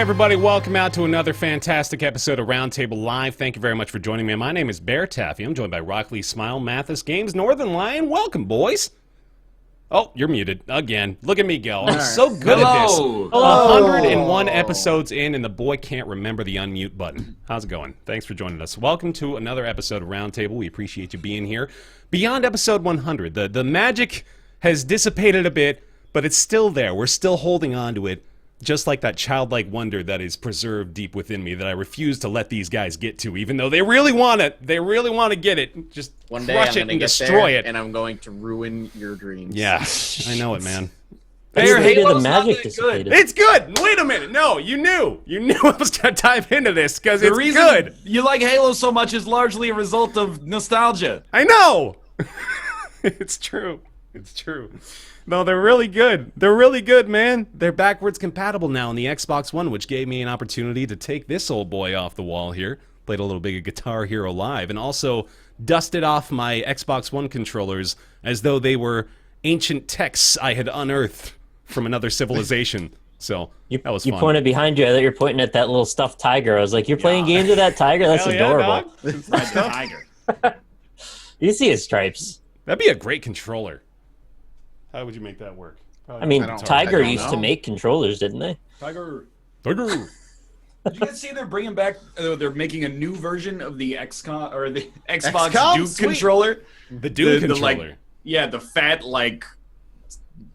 everybody, welcome out to another fantastic episode of Roundtable Live. Thank you very much for joining me. My name is BaerTaffy. I'm joined by Rockley, Smile, Mathis Games, Northern Lion. Welcome, boys. Oh, you're muted again. Look at me go. I'm so good at this. 101 episodes in, and the boy can't remember the unmute button. How's it going? Thanks for joining us. Welcome to another episode of Roundtable. We appreciate you being here. Beyond episode 100, the magic has dissipated a bit, but it's still there. We're still holding on to it. Just like that childlike wonder that is preserved deep within me that I refuse to let these guys get to, even though they really want it. They really want to get it. Just one day crush I'm it and destroy it. And I'm going to ruin your dreams. Yeah, I know it, man. The magic dissipated. It's good. Wait a minute. No, you knew. You knew I was going to dive into this because it's good. You like Halo so much is largely a result of nostalgia. I know. It's true. It's true. No, they're really good. They're really good, man. They're backwards compatible now on the Xbox One, which gave me an opportunity to take this old boy off the wall here. Played a little bit of Guitar Hero Live, and also dusted off my Xbox One controllers as though they were ancient texts I had unearthed from another civilization. So, that was fun. You pointed behind you. I thought you were pointing at that little stuffed tiger. I was like, you're playing games with that tiger? That's adorable. Yeah, It's not the tiger. You see his stripes. That'd be a great controller. How would you make that work? I mean, Tiger used to make controllers, didn't they? Tiger. Did you guys see they're bringing back? They're making a new version of the XCOM or the Xbox Duke controller. The Duke controller. The fat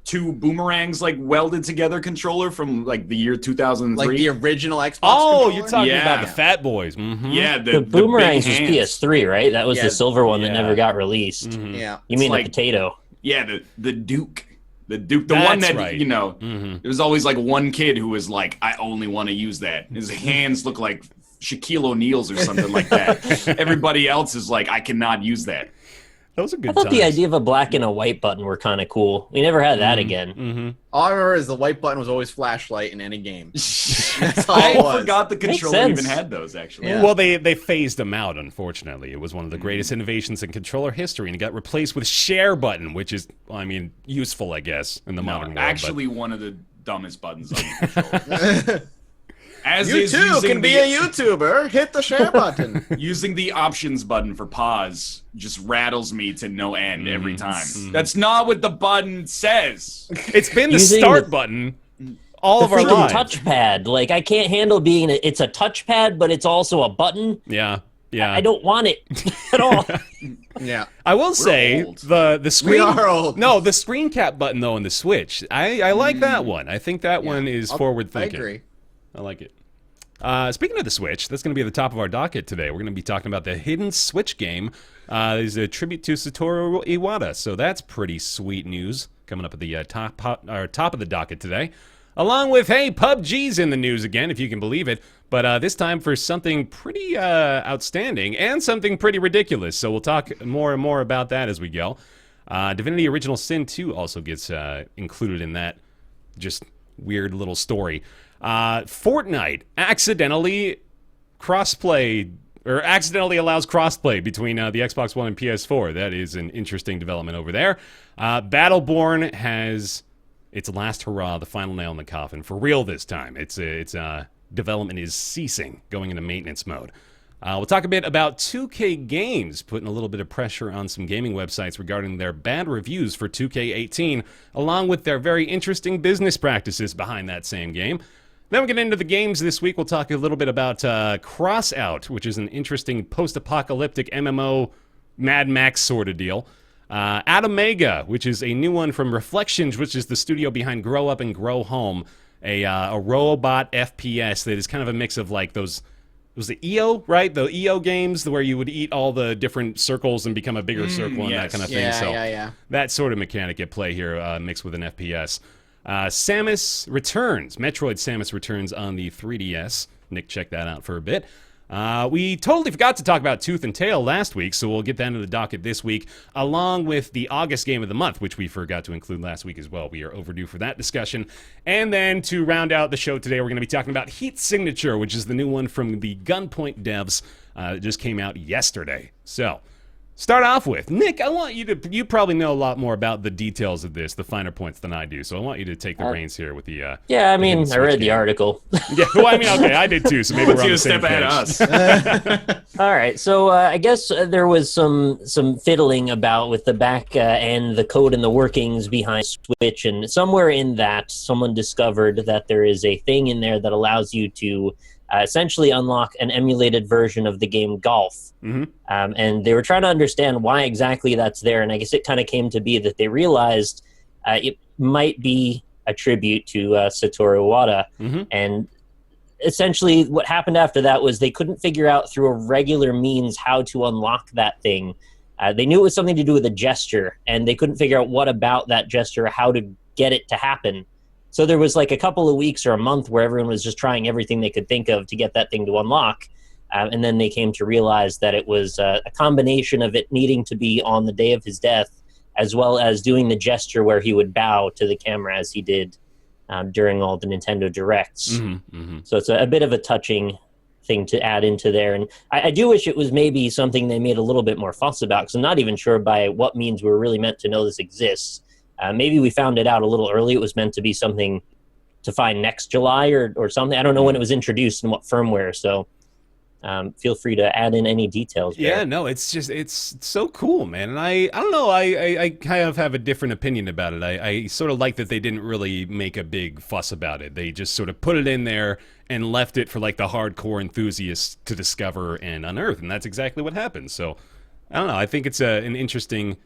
two boomerangs welded together controller from the year 2003. Like the original Xbox controller? Controller? You're talking about the fat boys. Mm-hmm. Yeah, the boomerangs was PS3, right? That was the silver one that never got released. Mm-hmm. Yeah. You mean the potato? Yeah, the Duke. The Duke, the one that, right. It was always one kid who was like, I only want to use that. His hands look like Shaquille O'Neal's or something like that. Everybody else is like, I cannot use that. Those are good I thought times. the idea of a black and a white button were kind of cool. We never had that again. Mm-hmm. All I remember is the white button was always flashlight in any game. That's all I it was. forgot the controller sense. even had those, actually. Yeah. Well, they phased them out, unfortunately. It was one of the greatest innovations in controller history, and it got replaced with share button, which is, useful, I guess, in the modern world. Actually, one of the dumbest buttons on the controller. As You too can be a YouTuber. Hit the share button. Using the options button for pause just rattles me to no end every time. That's not what the button says. It's been the Using start button all of our lives. Touchpad. I can't handle being it's a touchpad, but it's also a button. Yeah. I don't want it at all. Yeah. I will say old. the screen. We are old. No, the screen cap button though in the Switch. I like that one. I think that one is forward thinking. I agree. I like it. Speaking of the Switch, that's going to be at the top of our docket today. We're going to be talking about the hidden Switch game. There's a tribute to Satoru Iwata, so that's pretty sweet news coming up at the top of the docket today. Along with, hey, PUBG's in the news again, if you can believe it, but this time for something pretty outstanding and something pretty ridiculous. So we'll talk more and more about that as we go. Divinity Original Sin 2 also gets included in that just weird little story. Fortnite accidentally allows crossplay between the Xbox One and PS4. That is an interesting development over there. BattleBorn has its last hurrah, the final nail in the coffin, for real this time. Its development is ceasing, going into maintenance mode. We'll talk a bit about 2K Games, putting a little bit of pressure on some gaming websites regarding their bad reviews for 2K18, along with their very interesting business practices behind that same game. Then we get into the games this week. We'll talk a little bit about Crossout, which is an interesting post-apocalyptic MMO Mad Max sort of deal. ATOMEGA, which is a new one from Reflections, which is the studio behind Grow Up and Grow Home, a robot FPS that is kind of a mix of those... It was the EO, right? The EO games where you would eat all the different circles and become a bigger circle and that kind of thing. Yeah. That sort of mechanic at play here, mixed with an FPS. Samus Returns. Metroid Samus Returns on the 3DS. Nick checked that out for a bit. We totally forgot to talk about Tooth and Tail last week, so we'll get that into the docket this week, along with the August game of the month, which we forgot to include last week as well. We are overdue for that discussion. And then to round out the show today, we're going to be talking about Heat Signature, which is the new one from the Gunpoint devs that just came out yesterday. So, start off with, Nick, I want you to, you probably know a lot more about the details of this, the finer points than I do, so I want you to take the reins here with the Yeah, I mean, hidden I read Switch the game. article. Yeah, well, I mean, okay, I did too, so maybe we're on You the a same step ahead page. of us. All right, so I guess there was some fiddling about with the back and the code and the workings behind Switch, and somewhere in that, someone discovered that there is a thing in there that allows you to essentially unlock an emulated version of the game Golf. Mm-hmm. And they were trying to understand why exactly that's there, and I guess it kind of came to be that they realized it might be a tribute to Satoru Iwata, Mm-hmm. and essentially what happened after that was they couldn't figure out through a regular means how to unlock that thing. They knew it was something to do with a gesture, and they couldn't figure out what about that gesture, how to get it to happen. So there was like a couple of weeks or a month where everyone was just trying everything they could think of to get that thing to unlock. And then they came to realize that it was a combination of it needing to be on the day of his death, as well as doing the gesture where he would bow to the camera as he did during all the Nintendo Directs. Mm-hmm. Mm-hmm. So it's a bit of a touching thing to add into there. And I do wish it was maybe something they made a little bit more fuss about, because I'm not even sure by what means we're really meant to know this exists. Maybe we found it out a little early. It was meant to be something to find next July or something. I don't know when it was introduced and what firmware, so feel free to add in any details. Yeah, Bear. no, it's so cool, man. And I don't know, I kind of have a different opinion about it. I sort of like that they didn't really make a big fuss about it. They just sort of put it in there and left it for like the hardcore enthusiasts to discover and unearth, and that's exactly what happened. So I don't know, I think it's an interesting,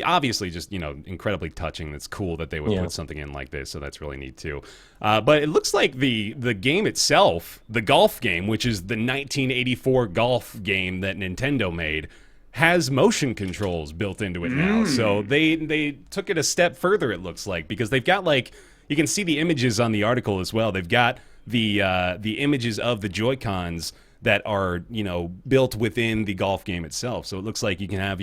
obviously just, incredibly touching. It's cool that they would put something in like this, so that's really neat too. But it looks like the game itself, the golf game, which is the 1984 golf game that Nintendo made, has motion controls built into it now. So they took it a step further, it looks like, because they've got, like, you can see the images on the article as well. They've got the images of the Joy-Cons that are, built within the golf game itself. So it looks like you can have,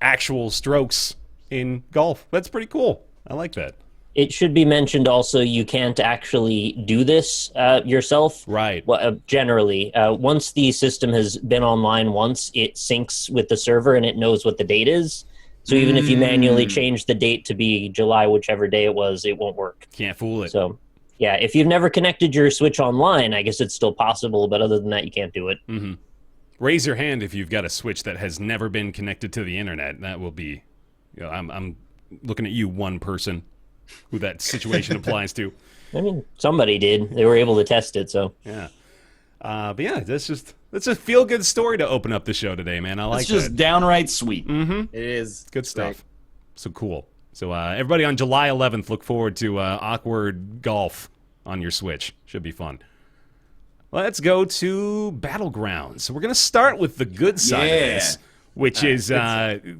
actual strokes in golf. That's pretty cool. I like that. It should be mentioned also you can't actually do this yourself. Right. Well, generally, once the system has been online once, it syncs with the server and it knows what the date is. So even if you manually change the date to be July, whichever day it was, it won't work. Can't fool it. So, yeah, if you've never connected your Switch online, I guess it's still possible, but other than that, you can't do it. Mm-hmm. Raise your hand if you've got a Switch that has never been connected to the internet. That will be, I'm looking at you, one person who that situation applies to. I mean, somebody did. They were able to test it, so. Yeah. But yeah, that's a feel-good story to open up the show today, man. I like It's just that. downright sweet. It is Good stuff. great. So cool. So everybody on July 11th, look forward to awkward golf on your Switch. Should be fun. Let's go to Battlegrounds. So we're going to start with the good side of this, which is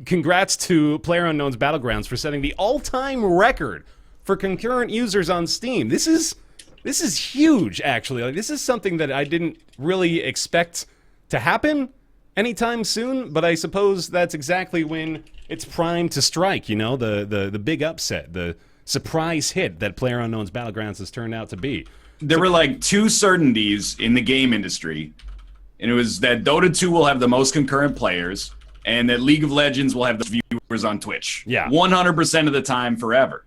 congrats to PlayerUnknown's Battlegrounds for setting the all-time record for concurrent users on Steam. This is huge, actually. Like, this is something that I didn't really expect to happen anytime soon, but I suppose that's exactly when it's primed to strike, the big upset, the surprise hit that PlayerUnknown's Battlegrounds has turned out to be. There were like two certainties in the game industry, and it was that Dota 2 will have the most concurrent players, and that League of Legends will have the viewers on Twitch. Yeah. 100% of the time, forever.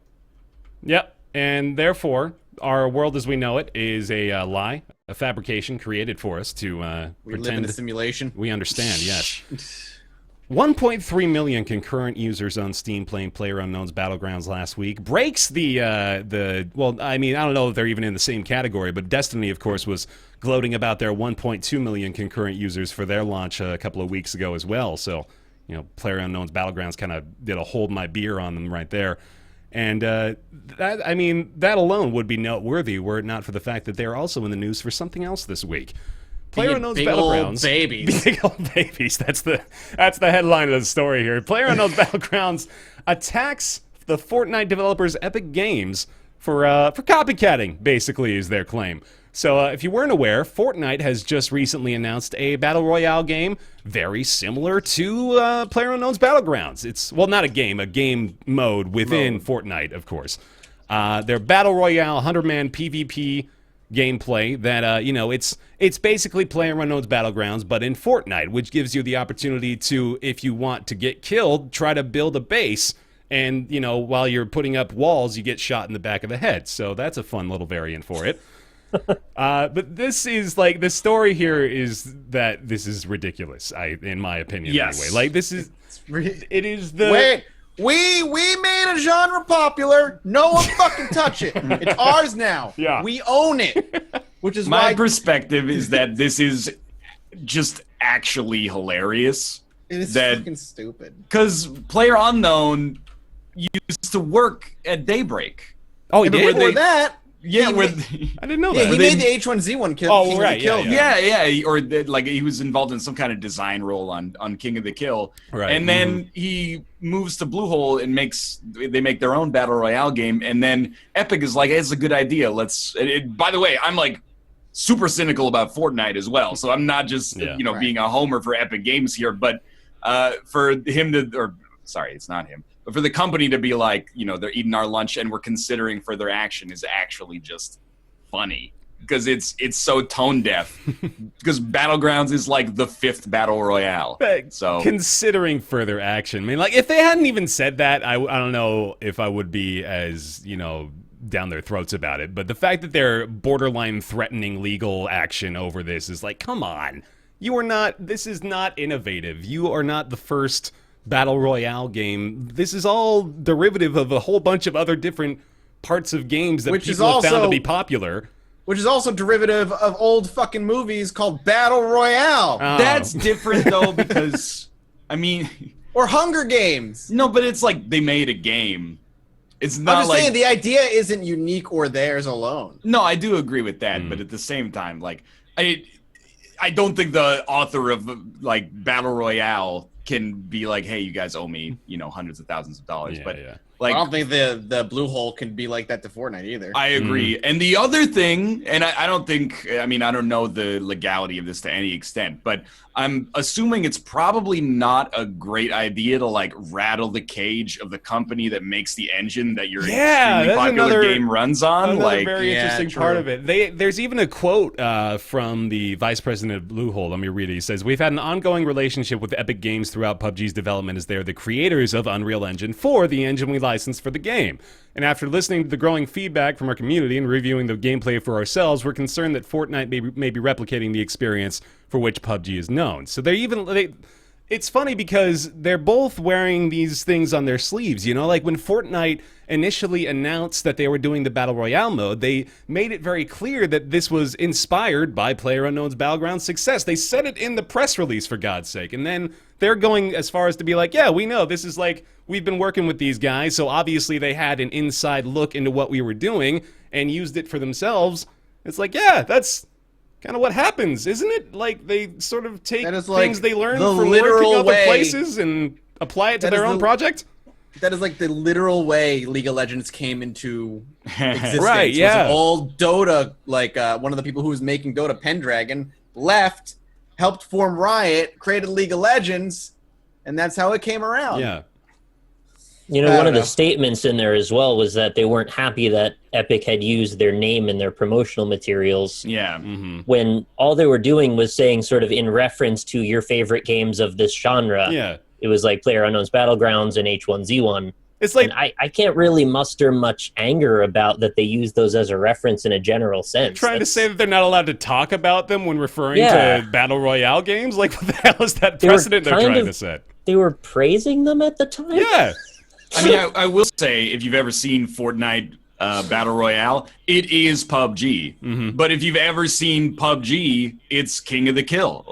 Yep, and therefore, our world as we know it is a lie, a fabrication created for us to We live in pretend a simulation. we understand, yes. 1.3 million concurrent users on Steam playing PlayerUnknown's Battlegrounds last week. Breaks the well, I mean, I don't know if they're even in the same category, but Destiny, of course, was gloating about their 1.2 million concurrent users for their launch a couple of weeks ago as well. So, PlayerUnknown's Battlegrounds kind of did a hold my beer on them right there. And that alone would be noteworthy were it not for the fact that they're also in the news for something else this week. PlayerUnknown's big Battlegrounds. old babies. Big old babies. That's the headline of the story here. PlayerUnknown's Battlegrounds attacks the Fortnite developers Epic Games for copycatting, basically, is their claim. So if you weren't aware, Fortnite has just recently announced a Battle Royale game very similar to PlayerUnknown's Battlegrounds. It's, well, not a game mode within Fortnite, of course. Their Battle Royale 100-man PvP gameplay that it's basically PlayerUnknown's Battlegrounds, but in Fortnite, which gives you the opportunity to, if you want to get killed, try to build a base. And, while you're putting up walls, you get shot in the back of the head. So that's a fun little variant for it. But this is, the story here is that this is ridiculous, in my opinion, Yes. anyway. This is, it is the... Wait, we made a genre popular. No one fucking touch it. It's ours now. Yeah. We own it. Which is My why perspective is that this is just actually hilarious. it is that- fucking stupid. Because PlayerUnknown used to work at Daybreak. Oh, he But did? before that, Yeah, He where ma- I didn't know yeah, that. he made the H1Z1 kill. Oh, King of the right, Kill. yeah. yeah, he was involved in some kind of design role on King of the Kill. Right. And then he moves to Bluehole and they make their own battle royale game, and then Epic is like, hey, it's a good idea. By the way, I'm super cynical about Fortnite as well, so I'm not just Right. being a homer for Epic Games here, but for him sorry, it's not him, but for the company to be like, they're eating our lunch and we're considering further action is actually just funny because it's so tone deaf. Because Battlegrounds is like the 5th battle royale. So considering further action, I mean, if they hadn't even said that, I don't know if I would be as down their throats about it. But the fact that they're borderline threatening legal action over this is like, come on, this is not innovative. You are not the first battle royale game. This is all derivative of a whole bunch of other different parts of games that Which is people have found to also- be popular. Which is also derivative of old fucking movies called Battle Royale that's different though, because I mean, or Hunger Games. no, but it's like they made a game. It's not I'm just like saying the idea isn't unique or theirs alone. No, I do agree with that, but at the same time, I don't think the author of Battle Royale can be like, hey, you guys owe me, hundreds of thousands of dollars. Yeah, but yeah. I don't think the Blue Hole can be like that to Fortnite either. I agree. And the other thing, and I don't know the legality of this to any extent, but I'm assuming it's probably not a great idea to rattle the cage of the company that makes the engine that your extremely that's popular game runs on. Another very Yeah, interesting true. part of it. There's even a quote from the vice president of Bluehole. Let me read it. He says, "We've had an ongoing relationship with Epic Games throughout PUBG's development as they are the creators of Unreal Engine 4, the engine we licensed for the game. And after listening to the growing feedback from our community and reviewing the gameplay for ourselves, we're concerned that Fortnite may be replicating the experience for which PUBG is known." So it's funny because they're both wearing these things on their sleeves, like when Fortnite initially announced that they were doing the Battle Royale mode, they made it very clear that this was inspired by PlayerUnknown's Battlegrounds success. They said it in the press release, for God's sake. And then they're going as far as to be like, yeah, we know this is we've been working with these guys, so obviously they had an inside look into what we were doing and used it for themselves. It's like, yeah, that's kind of what happens, isn't it? They sort of take That is things they learn the from literal working other way- places and apply it to That their is own the- project. That is the literal way League of Legends came into existence. Right, yeah. Was an old Dota, one of the people who was making Dota, Pendragon, left, helped form Riot, created League of Legends, and that's how it came around. Yeah. You I know, don't one of the know. statements in there as well was that they weren't happy that Epic had used their name in their promotional materials Yeah. when all they were doing was saying sort of in reference to your favorite games of this genre. Yeah. It was like PlayerUnknown's Battlegrounds and H1Z1. It's like, And I can't really muster much anger about that they use those as a reference in a general sense. trying to That's- say that they're not allowed to talk about them when referring Yeah. to Battle Royale games? What the hell is that They were precedent they're kind trying of- to set? they were praising them at the time? Yeah. I mean, I will say, if you've ever seen Fortnite Battle Royale, it is PUBG. But if you've ever seen PUBG, it's King of the Kill.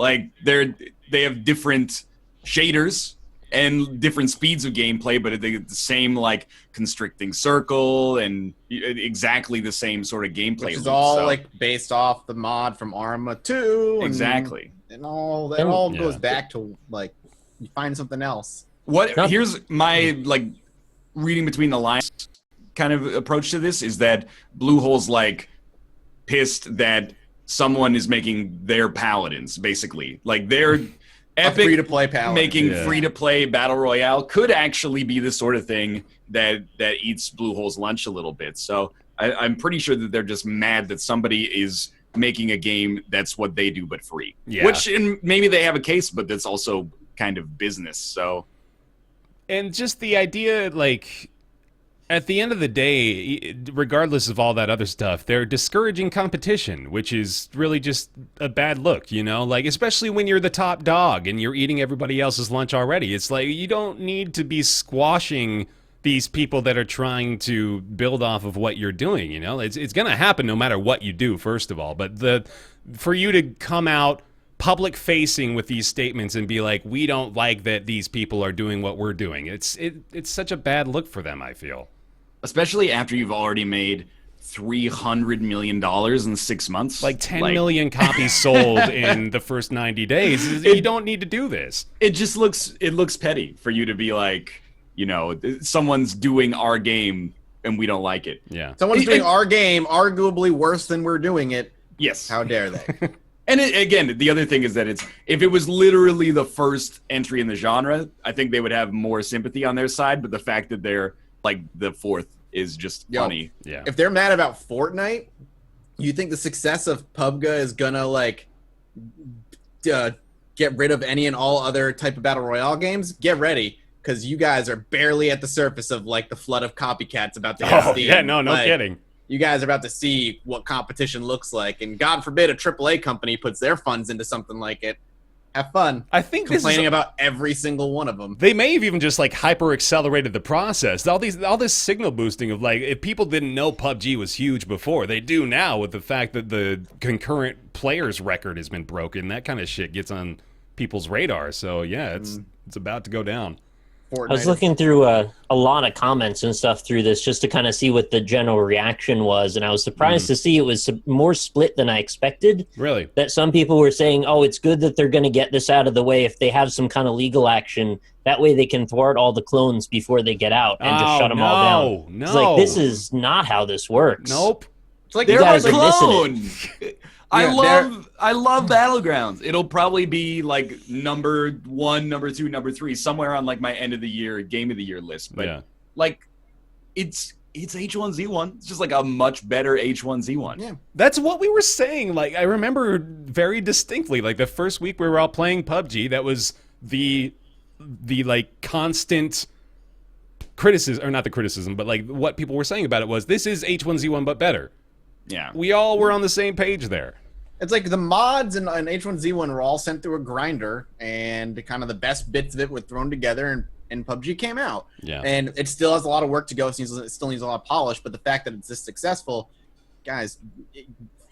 They have different shaders and different speeds of gameplay, but the same constricting circle and exactly the same sort of gameplay. Which is loop, all so- based off the mod from Arma 2. exactly. And all that all Yeah. goes back to you find something else. What here's my reading between the lines kind of approach to this is that Bluehole's pissed that someone is making their paladins basically they're Epic Free to play paladin. making Yeah. free to play battle royale could actually be the sort of thing that eats Bluehole's lunch a little bit. So I'm pretty sure that they're just mad that somebody is making a game that's what they do but free. Yeah. Which, and maybe they have a case, but that's also kind of business. So, and just the idea, like, at the end of the day, regardless of all that other stuff, they're discouraging competition, which is really just a bad look, you know? Like, especially when you're the top dog and you're eating everybody else's lunch already. It's like, you don't need to be squashing these people that are trying to build off of what you're doing, you know? It's going to happen no matter what you do, first of all. But for you to come out public-facing with these statements and be like, we don't like that these people are doing what we're doing, it's such a bad look for them, I feel. Especially after you've already made $300 million in 6 months. Like 10 million copies sold in the first 90 days. You don't need to do this. It just looks petty for you to be like, you know, someone's doing our game and we don't like it. Yeah. Someone's doing our game arguably worse than we're doing it. Yes. How dare they? And again, the other thing is that if it was literally the first entry in the genre, I think they would have more sympathy on their side. But the fact that they're like the fourth is just funny. Yeah. If they're mad about Fortnite, you think the success of PUBG is gonna like get rid of any and all other type of battle royale games? Get ready, because you guys are barely at the surface of like the flood of copycats about to hit Steam. Yeah, no Like, kidding. You guys are about to see what competition looks like, and God forbid a AAA company puts their funds into something like it. Have fun. I think this complaining is about every single one of them. They may have even just like hyper accelerated the process. All this signal boosting of like, if people didn't know PUBG was huge before, they do now with the fact that the concurrent players record has been broken. That kind of shit gets on people's radar. So yeah, it's about to go down. Fortnite. I was looking through a lot of comments and stuff through this just to kind of see what the general reaction was, and I was surprised to see it was more split than I expected. Really? That some people were saying, oh, it's good that they're going to get this out of the way if they have some kind of legal action. That way they can thwart all the clones before they get out and just shut them all down. No. It's like, this is not how this works. Nope. It's like They're you a guys are clone. I Yeah, love Battlegrounds. It'll probably be like number 1, number 2, number 3, somewhere on like my end of the year game of the year list. But Yeah. like, it's H1Z1. It's just like a much better H1Z1. Yeah. That's what we were saying. Like, I remember very distinctly, like the first week we were all playing PUBG, that was the like constant criticism, or not the criticism, but like what people were saying about it was, this is H1Z1 but better. Yeah. We all were on the same page there. It's like the mods in H1Z1 were all sent through a grinder, and kind of the best bits of it were thrown together, and PUBG came out. Yeah. And it still has a lot of work to go. It still needs a lot of polish, but the fact that it's this successful, guys,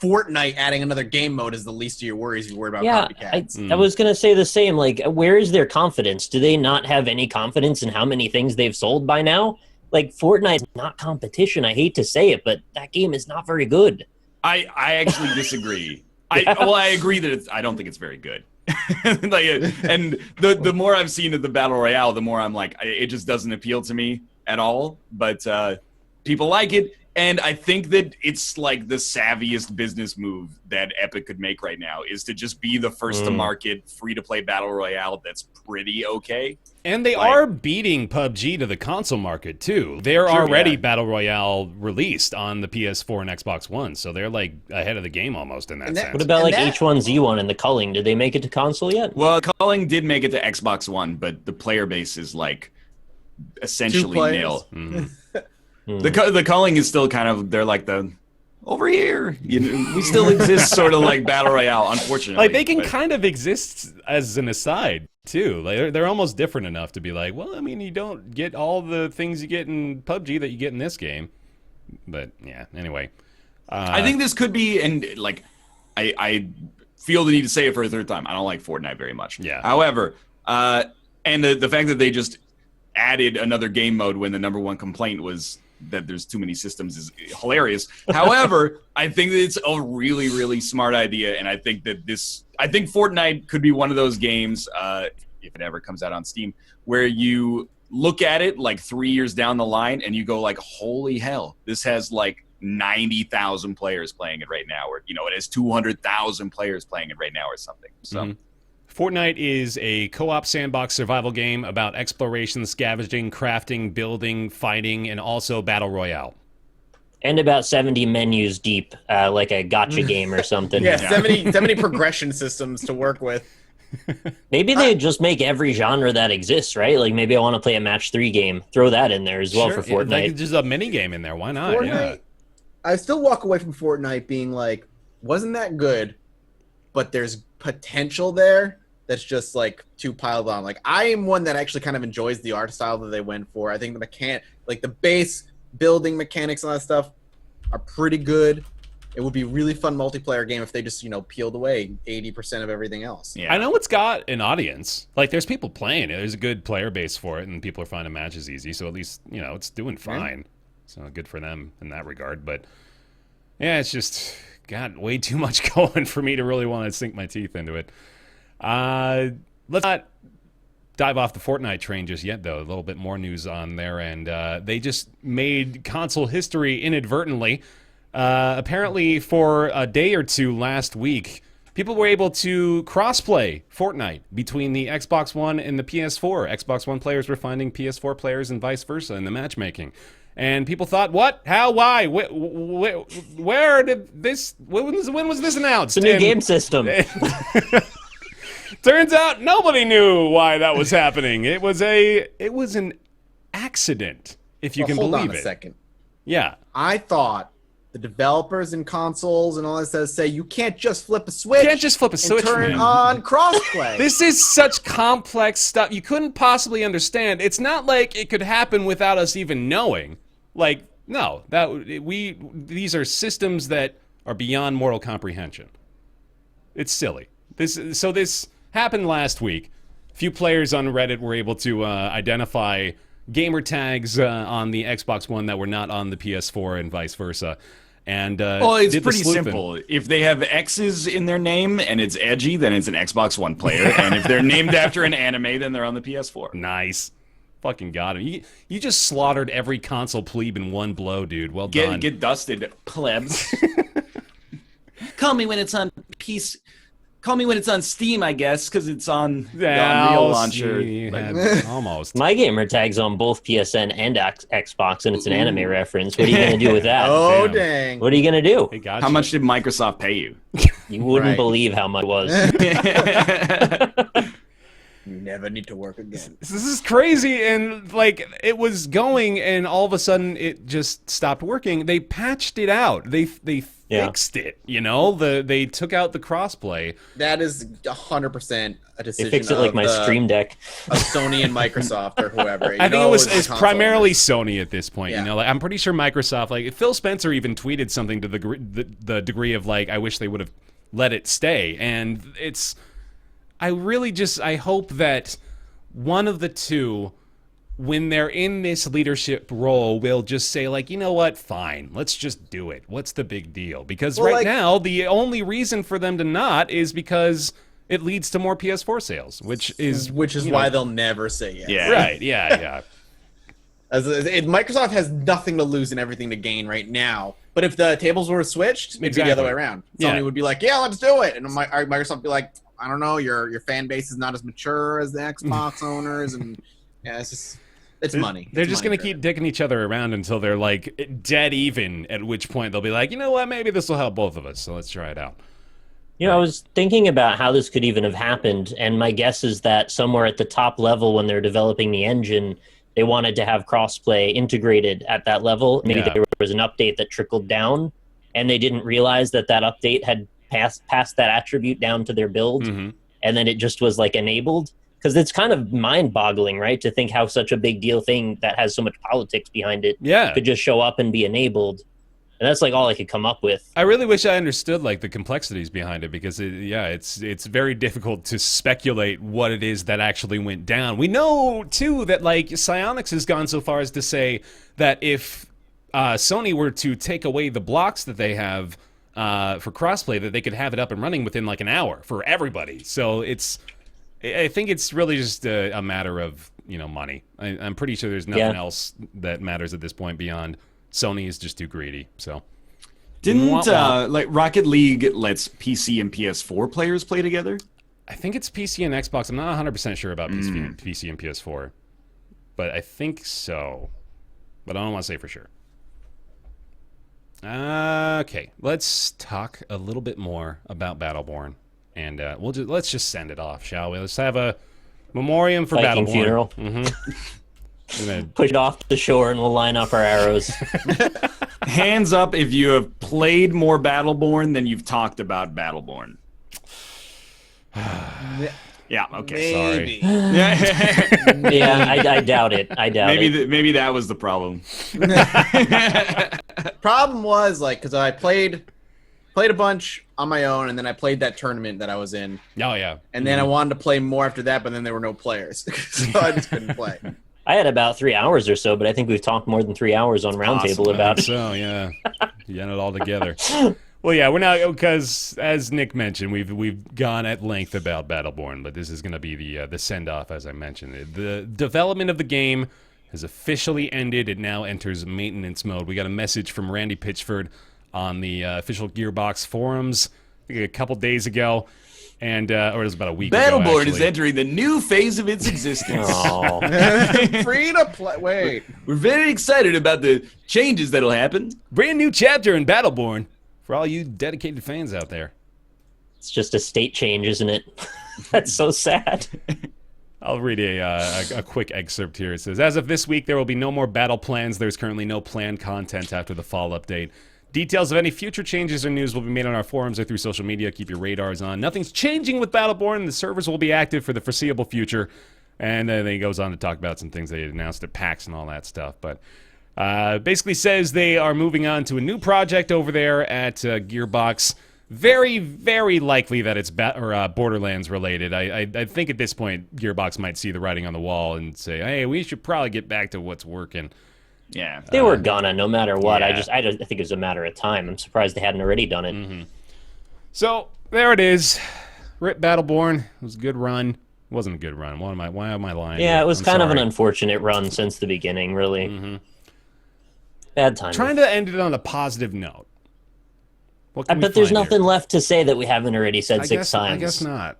Fortnite adding another game mode is the least of your worries. You worry about copycats. I was going to say the same. Like, where is their confidence? Do they not have any confidence in how many things they've sold by now? Like, Fortnite's not competition. I hate to say it, but that game is not very good. I actually disagree. I agree that I don't think it's very good. Like, and the more I've seen of the Battle Royale, the more I'm like, it just doesn't appeal to me at all. But people like it. And I think that it's like the savviest business move that Epic could make right now is to just be the first to market free-to-play Battle Royale that's pretty okay. And they are beating PUBG to the console market, too. They're already Battle Royale released on the PS4 and Xbox One, so they're, like, ahead of the game almost in that sense. What about, like, H1Z1 and the Culling? Did they make it to console yet? Well, Culling did make it to Xbox One, but the player base is, like, essentially nil. The Culling is still kind of, they're like the, over here, you know, we still exist sort of like Battle Royale, unfortunately. Like, they can kind of exist as an aside, too. Like, they're almost different enough to be like, well, I mean, you don't get all the things you get in PUBG that you get in this game. But, yeah, anyway. I think this could be, and, like, I feel the need to say it for a third time. I don't like Fortnite very much. Yeah. However, and the fact that they just added another game mode when the number one complaint was that there's too many systems is hilarious. However, I think that it's a really, really smart idea, and I think that Fortnite could be one of those games, if it ever comes out on Steam, where you look at it like 3 years down the line and you go like, holy hell, this has like 90,000 players playing it right now, or you know, it has 200,000 players playing it right now or something. So Fortnite is a co-op sandbox survival game about exploration, scavenging, crafting, building, fighting, and also battle royale. And about 70 menus deep, like a gotcha game or something. Yeah, 70 progression systems to work with. Maybe they just make every genre that exists, right? Like maybe I want to play a match 3 game. Throw that in there as well for Fortnite. Like just a mini game in there. Why not? Fortnite, I still walk away from Fortnite being like, wasn't that good, but there's potential there that's just like too piled on. Like I am one that actually kind of enjoys the art style that they went for. I think the base building mechanics and all that stuff are pretty good. It would be a really fun multiplayer game if they just, peeled away 80% of everything else. Yeah. I know it's got an audience. Like, there's people playing it. There's a good player base for it, and people are finding matches easy. So at least, it's doing fine. Yeah. So good for them in that regard. But, yeah, it's just got way too much going for me to really want to sink my teeth into it. Let's not dive off the Fortnite train just yet, though. A little bit more news on their end. They just made console history inadvertently. Apparently, for a day or two last week, people were able to crossplay Fortnite between the Xbox One and the PS4. Xbox One players were finding PS4 players and vice versa in the matchmaking. And people thought, what? How? Why? Where did this... When was this announced? It's a new game system. Turns out nobody knew why that was happening. It was an accident, if you can believe it. Hold on a second. Yeah. I thought the developers and consoles and all that stuff say you can't just flip a switch. You can't just flip a switch, and turn man. on crossplay. This is such complex stuff. You couldn't possibly understand. It's not like it could happen without us even knowing. Like, no, these are systems that are beyond mortal comprehension. It's silly. This happened last week. A few players on Reddit were able to identify gamer tags on the Xbox One that were not on the PS4 and vice versa. And it's pretty simple. If they have X's in their name and it's edgy, then it's an Xbox One player. And if they're named after an anime, then they're on the PS4. Nice. Fucking got him. You just slaughtered every console plebe in one blow, dude. Well done. Get dusted, plebs. Call me when it's on PC. Call me when it's on Steam, I guess, because it's on the Unreal launcher. Almost. My gamer tag's on both PSN and Xbox, and it's an anime reference. What are you going to do with that? Oh, dang. What are you going to do? How much did Microsoft pay you? You wouldn't believe how much it was. You never need to work again. This is crazy, and like it was going, and all of a sudden it just stopped working. They patched it out. They fixed it. They took out the crossplay. That is 100% a decision. They fixed it like my Stream Deck. Of Sony and Microsoft or whoever. I think it's primarily Sony at this point. Yeah. I'm pretty sure Microsoft. Like Phil Spencer even tweeted something to the degree of like, I wish they would have let it stay, and it's. I hope that one of the two, when they're in this leadership role, will just say, like, you know what, fine, let's just do it. What's the big deal? Because now, the only reason for them to not is because it leads to more PS4 sales, which is why they'll never say yes. Yeah. Right, yeah. Microsoft has nothing to lose and everything to gain right now. But if the tables were switched, it'd be the other way around. Sony would be like, yeah, let's do it. And Microsoft would be like, I don't know, your fan base is not as mature as the Xbox owners, and it's money. They're just going to keep dicking each other around until they're like dead even, at which point they'll be like, you know what, maybe this will help both of us, so let's try it out. I was thinking about how this could even have happened, and my guess is that somewhere at the top level when they're developing the engine, they wanted to have crossplay integrated at that level. Maybe there was an update that trickled down, and they didn't realize that update had passed that attribute down to their build, and then it just was like enabled. Because it's kind of mind-boggling, right, to think how such a big deal thing that has so much politics behind it could just show up and be enabled. And that's like all I could come up with. I really wish I understood like the complexities behind it, because it's very difficult to speculate what it is that actually went down. We know too that like Psyonix has gone so far as to say that if Sony were to take away the blocks that they have for crossplay, that they could have it up and running within like an hour for everybody. So I think it's really just a matter of money. I'm pretty sure there's nothing else that matters at this point beyond Sony is just too greedy. So didn't like Rocket League lets PC and PS4 players play together? I think it's PC and Xbox. I'm not 100% sure about PC and PS4, but I think so. But I don't want to say for sure. Okay, let's talk a little bit more about BattleBorn, and let's just send it off, shall we? Let's have a memoriam for Viking BattleBorn. funeral. Push it off the shore, and we'll line up our arrows. Hands up if you have played more BattleBorn than you've talked about BattleBorn. Yeah. Okay. Maybe. Sorry. Yeah, I doubt it. I doubt it. Maybe that was the problem. Problem was because I played a bunch on my own, and then I played that tournament that I was in, Oh yeah. and then I wanted to play more after that, but then there were no players, so I just couldn't play. I had about 3 hours or so, but I think we've talked more than 3 hours on Roundtable Awesome. about it. So yeah, you got it all together. Well, yeah, we're not, because as Nick mentioned, we've gone at length about BattleBorn, but this is going to be the send off, as I mentioned. The development of the game has officially ended. It now enters maintenance mode. We got a message from Randy Pitchford on the official Gearbox forums I think a couple days ago, and or it was about a week ago. BattleBorn is actually. entering the new phase of its existence. Oh. Free to play. Wait. We're very excited about the changes that'll happen. Brand new chapter in BattleBorn for all you dedicated fans out there. It's just a state change, isn't it? That's so sad. I'll read a quick excerpt here. It says, as of this week, there will be no more battle plans. There's currently no planned content after the fall update. Details of any future changes or news will be made on our forums or through social media. Keep your radars on. Nothing's changing with BattleBorn. The servers will be active for the foreseeable future. And then he goes on to talk about some things they announced at PAX and all that stuff. But basically says they are moving on to a new project over there at Gearbox. Very, very likely that it's Borderlands related. I think at this point, Gearbox might see the writing on the wall and say, hey, we should probably get back to what's working. Yeah. They were gonna, no matter what. Yeah. I think it was a matter of time. I'm surprised they hadn't already done it. Mm-hmm. So there it is. Rip BattleBorn. It was a good run. It wasn't a good run. Why am I lying? Yeah, it was I'm kind of an sorry. unfortunate run since the beginning, really. Mm-hmm. Bad timing. Trying to end it on a positive note. What I can we bet there's find nothing here? left to say that we haven't already said I six guess, times. I guess not.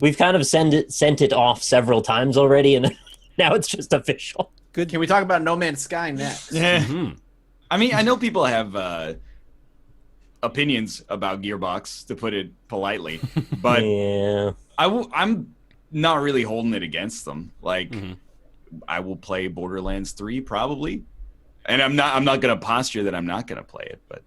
We've kind of sent it off several times already, and now it's just official. Good. Can we talk about No Man's Sky next? Mhm. I mean, I know people have opinions about Gearbox, to put it politely, but Yeah. I'm not really holding it against them. Like, Mhm. I will play Borderlands 3 probably, and I'm not gonna posture that I'm not gonna play it. But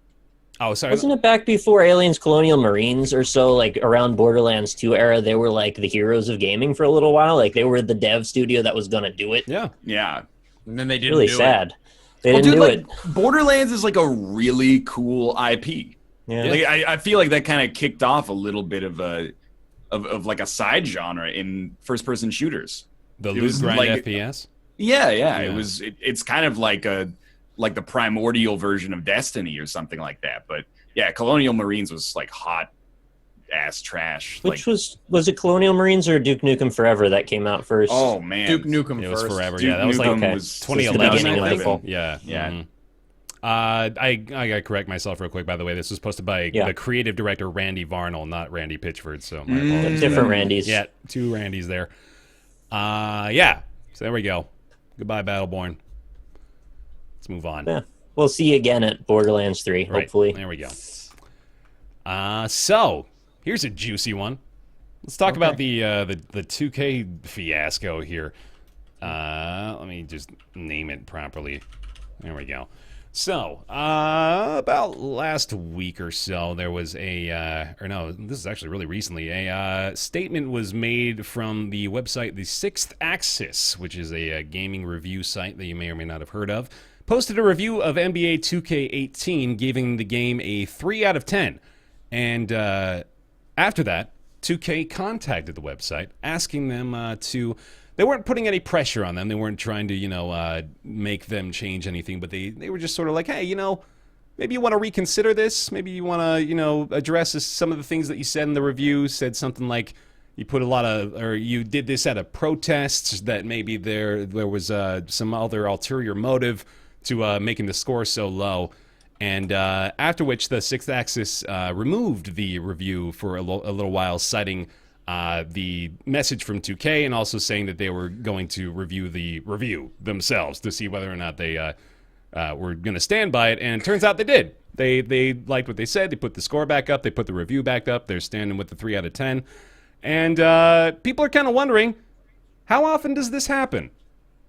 Oh, sorry. Wasn't it back before Aliens Colonial Marines or so, like around Borderlands 2 era, they were like the heroes of gaming for a little while? Like they were the dev studio that was going to do it. Yeah. yeah, And then they didn't Really do sad. They well, didn't dude, do like it. Borderlands is like a really cool IP. Yeah. Like, I feel like that kind of kicked off a little bit of a like a side genre in first person shooters. The It loot was grind like- FPS. Yeah. Yeah. It's kind of like the primordial version of Destiny or something like that. But yeah, Colonial Marines was like hot ass trash. Which like, was it Colonial Marines or Duke Nukem Forever that came out first? oh man, Duke Nukem It was first. forever. Duke Yeah, that was like Nukem okay. was 2011. beginning of I think. April. Yeah. Yeah. Mhm. I gotta correct myself real quick. By the way, this was posted by Yeah. the creative director Randy Varnell, not Randy Pitchford. So my Mm. apologies. Different Randys. Yeah, two Randys there. Yeah. So there we go. Goodbye, BattleBorn. Let's move on. Yeah. We'll see you again at Borderlands 3, Right, hopefully. there we go. So here's a juicy one. Let's talk about the 2K fiasco here. Let me just name it properly. There we go. So, about last week or so, there was this is actually really recently, a statement was made from the website The Sixth Axis, which is a gaming review site that you may or may not have heard of, posted a review of NBA 2K18, giving the game a 3 out of 10. And after that, 2K contacted the website, asking them to... They weren't putting any pressure on them. They weren't trying to, make them change anything. But they were just sort of like, hey, maybe you want to reconsider this. Maybe you want to, address some of the things that you said in the review. Said something like you put a lot of, or you did this at a protest, that maybe there was some other ulterior motive to making the score so low. And after which the Sixth Axis removed the review for a little while, citing the message from 2K and also saying that they were going to review the review themselves to see whether or not they were going to stand by it. And it turns out they did. They liked what they said. They put the score back up. They put the review back up. They're standing with the 3 out of 10. And people are kind of wondering, how often does this happen?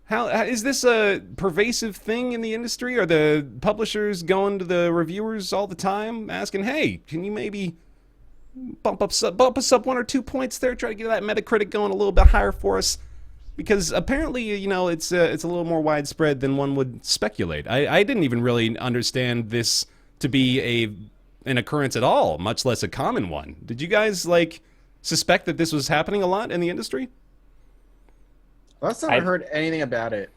How is this a pervasive thing in the industry? Are the publishers going to the reviewers all the time asking, hey, can you maybe bump us up 1 or 2 points there, try to get that Metacritic going a little bit higher for us? Because apparently, you know, it's a little more widespread than one would speculate. I didn't even really understand this to be an occurrence at all, much less a common one. Did you guys suspect that this was happening a lot in the industry? Last time I heard anything about it,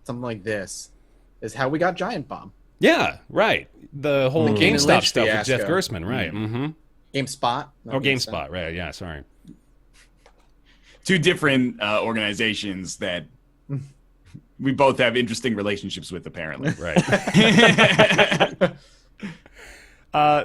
something like this, is how we got Giant Bomb. Yeah, right. The whole GameStop Lynch stuff with fiasco. Jeff Gerstmann, right? Mm-hmm. GameSpot. GameSpot, right? Yeah, sorry. 2 different organizations that we both have interesting relationships with, apparently. Right.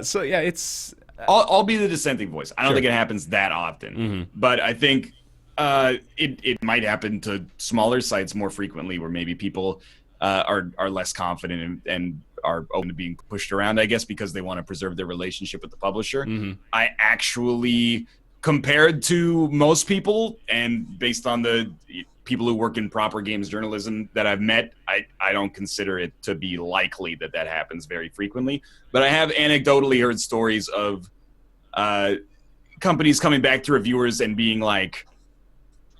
So yeah, it's. I'll be the dissenting voice. I don't think it happens that often, but I think it might happen to smaller sites more frequently, where maybe people are less confident and are open to being pushed around, I guess, because they want to preserve their relationship with the publisher. I actually, compared to most people, and based on the people who work in proper games journalism that I've met, I don't consider it to be likely that happens very frequently. But I have anecdotally heard stories of companies coming back to reviewers and being like,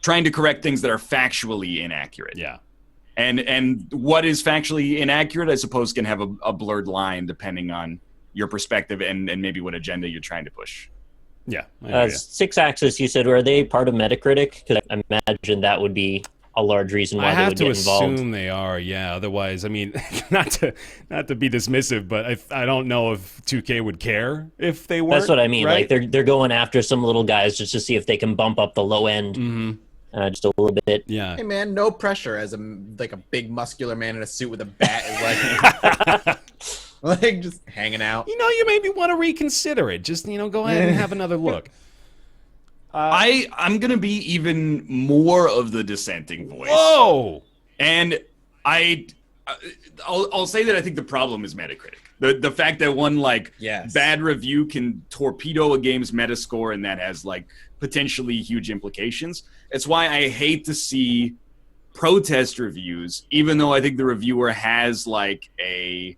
trying to correct things that are factually inaccurate. Yeah. And what is factually inaccurate, I suppose, can have a blurred line depending on your perspective and maybe what agenda you're trying to push. Yeah. 6-Axis, you said, are they part of Metacritic? Because I imagine that would be a large reason why they would get involved. I have to assume they are, yeah. Otherwise, I mean, not to be dismissive, but I don't know if 2K would care if they weren't. That's what I mean. Right? Like they're going after some little guys just to see if they can bump up the low end just a little bit. Yeah. Hey man, no pressure. As a big muscular man in a suit with a bat is like just hanging out. You know, you maybe want to reconsider it. Just go ahead and have another look. I'm gonna be even more of the dissenting voice. Whoa! And I'll say that I think the problem is Metacritic. The fact that one bad review can torpedo a game's Metascore, and that has potentially huge implications. It's why I hate to see protest reviews, even though I think the reviewer has a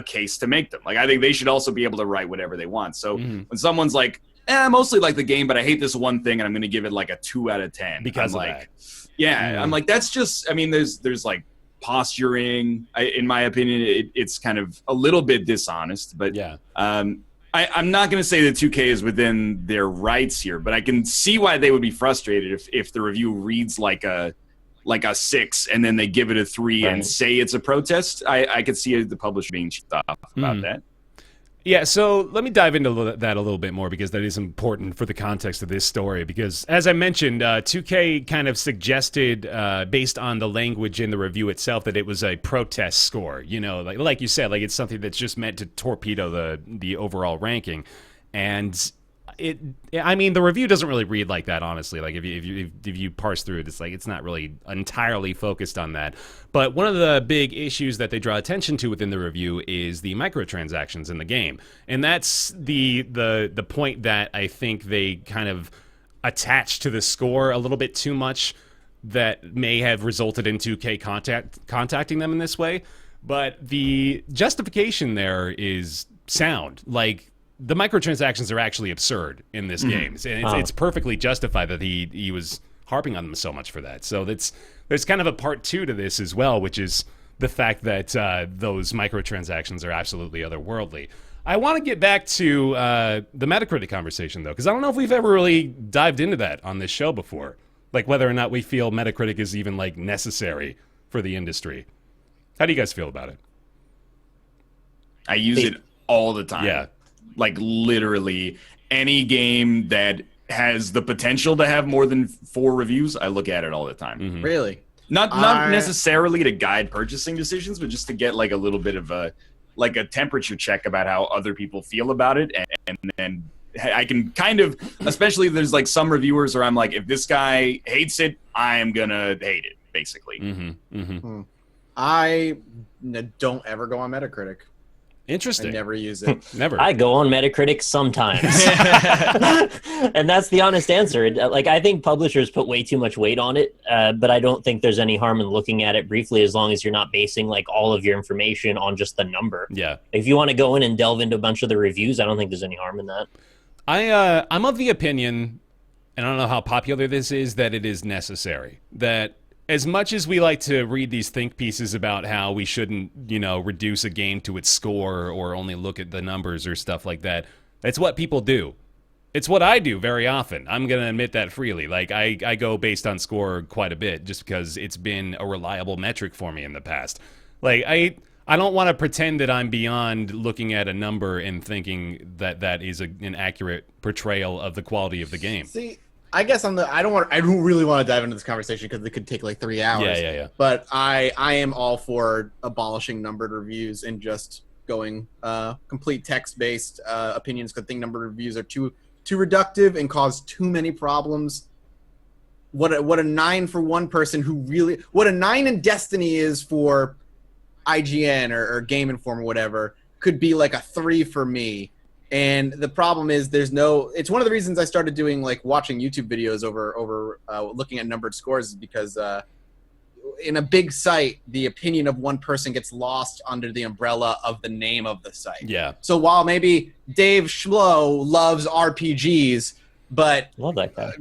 case to make them. I think they should also be able to write whatever they want. So when someone's like, I mostly like the game, but I hate this one thing, and I'm going to give it a 2 out of 10 because of that. Yeah, I'm like, that's just. I mean, there's posturing. In my opinion, it's kind of a little bit dishonest. But yeah, I'm not going to say that 2K is within their rights here, but I can see why they would be frustrated if the review reads like a 6 and then they give it a 3 and say it's a protest. I could see the publisher being checked off about that. Yeah, so let me dive into that a little bit more, because that is important for the context of this story. Because, as I mentioned, 2K kind of suggested, based on the language in the review itself, that it was a protest score. Like you said, it's something that's just meant to torpedo the overall ranking. And the review doesn't really read like that, honestly. If you parse through it, it's not really entirely focused on that. But one of the big issues that they draw attention to within the review is the microtransactions in the game, and that's the point that I think they kind of attach to the score a little bit too much, that may have resulted in 2K contacting them in this way. But the justification there is sound. The microtransactions are actually absurd in this game, and it's perfectly justified that he was harping on them so much for that. So there's kind of a part 2 to this as well, which is the fact that those microtransactions are absolutely otherworldly. I want to get back to the Metacritic conversation, though, because I don't know if we've ever really dived into that on this show before, whether or not we feel Metacritic is even necessary for the industry. How do you guys feel about it? I use it all the time. Yeah. Literally any game that has the potential to have more than 4 reviews, I look at it all the time. Really? Not necessarily to guide purchasing decisions, but just to get a little bit of a temperature check about how other people feel about it, and then I can kind of, especially if there's some reviewers where I'm like, if this guy hates it, I am gonna hate it, basically. I don't ever go on Metacritic. Interesting. I never use it. Never. I go on Metacritic sometimes. And that's the honest answer. Like, I think publishers put way too much weight on it, but I don't think there's any harm in looking at it briefly as long as you're not basing like all of your information on just the number. Yeah. If you want to go in and delve into a bunch of the reviews, I don't think there's any harm in that. I'm of the opinion, and I don't know how popular this is, that it is necessary. That as much as we like to read these think pieces about how we shouldn't, reduce a game to its score or only look at the numbers or stuff like that, it's what people do. It's what I do very often. I'm going to admit that freely. Like, I go based on score quite a bit just because it's been a reliable metric for me in the past. Like, I don't want to pretend that I'm beyond looking at a number and thinking that that is an accurate portrayal of the quality of the game. See, I guess I don't really want to dive into this conversation because it could take like 3 hours. Yeah. But I am all for abolishing numbered reviews and just going complete text-based opinions, because I think numbered reviews are too reductive and cause too many problems. What a 9 for one person what a 9 in Destiny is for IGN or Game Informer or whatever could be like a 3 for me. And the problem is it's one of the reasons I started doing like watching YouTube videos over looking at numbered scores, is because in a big site, the opinion of one person gets lost under the umbrella of the name of the site. Yeah. So while maybe Dave Schlo loves RPGs, but Love that guy.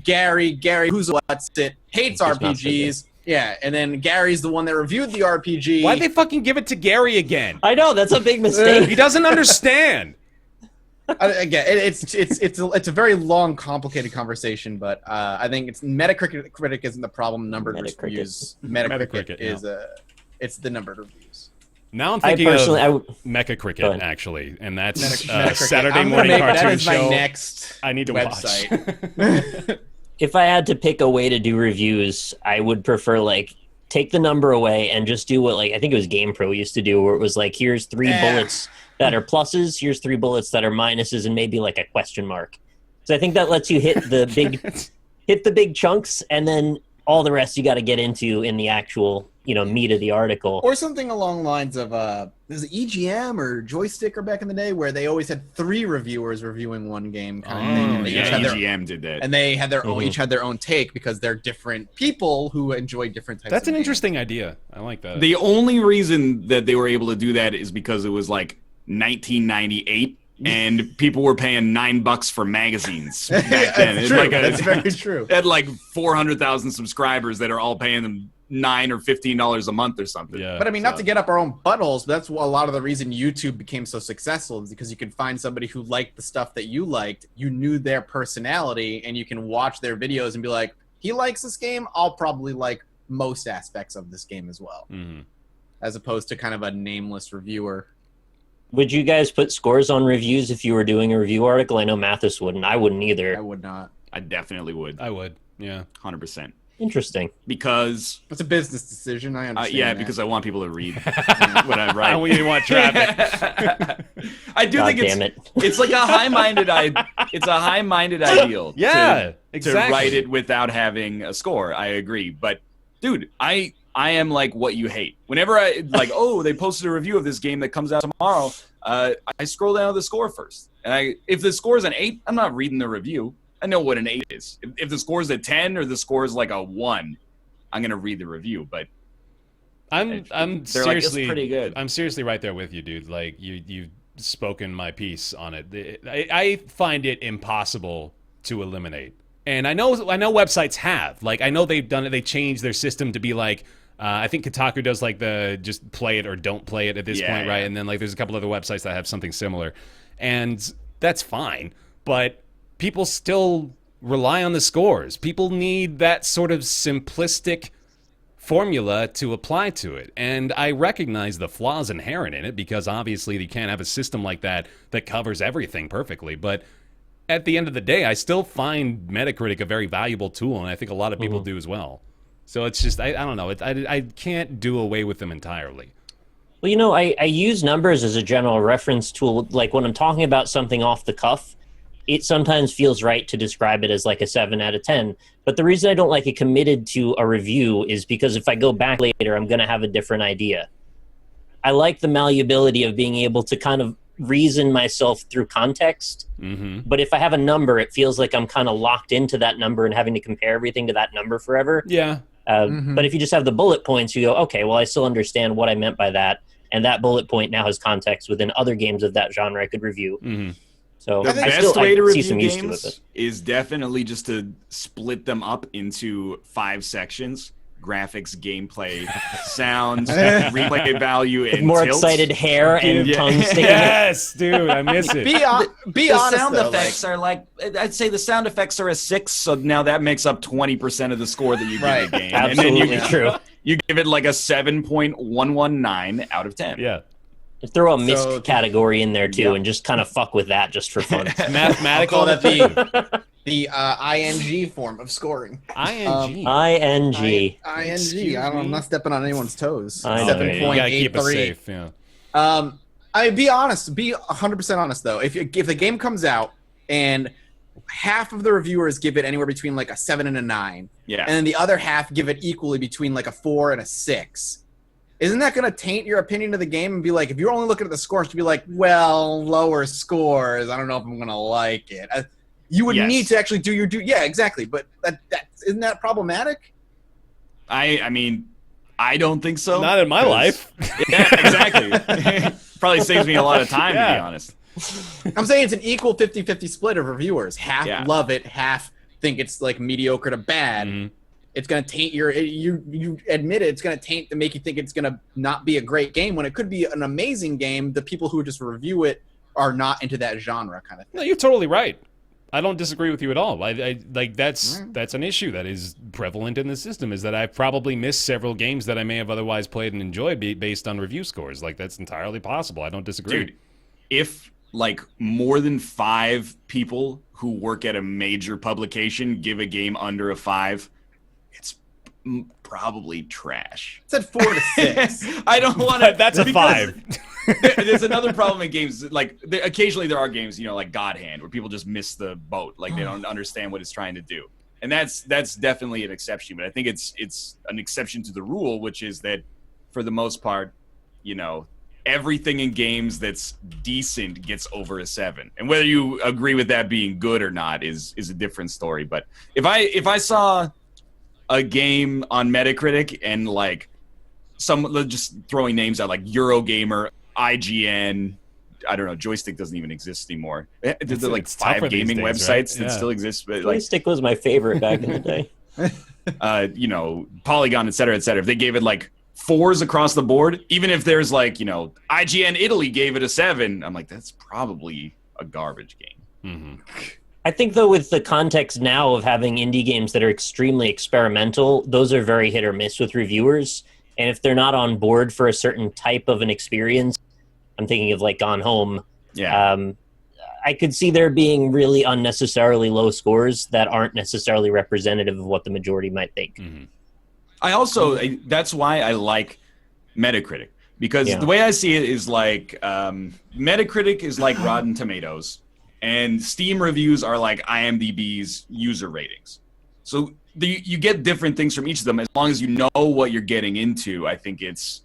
Gary who's what's it hates RPGs. Yeah, and then Gary's the one that reviewed the RPG. Why'd they fucking give it to Gary again? I know, that's a big mistake. He doesn't understand. Again, it's a very long, complicated conversation, but I think Metacritic isn't the problem. Numbered reviews. Metacritic is it's the numbered reviews. Now I'm thinking of Mechacricket, actually, and that's Saturday morning cartoon that is show. My next I need to website. watch. If I had to pick a way to do reviews, I would prefer like take the number away and just do what, like, I think it was GamePro used to do, where it was like, here's 3 bullets that are pluses, here's 3 bullets that are minuses, and maybe like a question mark. So I think that lets you hit the big chunks, and then all the rest you got to get into in the actual meat of the article. Or something along the lines of there's EGM or Joystick or back in the day where they always had 3 reviewers reviewing one game kind of thing. And EGM did that. And they had their own, each had their own take because they're different people who enjoy different types That's of an games. interesting idea. I like that. The only reason that they were able to do that is because it was like 1998 and people were paying $9 for magazines back then. That's true. That's very true. They had like 400,000 subscribers that are all paying them $9 or $15 a month or something. Yeah. But I mean, not to get up our own buttholes, but that's a lot of the reason YouTube became so successful, is because you could find somebody who liked the stuff that you liked, you knew their personality, and you can watch their videos and be like, he likes this game, I'll probably like most aspects of this game as well. Mm-hmm. As opposed to kind of a nameless reviewer. Would you guys put scores on reviews if you were doing a review article? I know Mathis wouldn't. I wouldn't either. I would not. I definitely would. I would. Yeah. 100%. Interesting. Because it's a business decision. I understand. Yeah, that. because I want people to read what I write. And we want traffic. I do think it's like a high-minded ideal. Yeah, exactly. To write it without having a score. I agree. But dude, I am like what you hate. Whenever I like, oh, they posted a review of this game that comes out tomorrow, I scroll down to the score first. And if the score is an 8, I'm not reading the review. I know what an 8 is. If the score is a 10 or the score is like a 1, I'm gonna read the review. But I'm seriously like, it's pretty good. I'm seriously right there with you, dude. Like you've spoken my piece on it. I find it impossible to eliminate. And I know websites have. Like, I know they've done it. They changed their system to be like, I think Kotaku does like the just play it or don't play it at this point, right? And then like there's a couple other websites that have something similar, and that's fine. But people still rely on the scores. People need that sort of simplistic formula to apply to it. And I recognize the flaws inherent in it, because obviously you can't have a system like that that covers everything perfectly. But at the end of the day, I still find Metacritic a very valuable tool, and I think a lot of people do as well. So it's just, I don't know. I can't do away with them entirely. Well, I use numbers as a general reference tool. Like when I'm talking about something off the cuff, it sometimes feels right to describe it as like a 7 out of 10. But the reason I don't like it committed to a review is because if I go back later, I'm going to have a different idea. I like the malleability of being able to kind of reason myself through context. But if I have a number, it feels like I'm kind of locked into that number and having to compare everything to that number forever. Yeah. But if you just have the bullet points, you go, okay, well, I still understand what I meant by that. And that bullet point now has context within other games of that genre I could review. So The I best way to see review some use to games it. is definitely just to split them up into 5 sections: graphics, gameplay, sounds, replay value, and More tilts. excited hair and tongue sticking. Yes, dude, I miss it. Be The honest, sound though, effects are like, I'd say the sound effects are a 6, so now that makes up 20% of the score that you give the game. Absolutely And then true. you give it like a 7.119 out of 10. Yeah. Throw a misc So- category in there too, Yeah. and just kind of fuck with that just for fun. Mathematical. I'll call that the ing form of scoring. ING. ING. ing. Excuse I'm me? not stepping on anyone's toes. I know. You gotta keep it 7.83. safe. Yeah. Be honest. Be 100% honest though. If the game comes out and half of the reviewers give it anywhere between like a 7 and a 9, Yeah. and then the other half give it equally between like a 4 and a 6. Isn't that going to taint your opinion of the game and be like, if you're only looking at the scores, to be like, well, lower scores, I don't know if I'm going to like it. You would Yes. need to actually do your yeah, exactly. But that isn't that problematic? I mean, I don't think so. Not in my 'cause- life. Yeah, exactly. Probably saves me a lot of time, to Yeah. be honest. I'm saying it's an equal 50-50 split of reviewers. Half Yeah. love it, half think it's like mediocre to bad. Mhm. It's going to taint you admit it, it's going to taint to make you think it's going to not be a great game when it could be an amazing game. The people who just review it are not into that genre kind of thing. No, you're totally right. I don't disagree with you at all. I like that's an issue that is prevalent in the system. Is that I've probably missed several games that I may have otherwise played and enjoyed based on review scores. Like that's entirely possible. I don't disagree. Dude, if like more than 5 people who work at a major publication give a game under a 5, it's probably trash. It said 4 to 6. I don't want to. That's a 5. There's another problem in games. Like occasionally there are games, like God Hand, where people just miss the boat. Like they don't understand what it's trying to do, and that's definitely an exception. But I think it's an exception to the rule, which is that for the most part, everything in games that's decent gets over a 7. And whether you agree with that being good or not is a different story. But if I saw a game on Metacritic and like just throwing names out like Eurogamer, IGN, I don't know, Joystick doesn't even exist anymore. There's like it's tougher 5 gaming these days, websites right? that Yeah. still exist, but like Joystick was my favorite back in the day. Polygon, et cetera, if they gave it like 4s across the board, even if there's like, IGN Italy gave it a 7, I'm like, that's probably a garbage game. I think, though, with the context now of having indie games that are extremely experimental, those are very hit or miss with reviewers. And if they're not on board for a certain type of an experience, I'm thinking of like Gone Home. Yeah. I could see there being really unnecessarily low scores that aren't necessarily representative of what the majority might think. I also, that's why I like Metacritic, because Yeah. the way I see it is like Metacritic is like Rotten Tomatoes, and Steam reviews are like IMDb's user ratings. So you get different things from each of them. As long as you know what you're getting into, I think it's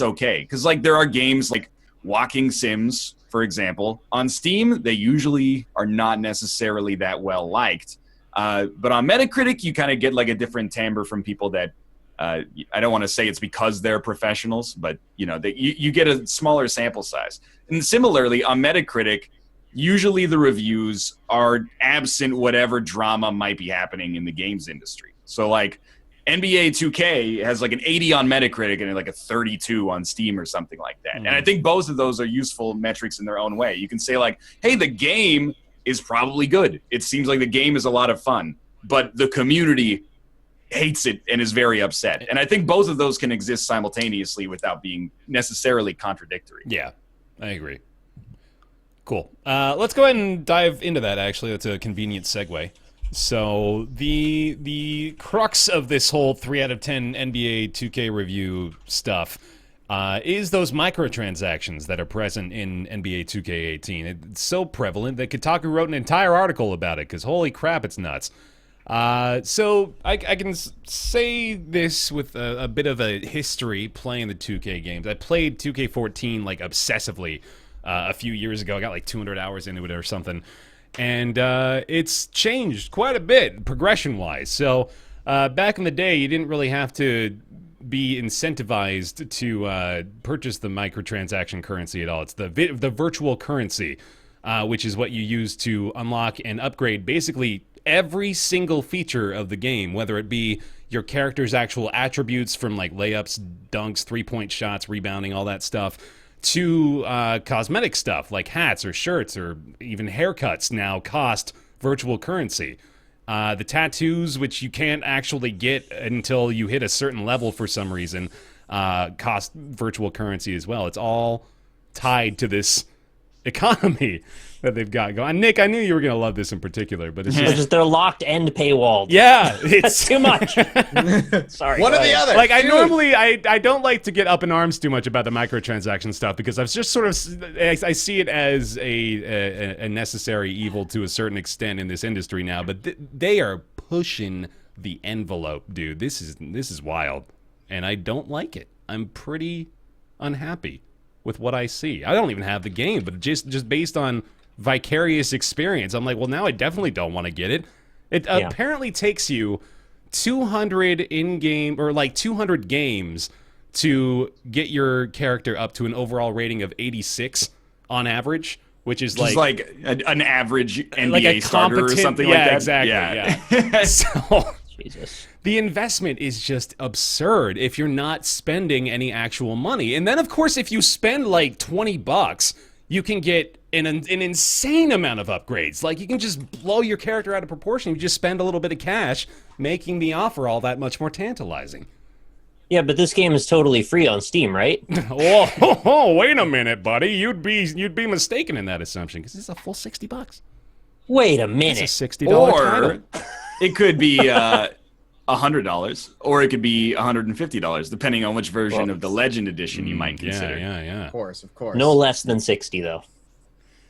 okay. Because like there are games like Walking Sims, for example, on Steam, they usually are not necessarily that well liked. But on Metacritic, you kind of get like a different timbre from people that I don't want to say it's because they're professionals, but you get a smaller sample size. And similarly, on Metacritic, usually the reviews are absent whatever drama might be happening in the games industry. So like NBA 2K has like an 80 on Metacritic and like a 32 on Steam or something like that. And I think both of those are useful metrics in their own way. You can say like, hey, the game is probably good. It seems like the game is a lot of fun, but the community hates it and is very upset. And I think both of those can exist simultaneously without being necessarily contradictory. Yeah, I agree. Cool. Let's go ahead and dive into that, actually. That's a convenient segue. So the crux of this whole 3 out of 10 NBA 2K review stuff is those microtransactions that are present in NBA 2K18. It's so prevalent that Kotaku wrote an entire article about it, because holy crap, it's nuts. So I can say this with a bit of a history playing the 2K games. I played 2K14 like obsessively a few years ago. I got like 200 hours into it or something, and it's changed quite a bit progression-wise. So back in the day, you didn't really have to be incentivized to purchase the microtransaction currency at all. It's the virtual currency, which is what you use to unlock and upgrade basically every single feature of the game, whether it be your character's actual attributes from like layups, dunks, three-point shots, rebounding, all that stuff, to cosmetic stuff like hats or shirts or even haircuts now cost virtual currency. The tattoos, which you can't actually get until you hit a certain level for some reason, cost virtual currency as well. It's all tied to this economy that they've got going. Nick, I knew you were going to love this in particular, but it's just... they're locked and paywalled. Yeah, That's too much. Sorry. One or the other. Like, I normally, I don't like to get up in arms too much about the microtransaction stuff because I've just sort of, I see it as a necessary evil to a certain extent in this industry now, but they are pushing the envelope, dude. This is wild, and I don't like it. I'm pretty unhappy with what I see. I don't even have the game, but just based on vicarious experience, I'm like, well, now I definitely don't want to get it. It apparently takes you 200 in-game, or like 200 games to get your character up to an overall rating of 86 on average, which is like an average NBA like a starter or something like that. Exactly, yeah. So Jesus. the investment is just absurd if you're not spending any actual money. And then, of course, if you spend like $20, you can get an insane amount of upgrades. Like, you can just blow your character out of proportion. You just spend a little bit of cash, making the offer all that much more tantalizing. Yeah, but this game is totally free on Steam, right? Oh, wait a minute, buddy. You'd be mistaken in that assumption, because it's a full $60. Wait a minute. It's a $60 title. It could be $100, or it could be $150, depending on which version of the Legend Edition you might consider. Yeah. Of course. No less than 60, though.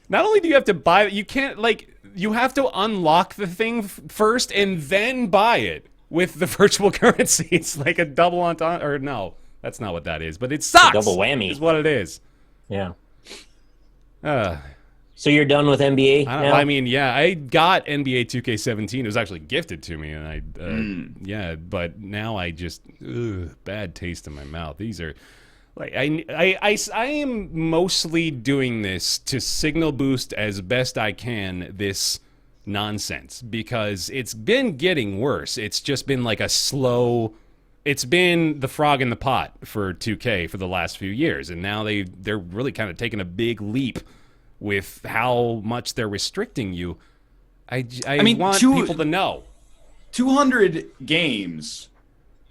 Not only do you have to buy it, you can't, like, you have to unlock the thing first and then buy it with the virtual currency. It's like a double entendre, or no, that's not what that is, but it sucks. Double whammy is what it is. Yeah. So you're done with NBA now? I mean, yeah, I got NBA 2K17. It was actually gifted to me, and yeah, but now I just, bad taste in my mouth. These are, like, I am mostly doing this to signal boost as best I can this nonsense, because it's been getting worse. It's just been like a slow, it's been the frog in the pot for 2K for the last few years, and now they're really kind of taking a big leap with how much they're restricting you. I mean, want people to know. 200 games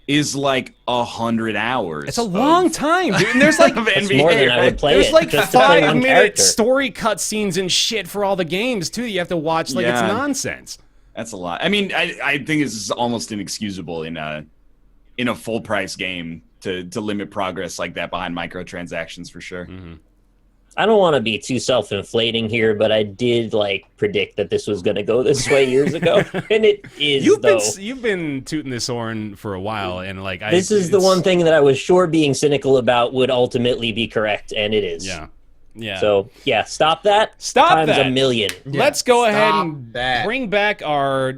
is like 100 hours. It's a long time, dude. And there's like That's more than I would play. There's like just to play one 5-minute character. story cutscenes and shit for all the games too. You have to watch. Like, it's nonsense. That's a lot. I mean, I think this is almost inexcusable in a full price game to limit progress like that behind microtransactions, for sure. Mm-hmm. I don't want to be too self-inflating here, but I did predict that this was going to go this way years ago, and it is. You've been tooting this horn for a while, and this is the one thing that I was sure being cynical about would ultimately be correct, and it is. Yeah. So yeah, stop that. Stop times that. a million. Let's go ahead and bring back our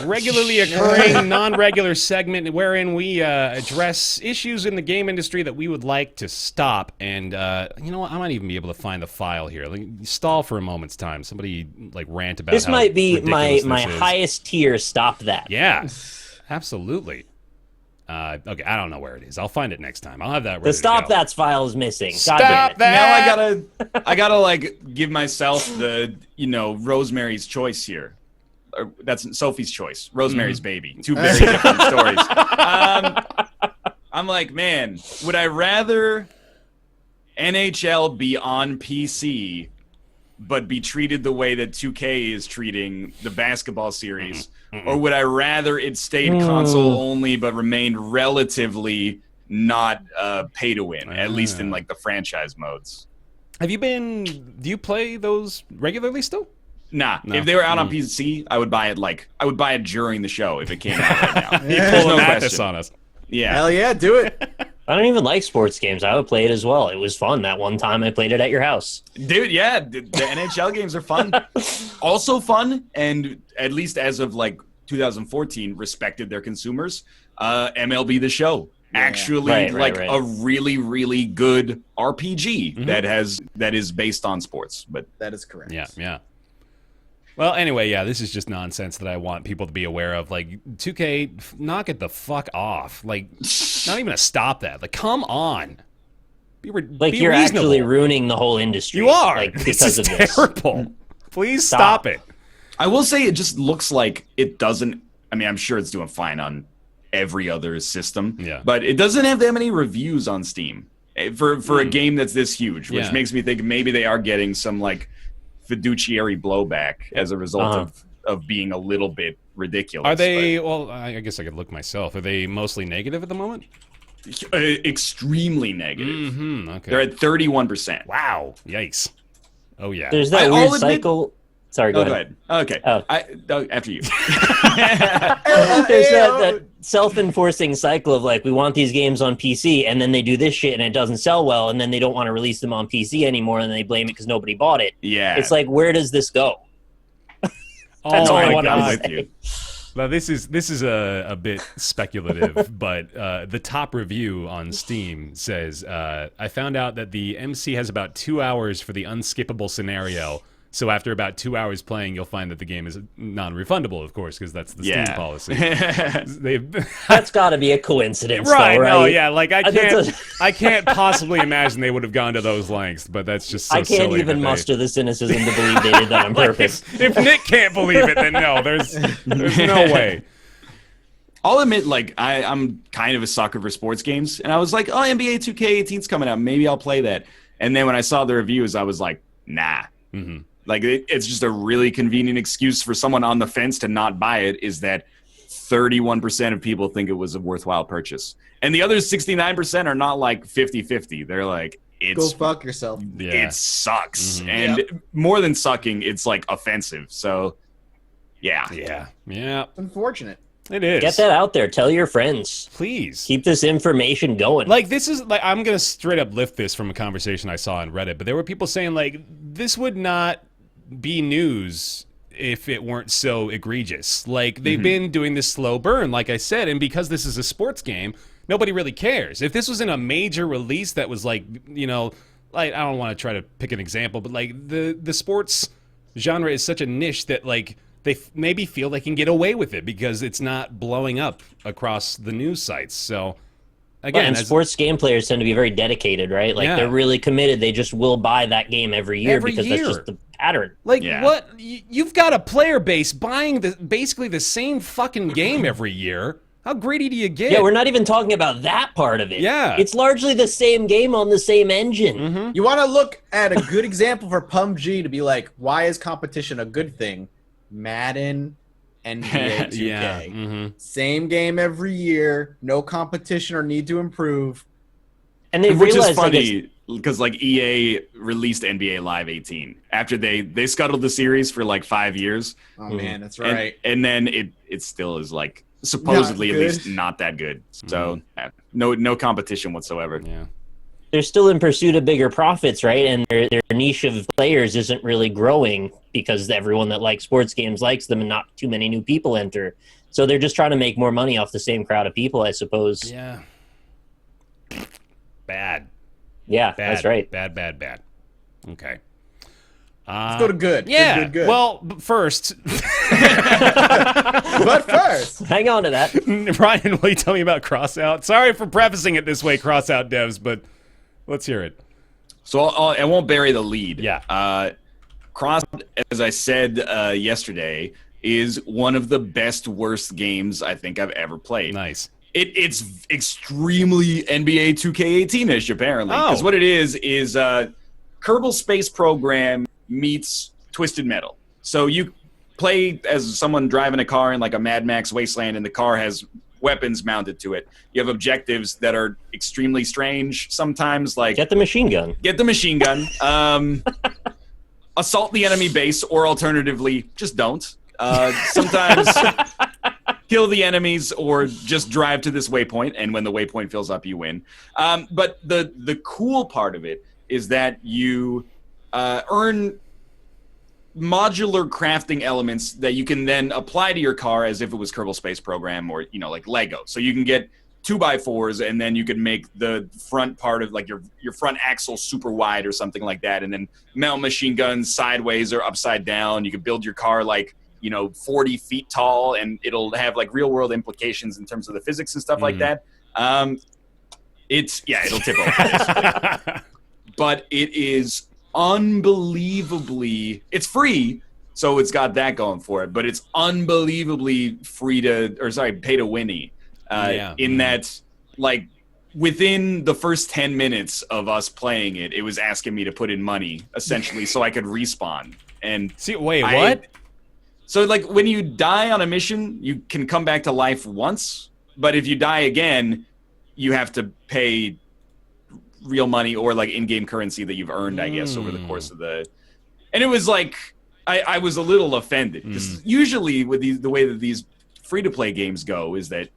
regularly occurring non-regular segment wherein we address issues in the game industry that we would like to stop. And you know what? I might even be able to find the file here. Stall for a moment's time. Somebody rant about this how might be my ridiculous this is. highest tier. Stop that. Yeah, absolutely. Okay, I don't know where it is. I'll find it next time. I'll have that ready The to stop go. that's file is missing. Stop God damn it. that! Now I gotta give myself the Rosemary's Choice here. Or, that's Sophie's Choice. Rosemary's Baby. Two very different stories. I'm like, man, would I rather NHL be on PC but be treated the way that 2K is treating the basketball series? Or would I rather it stayed console only but remained relatively not pay to win, at least in the franchise modes? Do you play those regularly still? Nah, No. if they were out on PC, I would buy it during the show if it came out right now. You There's pull no a Mathis question. on us. Yeah. Hell yeah, do it. I don't even like sports games. I would play it as well. It was fun that one time I played it at your house. Dude, yeah, the NHL games are fun. Also fun, and at least as of like 2014, respected their consumers. MLB The Show. Actually, Right. a really, really good RPG that is based on sports. But That is correct. Yeah. Well, anyway, yeah, this is just nonsense that I want people to be aware of. Like, 2K, knock it the fuck off. Like, not even to stop that. Like, come on. Be Like, be you're reasonable. actually ruining the whole industry. You are. Like, This because is of this. terrible. Please Stop. stop it. I will say it just looks like it doesn't. I mean, I'm sure it's doing fine on every other system. Yeah. But it doesn't have that many reviews on Steam for a game that's this huge, which Yeah. makes me think maybe they are getting some like fiduciary blowback as a result of being a little bit ridiculous. Are they, well, I guess I could look myself. Are they mostly negative at the moment? Extremely negative. Mm-hmm. Okay. They're at 31%. Wow. Yikes. Oh, yeah. There's that I'll weird admit- cycle. Sorry, go Go ahead. ahead. Okay. Oh. After you. There's that self-enforcing cycle of like, we want these games on PC, and then they do this shit and it doesn't sell well, and then they don't want to release them on PC anymore, and they blame it because nobody bought it. Yeah. It's like, where does this go? Oh, That's all my I want God. to say. Now, this is a bit speculative, but the top review on Steam says, I found out that the MC has about 2 hours for the unskippable scenario. So after about 2 hours playing, you'll find that the game is non-refundable, of course, because that's the Steam policy. That's got to be a coincidence, Right, though, right? no, yeah, like I That's I can't possibly imagine they would have gone to those lengths, but that's just so I can't silly even that muster the cynicism to believe they did that on purpose. If Nick can't believe it, then no, there's no way. I'll admit, like, I'm kind of a sucker for sports games, and I was like, oh, NBA 2K18's coming out. Maybe I'll play that. And then when I saw the reviews, I was like, nah. Mm-hmm. Like, it's just a really convenient excuse for someone on the fence to not buy it, is that 31% of people think it was a worthwhile purchase. And the other 69% are not like 50-50. They're like, Go fuck yourself. Yeah. it sucks. Mhm. And more than sucking, it's like offensive. So, yeah. Yeah, It's unfortunate. it is. Get that out there. Tell your friends. Please. Keep this information going. Like, this is, like, I'm going to straight up lift this from a conversation I saw on Reddit, but there were people saying, like, this would not be news if it weren't so egregious. Like, they've been doing this slow burn, like I said, and because this is a sports game, nobody really cares. If this was in a major release that was like, you know, like, I don't want to try to pick an example, but like the sports genre is such a niche that like they maybe feel they can get away with it because it's not blowing up across the news sites. So again, and sports game players tend to be very dedicated, right? Like, Yeah. they're really committed. They just will buy that game every year because that's just the pattern. like, Yeah. what? You've got a player base buying basically the same fucking game every year. How greedy do you get? Yeah, we're not even talking about that part of it. Yeah. It's largely the same game on the same engine. Mm-hmm. You want to look at a good example for PUBG to be like, why is competition a good thing? Madden, NBA 2K. Yeah. Mm-hmm. Same game every year, no competition or need to improve. And they Which is realize, like, funny because like EA released NBA Live 18 after they scuttled the series for like 5 years. Oh man, that's And- right. And then it still is like supposedly at good. least not that good. So no competition whatsoever. Yeah. they're still in pursuit of bigger profits, right? And their niche of players isn't really growing because everyone that likes sports games likes them and not too many new people enter. So they're just trying to make more money off the same crowd of people, I suppose. Yeah. Bad. Yeah, Bad. that's right. Bad. Okay. Let's go to good. Yeah. Good. Well, first, But first, Hang on to that. Ryan, will you tell me about Crossout? Sorry for prefacing it this way, Crossout devs, but let's hear it. So I won't bury the lead. Yeah. Crossout, as I said yesterday, is one of the best worst games I think I've ever played. Nice. It's extremely NBA 2K18-ish, apparently. Because what it is Kerbal Space Program meets Twisted Metal. So you play as someone driving a car in like a Mad Max wasteland, and the car has weapons mounted to it. You have objectives that are extremely strange sometimes, like Get the machine gun. get the machine gun. assault the enemy base, or alternatively, just don't. Sometimes kill the enemies or just drive to this waypoint, and when the waypoint fills up, you win. But the cool part of it is that you earn modular crafting elements that you can then apply to your car as if it was Kerbal Space Program or, like Lego. So you can get 2x4s, and then you can make the front part of like your front axle super wide or something like that, and then mount machine guns sideways or upside down. You can build your car like 40 feet tall, and it'll have like real world implications in terms of the physics and stuff like that. It'll tip over. But it is unbelievably, it's free, so it's got that going for it, but it's unbelievably pay to winny. In that, like, within the first 10 minutes of us playing it, it was asking me to put in money, essentially, so I could respawn. And what? So, like, when you die on a mission, you can come back to life once, but if you die again, you have to pay real money or, like, in-game currency that you've earned, I guess, over the course of the... And it was, like, I was a little offended, because usually with the way that these free-to-play games go is that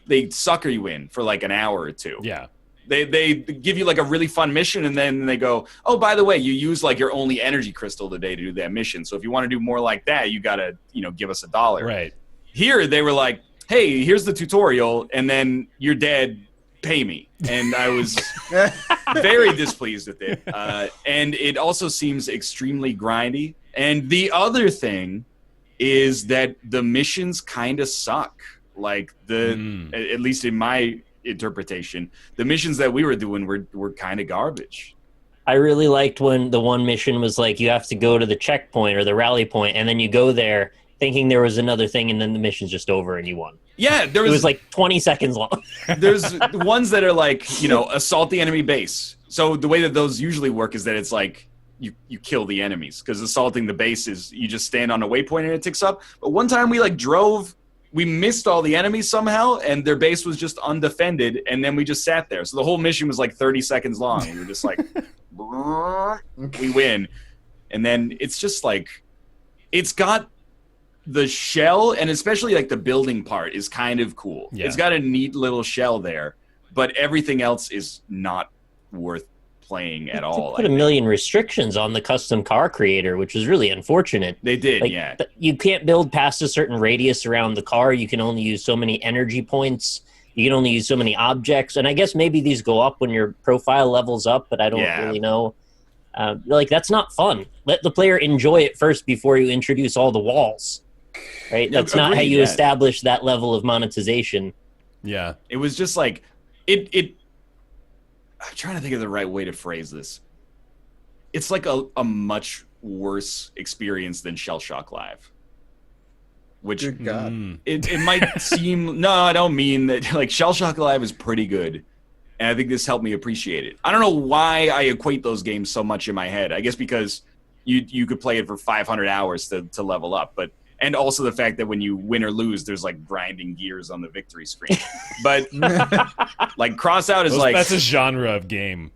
they sucker you in for like an hour or two. Yeah. They give you like a really fun mission, and then they go, oh, by the way, you use like your only energy crystal today to do that mission. So if you want to do more like that, you got to, give us $1. Right. Here, they were like, hey, here's the tutorial, and then you're dead, pay me. And I was very displeased with it. And it also seems extremely grindy. And the other thing is that the missions kind of suck. Like at least in my interpretation, the missions that we were doing were kind of garbage. I really liked when the one mission was like, you have to go to the checkpoint or the rally point, and then you go there thinking there was another thing, and then the mission's just over and you won. Yeah, it was like 20 seconds long. There's ones that are like, assault the enemy base. So the way that those usually work is that it's like you kill the enemies, because assaulting the base is you just stand on a waypoint and it ticks up. But one time we missed all the enemies somehow, and their base was just undefended, and then we just sat there. So the whole mission was like 30 seconds long. We were just like, we win. And then it's just like, it's got the shell, and especially like the building part is kind of cool. Yeah. It's got a neat little shell there, but everything else is not worth playing at all. They put a million restrictions on the custom car creator, which is really unfortunate. They did, yeah. You can't build past a certain radius around the car. You can only use so many energy points. You can only use so many objects. And I guess maybe these go up when your profile levels up, but I don't really know. That's not fun. Let the player enjoy it first before you introduce all the walls. Right? That's not how you establish that level of monetization. Yeah. It was just like, I'm trying to think of the right way to phrase this. It's like a much worse experience than Shell Shock Live. Which, good God. It might seem... No, I don't mean that. Like, Shell Shock Live is pretty good, and I think this helped me appreciate it. I don't know why I equate those games so much in my head. I guess because you could play it for 500 hours to level up, but... And also the fact that when you win or lose, there's like grinding gears on the victory screen. But like Crossout is like... That's a genre of game.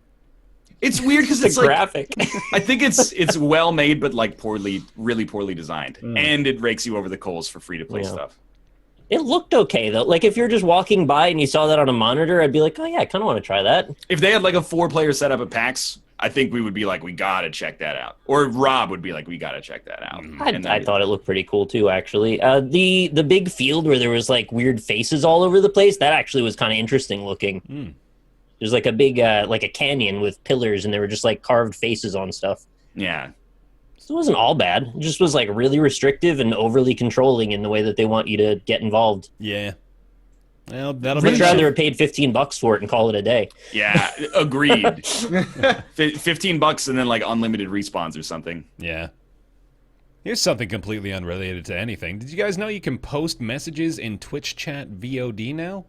It's weird because it's like... graphic. I think it's well made, but like really poorly designed. And it rakes you over the coals for free-to-play stuff. It looked okay, though. Like, if you're just walking by and you saw that on a monitor, I'd be like, oh, yeah, I kind of want to try that. If they had like a 4-player setup at PAX... I think we would be like, we gotta check that out. Or Rob would be like, we gotta check that out. I thought it looked pretty cool too, actually. The big field where there was like weird faces all over the place, that actually was kind of interesting looking. There's like a big, like a canyon with pillars, and there were just like carved faces on stuff. Yeah. So it wasn't all bad. It just was like really restrictive and overly controlling in the way that they want you to get involved. Yeah. Well, that'll I'd rather have paid $15 for it and call it a day. Yeah, agreed. $15 and then like unlimited respawns or something. Yeah. Here's something completely unrelated to anything. Did you guys know you can post messages in Twitch chat VOD now?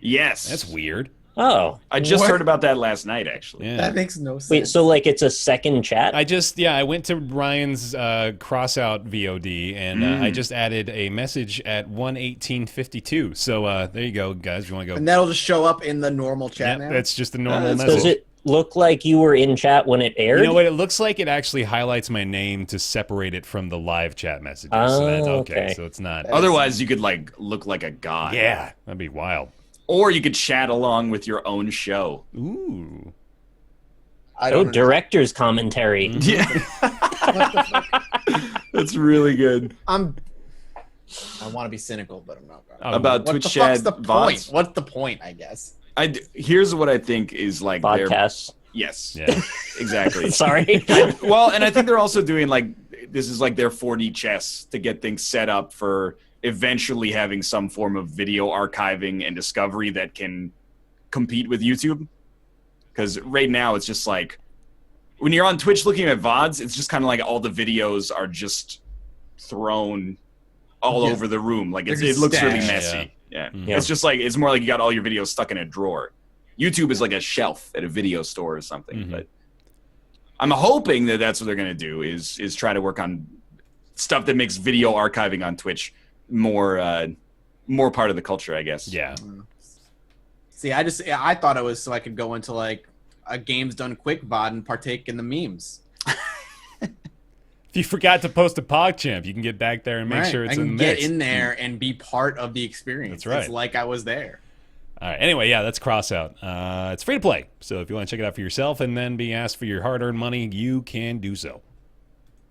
Yes. That's weird. Oh. I just heard about that last night, actually. Yeah. That makes no sense. Wait, so like it's a second chat? I went to Ryan's Crossout VOD, and I just added a message at 1:18:52. So there you go, guys. If you want to go. And that'll just show up in the normal chat now? That's just the normal message. look like you were in chat when it aired? You know what? It looks like it actually highlights my name to separate it from the live chat messages. Oh, So that's okay. okay. So it's not. Otherwise, you could like look like a god. Yeah, that'd be wild. Or you could chat along with your own show. Ooh. Director's commentary. Yeah. That's really good. I want to be cynical, but I'm not. About What Twitch the chat fuck's the point? VODs. What's the point? I guess. Here's what I think is like their Podcasts. yes, Yeah. exactly. Sorry. Well, and I think they're also doing like this is like their 4D chess to get things set up for eventually having some form of video archiving and discovery that can compete with YouTube. Because right now it's just like when you're on Twitch looking at VODs, it's just kind of like all the videos are just thrown all over the room. Like it looks really messy. Yeah. Yeah. It's just like it's more like you got all your videos stuck in a drawer. YouTube is like a shelf at a video store or something. But I'm hoping that that's what they're gonna do is try to work on stuff that makes video archiving on Twitch more part of the culture, I guess. Yeah. See, I thought it was so I could go into like a games done quick VOD and partake in the memes. If you forgot to post a PogChamp, you can get back there and make sure it's I in can the mix. get in there and be part of the experience. That's right. It's like I was there. All right. Anyway, yeah, that's Crossout. It's free to play. So if you want to check it out for yourself and then be asked for your hard-earned money, you can do so.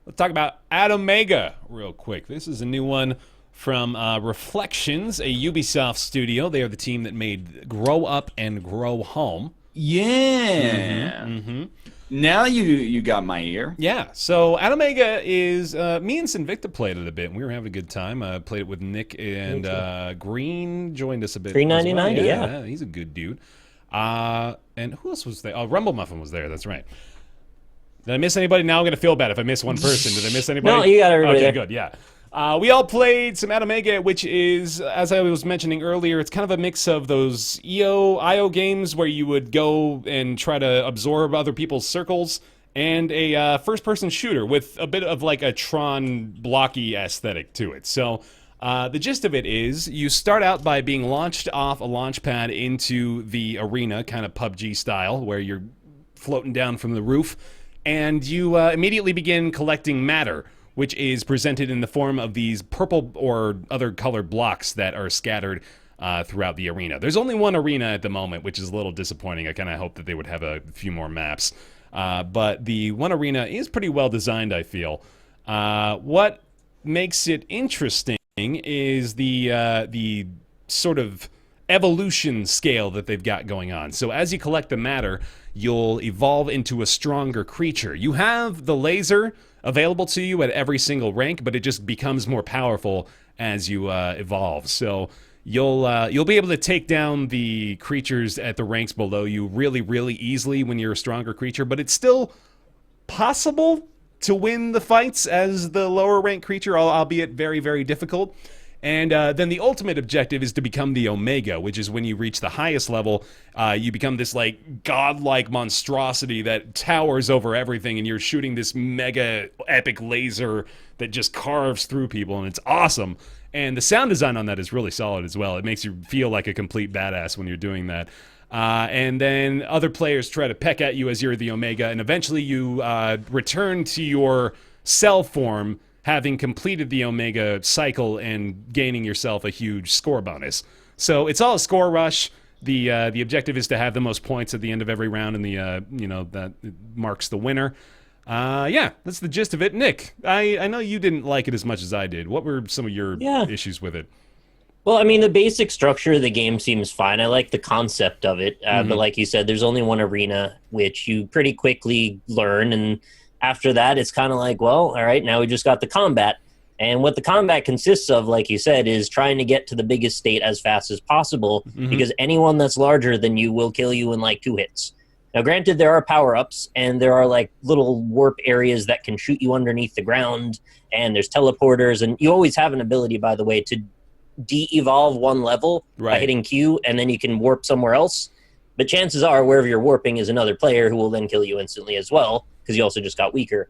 Let's talk about ATOMEGA real quick. This is a new one from Reflections, a Ubisoft studio. They are the team that made Grow Up and Grow Home. Yeah. Now you got my ear. Yeah, so ATOMEGA is me and Sinvicta played it a bit, and we were having a good time. I played it with Nick, and Green joined us a bit. 399, as well. yeah. He's a good dude. And who else was there? Oh, Rumble Muffin was there. That's right. Did I miss anybody? Now I'm gonna feel bad if I miss one person. Did I miss anybody? No, you got everybody Okay, there. good. Yeah. We all played some ATOMEGA, which is, as I was mentioning earlier, it's kind of a mix of those IO games where you would go and try to absorb other people's circles, and a first-person shooter with a bit of like a Tron blocky aesthetic to it. So the gist of it is you start out by being launched off a launch pad into the arena, kind of PUBG style, where you're floating down from the roof, and you immediately begin collecting matter, which is presented in the form of these purple or other colored blocks that are scattered throughout the arena. There's only one arena at the moment, which is a little disappointing. I kind of hope that they would have a few more maps. But the one arena is pretty well designed, I feel. What makes it interesting is the sort of evolution scale that they've got going on. So as you collect the matter, you'll evolve into a stronger creature. You have the laser available to you at every single rank, but it just becomes more powerful as you evolve. So you'll be able to take down the creatures at the ranks below you really, really easily when you're a stronger creature, but it's still possible to win the fights as the lower rank creature, albeit very, very difficult. And then the ultimate objective is to become the Omega, which is when you reach the highest level, you become this like godlike monstrosity that towers over everything, and you're shooting this mega epic laser that just carves through people, and it's awesome. And the sound design on that is really solid as well. It makes you feel like a complete badass when you're doing that. And then other players try to peck at you as you're the Omega, and eventually you return to your cell form, having completed the Omega cycle and gaining yourself a huge score bonus. So it's all a score rush. The objective is to have the most points at the end of every round, and that marks the winner. Yeah, that's the gist of it. Nick, I know you didn't like it as much as I did. What were some of your issues with it? Well, I mean, the basic structure of the game seems fine. I like the concept of it. But like you said, there's only one arena, which you pretty quickly learn, and after that, it's kind of like, well, all right, now we just got the combat. And what the combat consists of, like you said, is trying to get to the biggest state as fast as possible, because anyone that's larger than you will kill you in like 2 hits. Now, granted, there are power-ups, and there are like little warp areas that can shoot you underneath the ground, and there's teleporters, and you always have an ability, by the way, to de-evolve one level by hitting Q, and then you can warp somewhere else. But chances are, wherever you're warping is another player who will then kill you instantly as well, because you also just got weaker.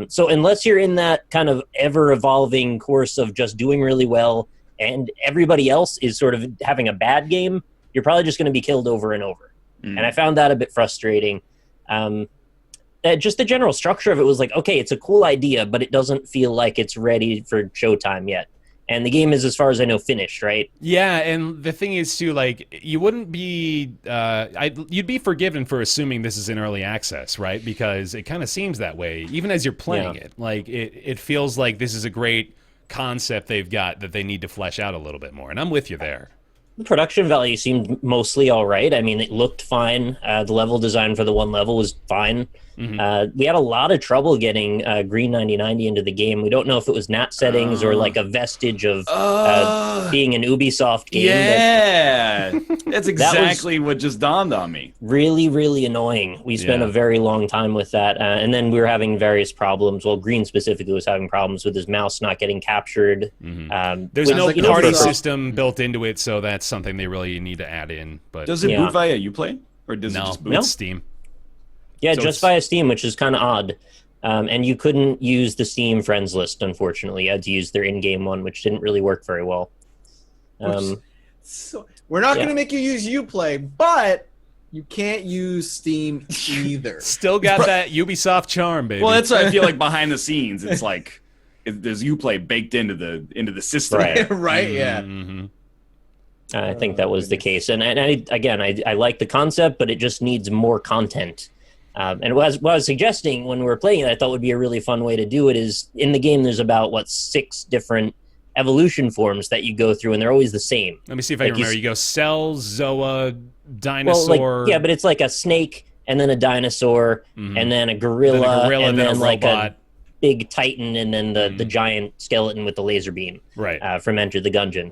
So unless you're in that kind of ever-evolving course of just doing really well, and everybody else is sort of having a bad game, you're probably just going to be killed over and over. And I found that a bit frustrating. Just the general structure of it was like, okay, it's a cool idea, but it doesn't feel like it's ready for showtime yet. And the game is, as far as I know, finished, right? Yeah, and the thing is too, like, you wouldn't be, you'd be forgiven for assuming this is in early access, right? Because it kind of seems that way, even as you're playing it. Like, it feels like this is a great concept they've got that they need to flesh out a little bit more, and I'm with you there. The production value seemed mostly all right. I mean, it looked fine. The level design for the one level was fine. We had a lot of trouble getting Green 9090 into the game. We don't know if it was NAT settings or like a vestige of being an Ubisoft game. Yeah, that's exactly what just dawned on me. Really, really annoying. We spent a very long time with that. And then we were having various problems. Well, Green specifically was having problems with his mouse not getting captured. There's no party system built into it, so that's something they really need to add in. But does it boot via Uplay? Or does it just boot? No, it's Steam. Yeah, so just via Steam, which is kind of odd. And you couldn't use the Steam friends list, unfortunately. You had to use their in-game one, which didn't really work very well. So we're not going to make you use Uplay, but you can't use Steam either. Still got that Ubisoft charm, baby. Well, that's what I feel like behind the scenes. It's like there's Uplay baked into the system. Right, right, yeah. I think that was the case. And I like the concept, but it just needs more content. And what I was suggesting when we were playing it, I thought would be a really fun way to do it is, in the game there's about, 6 different evolution forms that you go through, and they're always the same. Let me see if I can remember. You go Cell, Zoa, Dinosaur. Well, but it's like a snake, and then a dinosaur, and then a gorilla, and then like a big titan, and then the giant skeleton with the laser beam from Enter the Gungeon.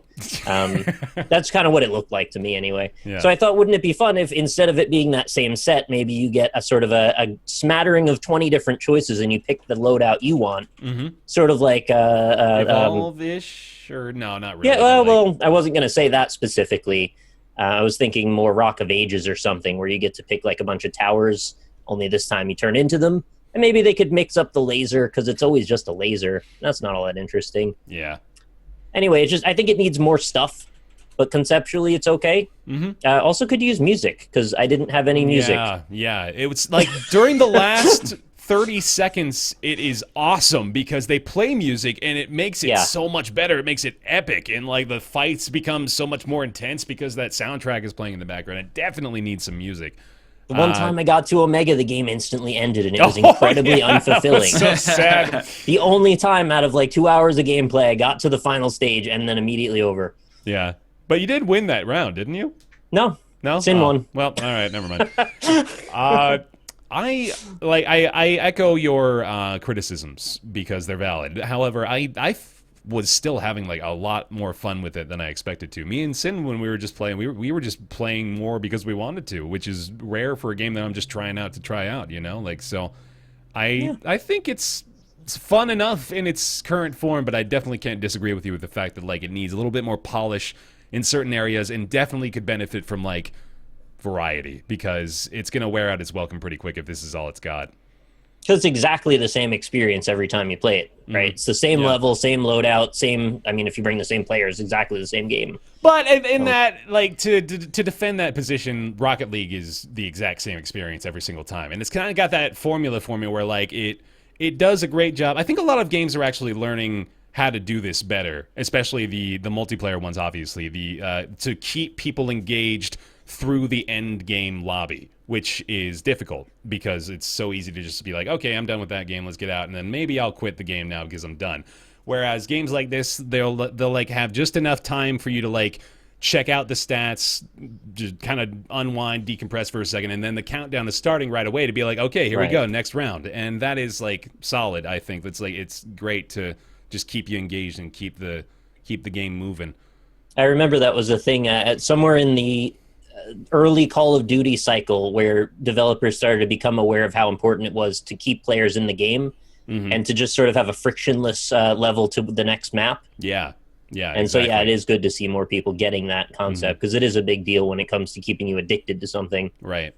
That's kind of what it looked like to me anyway. So I thought, wouldn't it be fun if instead of it being that same set, maybe you get a sort of a smattering of 20 different choices and you pick the loadout you want, sort of like Evolve-ish, or no, not really. Yeah, well, I wasn't going to say that specifically. I was thinking more Rock of Ages or something, where you get to pick like a bunch of towers, only this time you turn into them. And maybe they could mix up the laser, because it's always just a laser. That's not all that interesting. Yeah. Anyway, I think it needs more stuff, but conceptually it's okay. Also could use music, because I didn't have any music. Yeah. It was like during the last 30 seconds, it is awesome, because they play music and it makes it so much better. It makes it epic, and like the fights become so much more intense because that soundtrack is playing in the background. It definitely needs some music. The one time I got to Omega, the game instantly ended, and it was incredibly unfulfilling. That was so sad. The only time out of like 2 hours of gameplay, I got to the final stage and then immediately over. Yeah, but you did win that round, didn't you? No, Sin won. Well, all right, never mind. I echo your criticisms because they're valid. However, I was still having like a lot more fun with it than I expected to. Me and Sin, when we were just playing, we were just playing more because we wanted to, which is rare for a game that I'm just trying out to try out, you know? Like, so I think it's fun enough in its current form, but I definitely can't disagree with you with the fact that like it needs a little bit more polish in certain areas, and definitely could benefit from like variety, because it's going to wear out its welcome pretty quick if this is all it's got. Because it's exactly the same experience every time you play it, right? It's the same level, same loadout, same... I mean, if you bring the same players, exactly the same game. But in that, like, to defend that position, Rocket League is the exact same experience every single time. And it's kind of got that formula for me where, like, it does a great job. I think a lot of games are actually learning how to do this better, especially the multiplayer ones, obviously, to keep people engaged through the end game lobby, which is difficult because it's so easy to just be like, okay, I'm done with that game, let's get out, and then maybe I'll quit the game now because I'm done. Whereas games like this, they'll like have just enough time for you to like check out the stats, just kind of unwind, decompress for a second, and then the countdown is starting right away to be like, okay, here we go, next round. And that is like solid, I think. That's like, it's great to just keep you engaged and keep the game moving. I remember that was a thing somewhere in the early Call of Duty cycle where developers started to become aware of how important it was to keep players in the game and to just sort of have a frictionless level to the next map. Yeah. And exactly. so, it is good to see more people getting that concept, because it is a big deal when it comes to keeping you addicted to something. Right.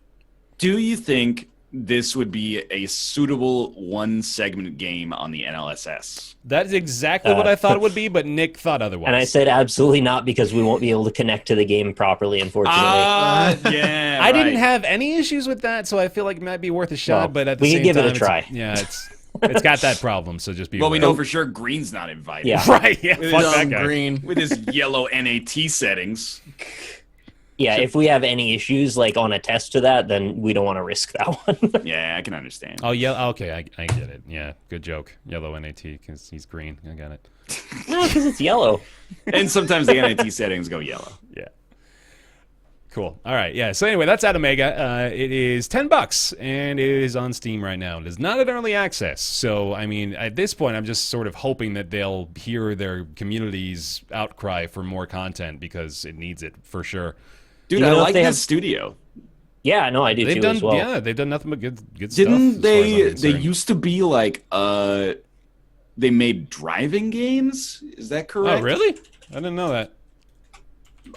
Do you think this would be a suitable one-segment game on the NLSS. That is exactly what I thought it would be, but Nick thought otherwise. And I said absolutely not because we won't be able to connect to the game properly, unfortunately. Yeah, I didn't have any issues with that, so I feel like it might be worth a shot. Well, but at the we same can give time, it a try. It's got that problem. So just be. Well, we aware. know for sure Green's not invited. Yeah. Right? Yeah. With Fuck his, that guy. Green. with his yellow NAT settings. Yeah, if we have any issues like on a test to that, then we don't want to risk that one. Yeah, I can understand. Oh yeah. Okay, I get it. Yeah, good joke. Yellow NAT because he's green. I got it. No, because it's yellow. And sometimes the NAT settings go yellow. Yeah. Cool. All right. Yeah. So anyway, that's ATOMEGA. It is $10 and it is on Steam right now. It is not at early access. So I mean, at this point, I'm just sort of hoping that they'll hear their community's outcry for more content because it needs it for sure. Dude, You I know, if like they this have- studio. Yeah, no, I do They've too done, as well. yeah, they've done nothing but good stuff. Didn't as far as I'm they concerned. used to be like they made driving games? Is that correct? Oh, really? I didn't know that.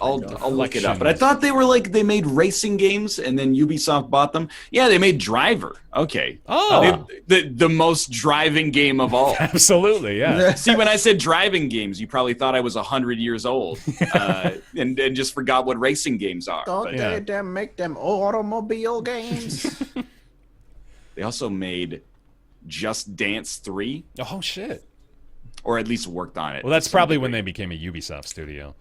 I'll look it up. But I thought they were like they made racing games and then Ubisoft bought them. Yeah, they made Driver. Okay. Oh, The most driving game of all. absolutely, yeah. See, when I said driving games, you probably thought I was 100 years old and just forgot what racing games are. Don't But Yeah. they them make them automobile games? they also made Just Dance 3, Oh, shit. or at least worked on it. Well, that's to some probably when degree. they became a Ubisoft studio.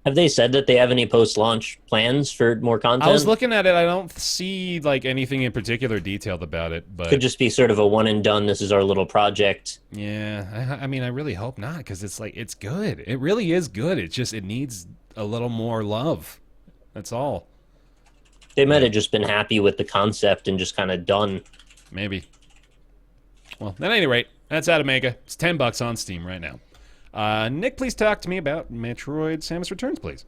Have they said that they have any post-launch plans for more content? I was looking at it. I don't see like anything in particular detailed about it, but Could just be sort of a one and done. This is our little project. yeah, I mean, I really hope not because it's like it's good. It really is good. It's just it needs a little more love. That's all. They might have just been happy with the concept and just kind of done. Maybe. Well, at any rate, that's ATOMEGA. It's $10 on Steam right now. Nick, please talk to me about Metroid: Samus Returns, please.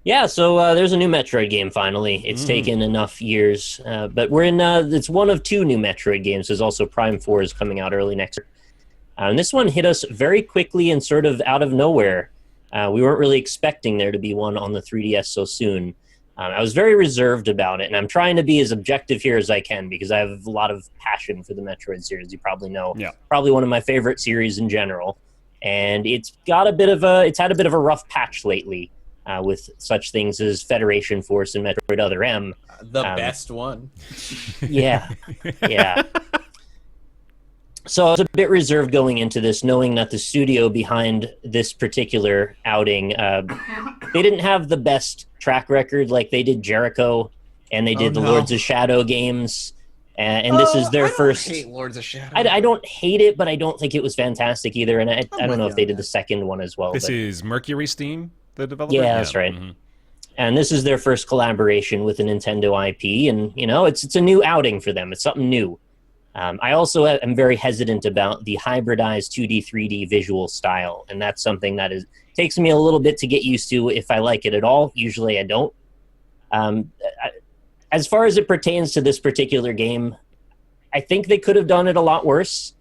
Yeah, so there's a new Metroid game finally. It's taken enough years, but we're in. It's one of two new Metroid games. There's also Prime 4 is coming out early next year. And this one hit us very quickly and sort of out of nowhere. We weren't really expecting there to be one on the 3DS so soon. I was very reserved about it, and I'm trying to be as objective here as I can because I have a lot of passion for the Metroid series. You probably know. Yeah. Probably one of my favorite series in general. And it's had a bit of a rough patch lately with such things as Federation Force and Metroid Other M. The best one. Yeah, yeah. So I was a bit reserved going into this, knowing that the studio behind this particular outing, they didn't have the best track record. Like they did Jericho, and they did the no. Lords of Shadow games, and this is their first. I hate Lords of Shadow. I don't hate it, but I don't think it was fantastic either. And I I'm don't know with if they you did on the that. second one as well. This but- is Mercury Steam, the developer. Yeah, that's right. mhm. And this is their first collaboration with a Nintendo IP, and you know it's a new outing for them. It's something new. I also am very hesitant about the hybridized 2D 3D visual style, and that's something that takes me a little bit to get used to if I like it at all. Usually I don't. As far as it pertains to this particular game, I think they could have done it a lot worse.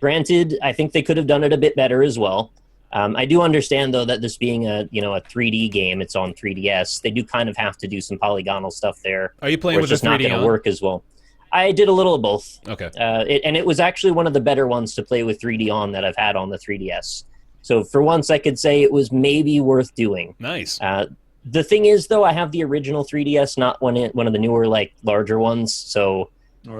Granted, I think they could have done it a bit better as well. I do understand though that this being a 3D game, it's on 3DS. They do kind of have to do some polygonal stuff there. Are you playing Or with it's the just not 3D going to on? work as well. I did a little of both. Okay. And it was actually one of the better ones to play with 3D on that I've had on the 3DS. So for once, I could say it was maybe worth doing. Nice. The thing is, though, I have the original 3DS, not one of the newer, larger ones. So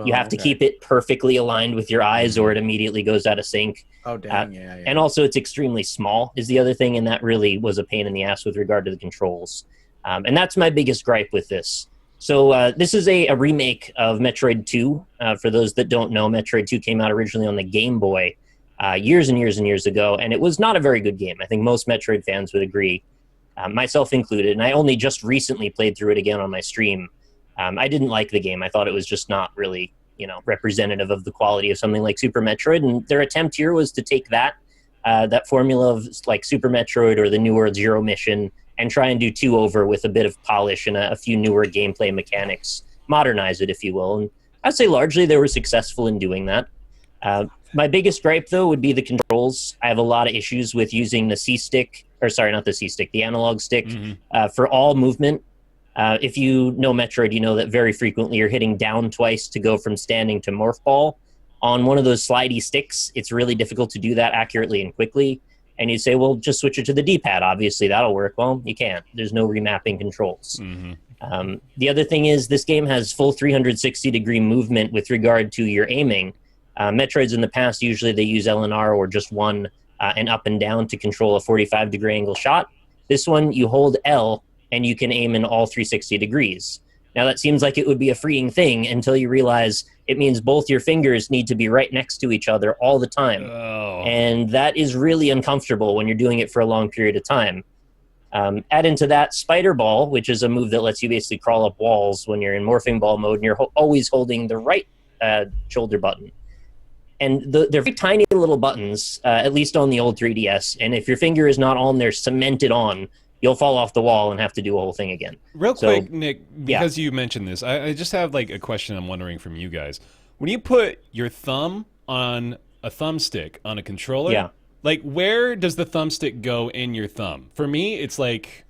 you have to keep it perfectly aligned with your eyes or it immediately goes out of sync. Oh, dang, yeah. And also, it's extremely small is the other thing, and that really was a pain in the ass with regard to the controls. And that's my biggest gripe with this. So this is a remake of Metroid 2. For those that don't know, Metroid 2 came out originally on the Game Boy years and years and years ago, and it was not a very good game. I think most Metroid fans would agree, myself included, and I only just recently played through it again on my stream. I didn't like the game. I thought it was just not really, representative of the quality of something like Super Metroid, and their attempt here was to take that formula of like Super Metroid or the newer Zero Mission and try and do 2 over with a bit of polish and a few newer gameplay mechanics, modernize it, if you will. And I'd say largely they were successful in doing that. My biggest gripe, though, would be the controls. I have a lot of issues with using the C-stick, or sorry, not the C-stick, the analog stick, for all movement. If you know Metroid, you know that very frequently you're hitting down twice to go from standing to morph ball. On one of those slidey sticks, it's really difficult to do that accurately and quickly. And you say, well, just switch it to the D-pad. Obviously, that'll work. Well, you can't. There's no remapping controls. The other thing is this game has full 360-degree movement with regard to your aiming. Metroids in the past, usually they use LNR or just one and up and down to control a 45-degree angle shot. This one, you hold L, and you can aim in all 360 degrees. Now, that seems like it would be a freeing thing until you realize it means both your fingers need to be right next to each other all the time. Oh. And that is really uncomfortable when you're doing it for a long period of time. Add into that Spider Ball, which is a move that lets you basically crawl up walls when you're in Morphing Ball mode, and you're always holding the right shoulder button. And they're very tiny little buttons, at least on the old 3DS, and if your finger is not on there cemented on, you'll fall off the wall and have to do a whole thing again. Real quick, Nick, because you mentioned this, I just have like a question I'm wondering from you guys. When you put your thumb on a thumbstick on a controller, like where does the thumbstick go in your thumb? For me, it's like,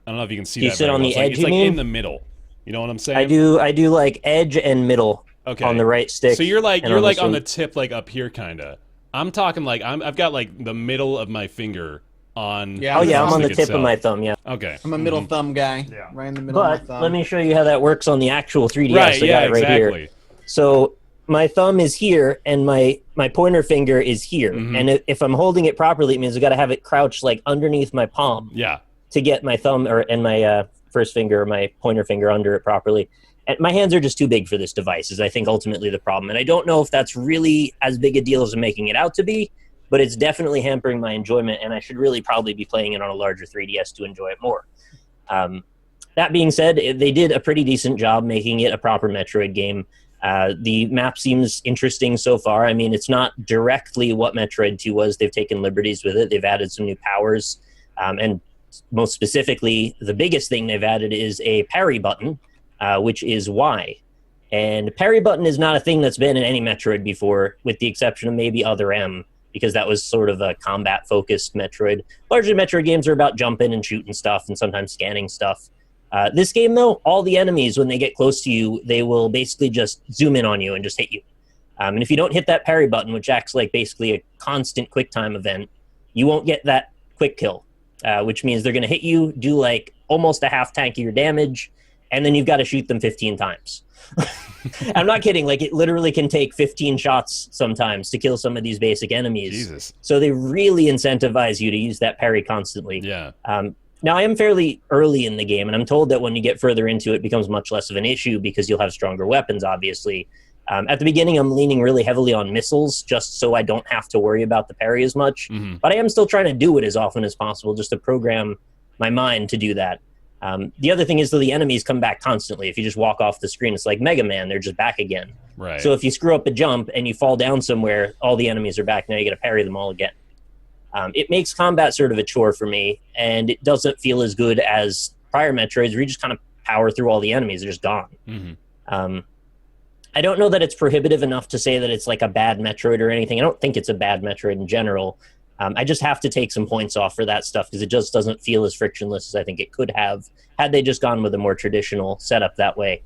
I don't know if you can see that. You sit on the edge, it's like in the middle. You know what I'm saying? I do like edge and middle on the right stick. So you're like on the tip, like up here, kind of. I'm talking like I've got like the middle of my finger on. Yeah. I'm on the tip of my thumb. Yeah. Okay. I'm a middle thumb guy. Yeah. Right in the middle of my But thumb. let me show you how that works on the actual 3DS. Right. Yeah. Exactly. Here. So my thumb is here, and my pointer finger is here. And if I'm holding it properly, it means I've got to have it crouched like underneath my palm. Yeah. To get my thumb and my first finger, or my pointer finger under it properly. And my hands are just too big for this device, is I think ultimately the problem. And I don't know if that's really as big a deal as I'm making it out to be, but it's definitely hampering my enjoyment, and I should really probably be playing it on a larger 3DS to enjoy it more. That being said, they did a pretty decent job making it a proper Metroid game. The map seems interesting so far. I mean, it's not directly what Metroid 2 was. They've taken liberties with it. They've added some new powers. And most specifically, the biggest thing they've added is a parry button, which is Y. And parry button is not a thing that's been in any Metroid before, with the exception of maybe Other M, because that was sort of a combat-focused Metroid. Largely, Metroid games are about jumping and shooting stuff and sometimes scanning stuff. This game, though, all the enemies, when they get close to you, they will basically just zoom in on you and just hit you. And if you don't hit that parry button, which acts like basically a constant QuickTime event, you won't get that quick kill, which means they're going to hit you, do like almost a half tank of your damage, and then you've got to shoot them 15 times. I'm not kidding. Like, it literally can take 15 shots sometimes to kill some of these basic enemies. Jesus. So they really incentivize you to use that parry constantly. Yeah. Now, I am fairly early in the game, and I'm told that when you get further into it, it becomes much less of an issue because you'll have stronger weapons, obviously. At the beginning, I'm leaning really heavily on missiles just so I don't have to worry about the parry as much. But I am still trying to do it as often as possible just to program my mind to do that. The other thing is, though, the enemies come back constantly. If you just walk off the screen, it's like Mega Man. They're just back again. Right. So if you screw up a jump and you fall down somewhere, all the enemies are back. Now you got to parry them all again. It makes combat sort of a chore for me, and it doesn't feel as good as prior Metroids where you just kind of power through all the enemies. They're just gone. I don't know that it's prohibitive enough to say that it's like a bad Metroid or anything. I don't think it's a bad Metroid in general. I just have to take some points off for that stuff because it just doesn't feel as frictionless as I think it could have had they just gone with a more traditional setup that way.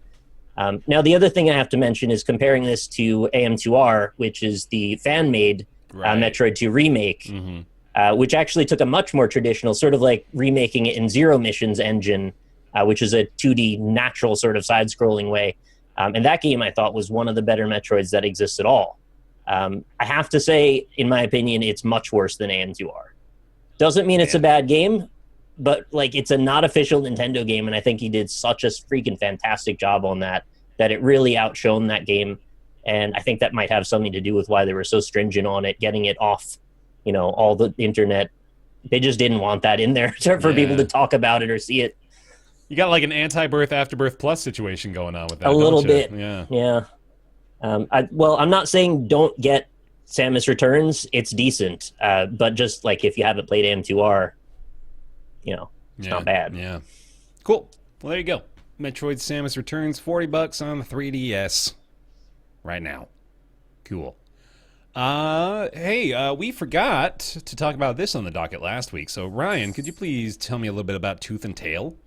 Now, the other thing I have to mention is comparing this to AM2R, which is the fan-made Metroid 2 remake, which actually took a much more traditional, sort of like remaking it in Zero Mission's engine, which is a 2D natural sort of side-scrolling way. And that game, I thought, was one of the better Metroids that exists at all. I have to say, in my opinion, it's much worse than AM2R. Doesn't mean it's a bad game, but like it's a not official Nintendo game, and I think he did such a freaking fantastic job on that it really outshone that game. And I think that might have something to do with why they were so stringent on it, getting it off, all the internet. They just didn't want that in there for people to talk about it or see it. You got like an anti-birth, after-birth plus situation going on with that. A little bit. Yeah. I'm not saying don't get Samus Returns. It's decent. But just like if you haven't played AM2R, it's not bad. Yeah. Cool. Well, there you go. Metroid Samus Returns, $40 on the 3DS right now. Cool. Hey, we forgot to talk about this on the docket last week. So, Ryan, could you please tell me a little bit about Tooth and Tail?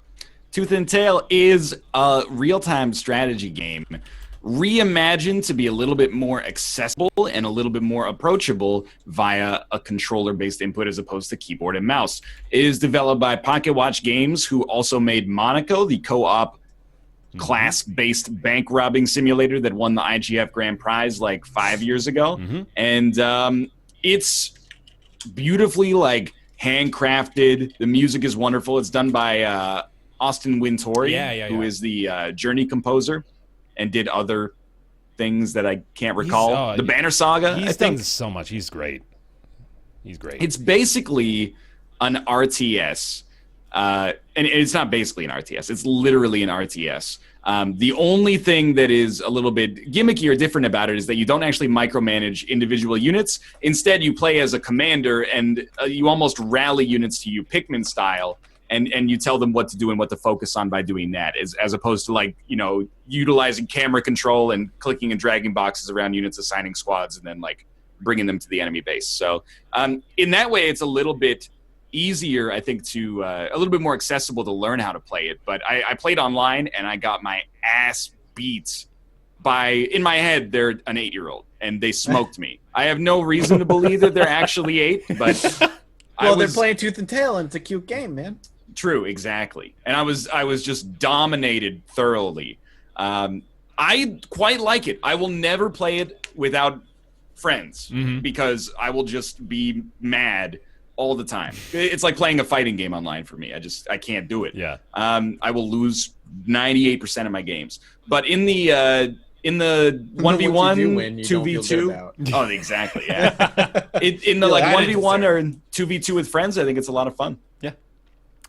Tooth and Tail is a real-time strategy game reimagined to be a little bit more accessible and a little bit more approachable via a controller-based input as opposed to keyboard and mouse. It is developed by Pocket Watch Games, who also made Monaco, the co-op class-based bank robbing simulator that won the IGF Grand Prize like 5 years ago. And it's beautifully like handcrafted. The music is wonderful. It's done by Austin Wintory, who is the Journey composer and did other things that I can't recall. The Banner Saga, He's done so much. He's great. He's great. It's basically an RTS. And it's not basically an RTS. It's literally an RTS. The only thing that is a little bit gimmicky or different about it is that you don't actually micromanage individual units. Instead, you play as a commander, and you almost rally units to you Pikmin style, and you tell them what to do and what to focus on by doing that, as opposed to, like, you know, utilizing camera control and clicking and dragging boxes around units, assigning squads, and then, like, bringing them to the enemy base. So in that way, it's a little bit easier, I think, to a little bit more accessible to learn how to play it. But I played online, and I got my ass beat by, in my head, they're an 8-year-old, and they smoked me. I have no reason to believe that they're actually 8, but they're playing Tooth and Tail, and it's a cute game, man. True, exactly. And I was just dominated thoroughly. I quite like it. I will never play it without friends because I will just be mad all the time. It's like playing a fighting game online for me. I can't do it. Yeah. I will lose 98% of my games. But in the 1v1, 2v2. Oh, exactly. Yeah. In the like 1v1 or 2v2 with friends, I think it's a lot of fun. Yeah.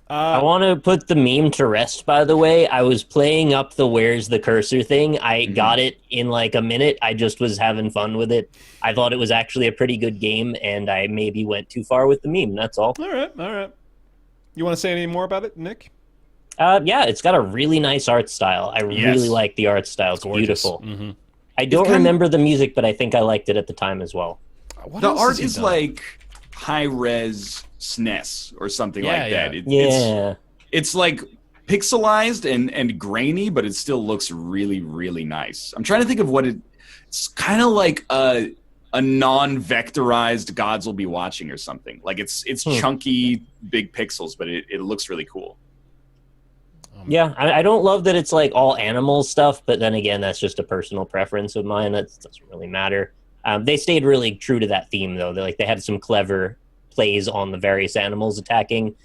I want to put the meme to rest, by the way. I was playing up the where's the cursor thing. I got it in like a minute. I just was having fun with it. I thought it was actually a pretty good game, and I maybe went too far with the meme. That's all. All right. You want to say any more about it, Nick? Yeah, it's got a really nice art style. I really like the art style. It's beautiful. I don't remember the music, but I think I liked it at the time as well. The art is like high-res SNES or something like that. It's like pixelized and grainy, but it still looks really, really nice. I'm trying to think of what it's kind of like a non-vectorized Gods Will Be Watching or something. Like it's chunky, big pixels, but it looks really cool. Yeah, I don't love that it's like all animal stuff, but then again, that's just a personal preference of mine. That doesn't really matter. They stayed really true to that theme, though. They had some clever plays on the various animals attacking.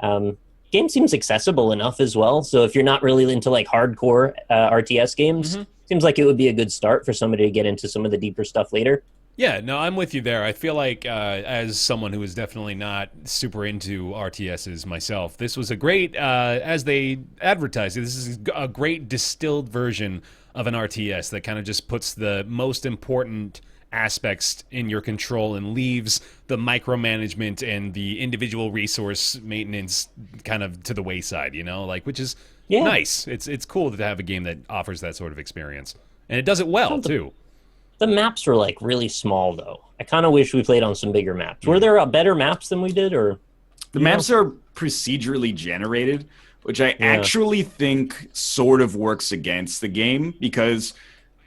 Game seems accessible enough as well, so if you're not really into like hardcore RTS games, seems like it would be a good start for somebody to get into some of the deeper stuff later. Yeah, no, I'm with you there. I feel like as someone who is definitely not super into RTSs myself, this was a great, as they advertised it, this is a great distilled version of an RTS that kind of just puts the most important aspects in your control and leaves the micromanagement and the individual resource maintenance kind of to the wayside, you know, like, which is nice. It's cool to have a game that offers that sort of experience, and it does it well too. The maps were like really small, though. I kind of wish we played on some bigger maps. Were there better maps than we did, or the maps are procedurally generated, which I actually think sort of works against the game, because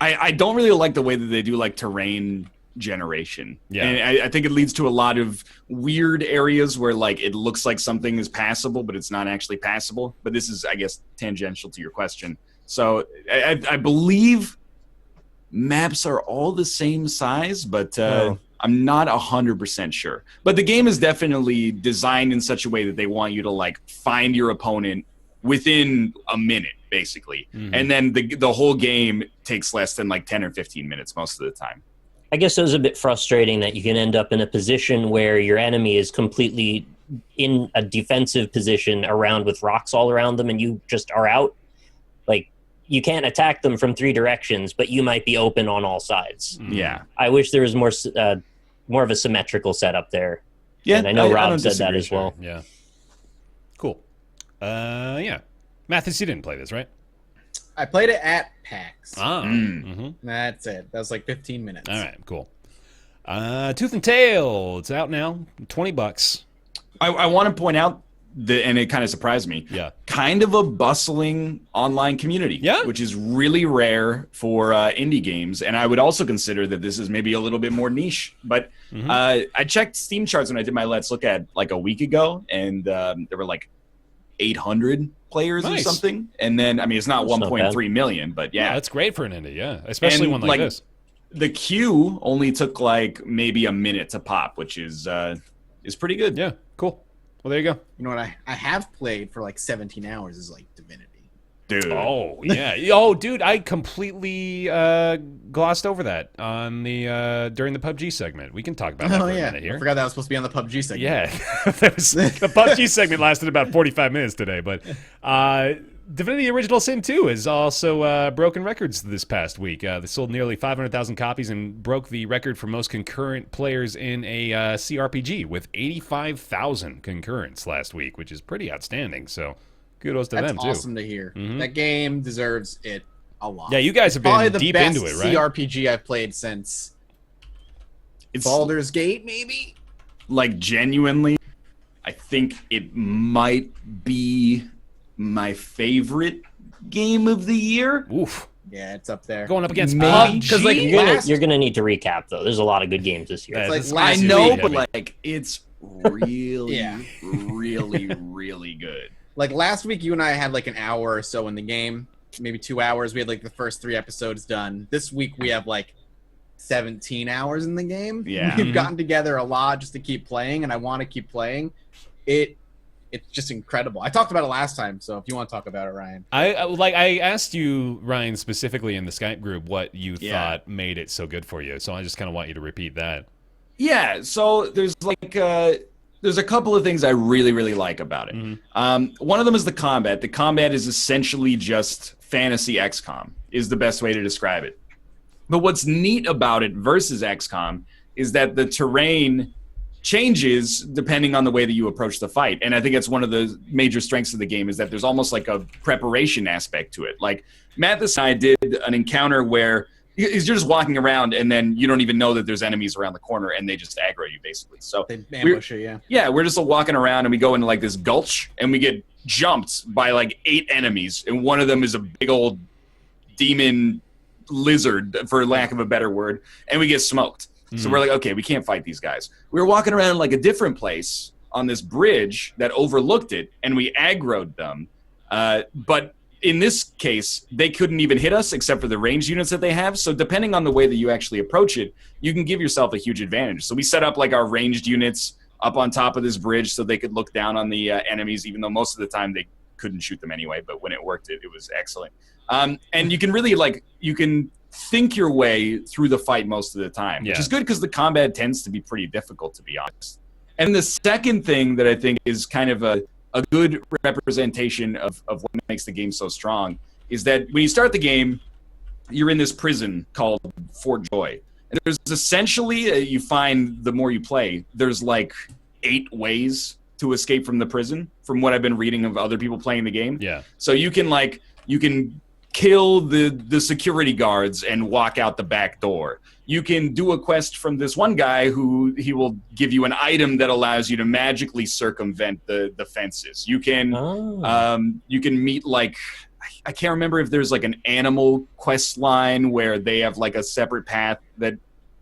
I don't really like the way that they do like terrain generation. Yeah. And I think it leads to a lot of weird areas where like it looks like something is passable, but it's not actually passable. But this is, I guess, tangential to your question. So I believe maps are all the same size, but I'm not 100% sure. But the game is definitely designed in such a way that they want you to like find your opponent within a minute, basically. And then the whole game takes less than like 10 or 15 minutes most of the time. I guess it was a bit frustrating that you can end up in a position where your enemy is completely in a defensive position around with rocks all around them, and you just are out. Like, you can't attack them from 3 directions, but you might be open on all sides. Yeah. I wish there was more of a symmetrical setup there. Yeah, and I know Rob said that as well. Yeah. Cool. Yeah. Mathis, you didn't play this, right? I played it at PAX. That's it. That was like 15 minutes. All right, cool. Tooth and Tail. It's out now. $20. I want to point out and it kind of surprised me. Yeah. Kind of a bustling online community. Yeah. Which is really rare for indie games. And I would also consider that this is maybe a little bit more niche. But I checked Steam charts when I did my Let's Look at like a week ago, and there were like 800 players or something. And then, I mean, it's not 1.3 million, but yeah. That's great for an indie, yeah. Especially one like this. The queue only took like maybe a minute to pop, which is pretty good. Yeah, cool. Well, there you go. You know what I have played for like 17 hours is like Divinity. Dude. Oh, yeah. Oh, dude, I completely glossed over that on the during the PUBG segment. We can talk about that for a minute here. I forgot that was supposed to be on the PUBG segment. Yeah. The PUBG segment lasted about 45 minutes today, but Divinity Original Sin 2 has also broken records this past week. They sold nearly 500,000 copies and broke the record for most concurrent players in a CRPG with 85,000 concurrents last week, which is pretty outstanding. So kudos to them, too. That's awesome to hear. That game deserves it a lot. Yeah, you guys have been deep into it, right? CRPG I've played since Baldur's Gate, maybe? Like, genuinely, I think it might be my favorite game of the year. Oof. Yeah, it's up there. Going up against Maybe. PUBG? Because, like, You're gonna need to recap though. There's a lot of good games this year. It's like I last know, week. but like it's really, Yeah. really, really good. Like last week, you and I had like an hour or so in the game, maybe 2 hours. We had like the first 3 episodes done. This week we have like 17 hours in the game. Yeah. We've gotten together a lot just to keep playing, and I want to keep playing. It's just incredible. I talked about it last time, so if you want to talk about it, Ryan. I asked you, Ryan, specifically in the Skype group what you thought made it so good for you. So I just kind of want you to repeat that. Yeah, so there's like there's a couple of things I really, really like about it. One of them is the combat. The combat is essentially just fantasy XCOM, is the best way to describe it. But what's neat about it versus XCOM is that the terrain changes depending on the way that you approach the fight. And I think that's one of the major strengths of the game, is that there's almost like a preparation aspect to it. Like Mathis and I did an encounter where you're just walking around and then you don't even know that there's enemies around the corner and they just aggro you basically. So They ambush you, yeah. yeah, we're just walking around and we go into like this gulch and we get jumped by like 8 enemies, and one of them is a big old demon lizard, for lack of a better word, and we get smoked. So we're like, okay, we can't fight these guys. We were walking around like a different place on this bridge that overlooked it, and we aggroed them. But in this case, they couldn't even hit us except for the ranged units that they have. So depending on the way that you actually approach it, you can give yourself a huge advantage. So we set up like our ranged units up on top of this bridge so they could look down on the enemies, even though most of the time they couldn't shoot them anyway. But when it worked, it was excellent. And you can really you can think your way through the fight most of the time, which is good because the combat tends to be pretty difficult, to be honest. And the second thing that I think is kind of a good representation of what makes the game so strong is that when you start the game, you're in this prison called Fort Joy. And there's essentially, you find the more you play, there's like 8 ways to escape from the prison, from what I've been reading of other people playing the game. Yeah. So you can kill the security guards and walk out the back door. You can do a quest from this one guy who he will give you an item that allows you to magically circumvent the fences. You can meet like, I can't remember if there's like an animal quest line where they have like a separate path that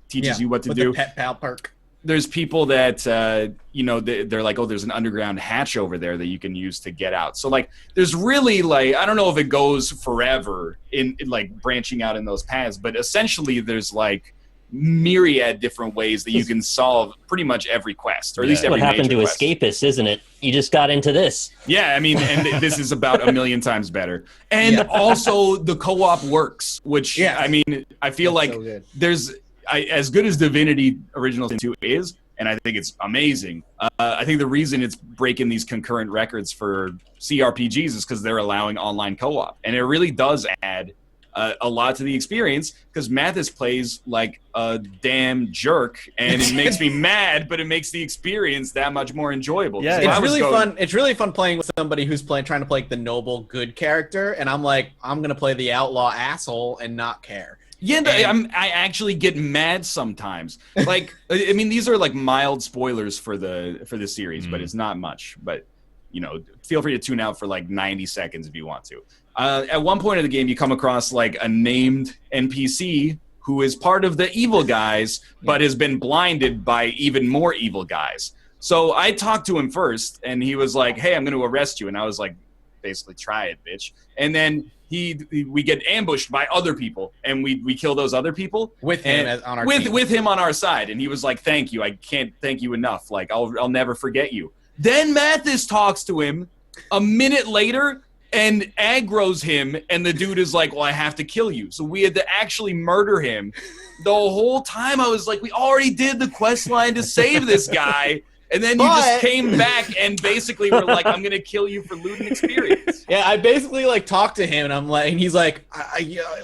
teaches you what to do. The pet pal perk. There's people that, they're like, oh, there's an underground hatch over there that you can use to get out. So, like, there's really, like, I don't know if it goes forever in like, branching out in those paths, but essentially there's, like, myriad different ways that you can solve pretty much every quest, or at least every what happened to major quest. Escapists, isn't it? You just got into this. Yeah, I mean, and this is about a million times better. And also, the co-op works, which, I mean, I feel like so there's... as good as Divinity Original Sin 2 is, and I think it's amazing, I think the reason it's breaking these concurrent records for CRPGs is because they're allowing online co-op. And it really does add a lot to the experience, because Mathis plays like a damn jerk, and it makes me mad, but it makes the experience that much more enjoyable. Yeah, It's really fun. It's really fun playing with somebody who's trying to play like the noble, good character, and I'm like, I'm going to play the outlaw asshole and not care. Yeah, I actually get mad sometimes. Like, I mean, these are like mild spoilers for the series, but it's not much. But feel free to tune out for like 90 seconds if you want to. At one point in the game, you come across like a named NPC who is part of the evil guys, but has been blinded by even more evil guys. So I talked to him first, and he was like, "Hey, I'm going to arrest you." And I was like, basically, try it, bitch. And then we get ambushed by other people, and we kill those other people with him on our team. With him on our side. And he was like, "Thank you. I can't thank you enough. Like, I'll never forget you." Then Mathis talks to him a minute later and aggroes him, and the dude is like, "Well, I have to kill you." So we had to actually murder him. The whole time I was like, we already did the quest line to save this guy, and then you just came back and basically were like, "I'm gonna kill you for looting experience." Yeah, I basically like talked to him, and I'm like, and he's like,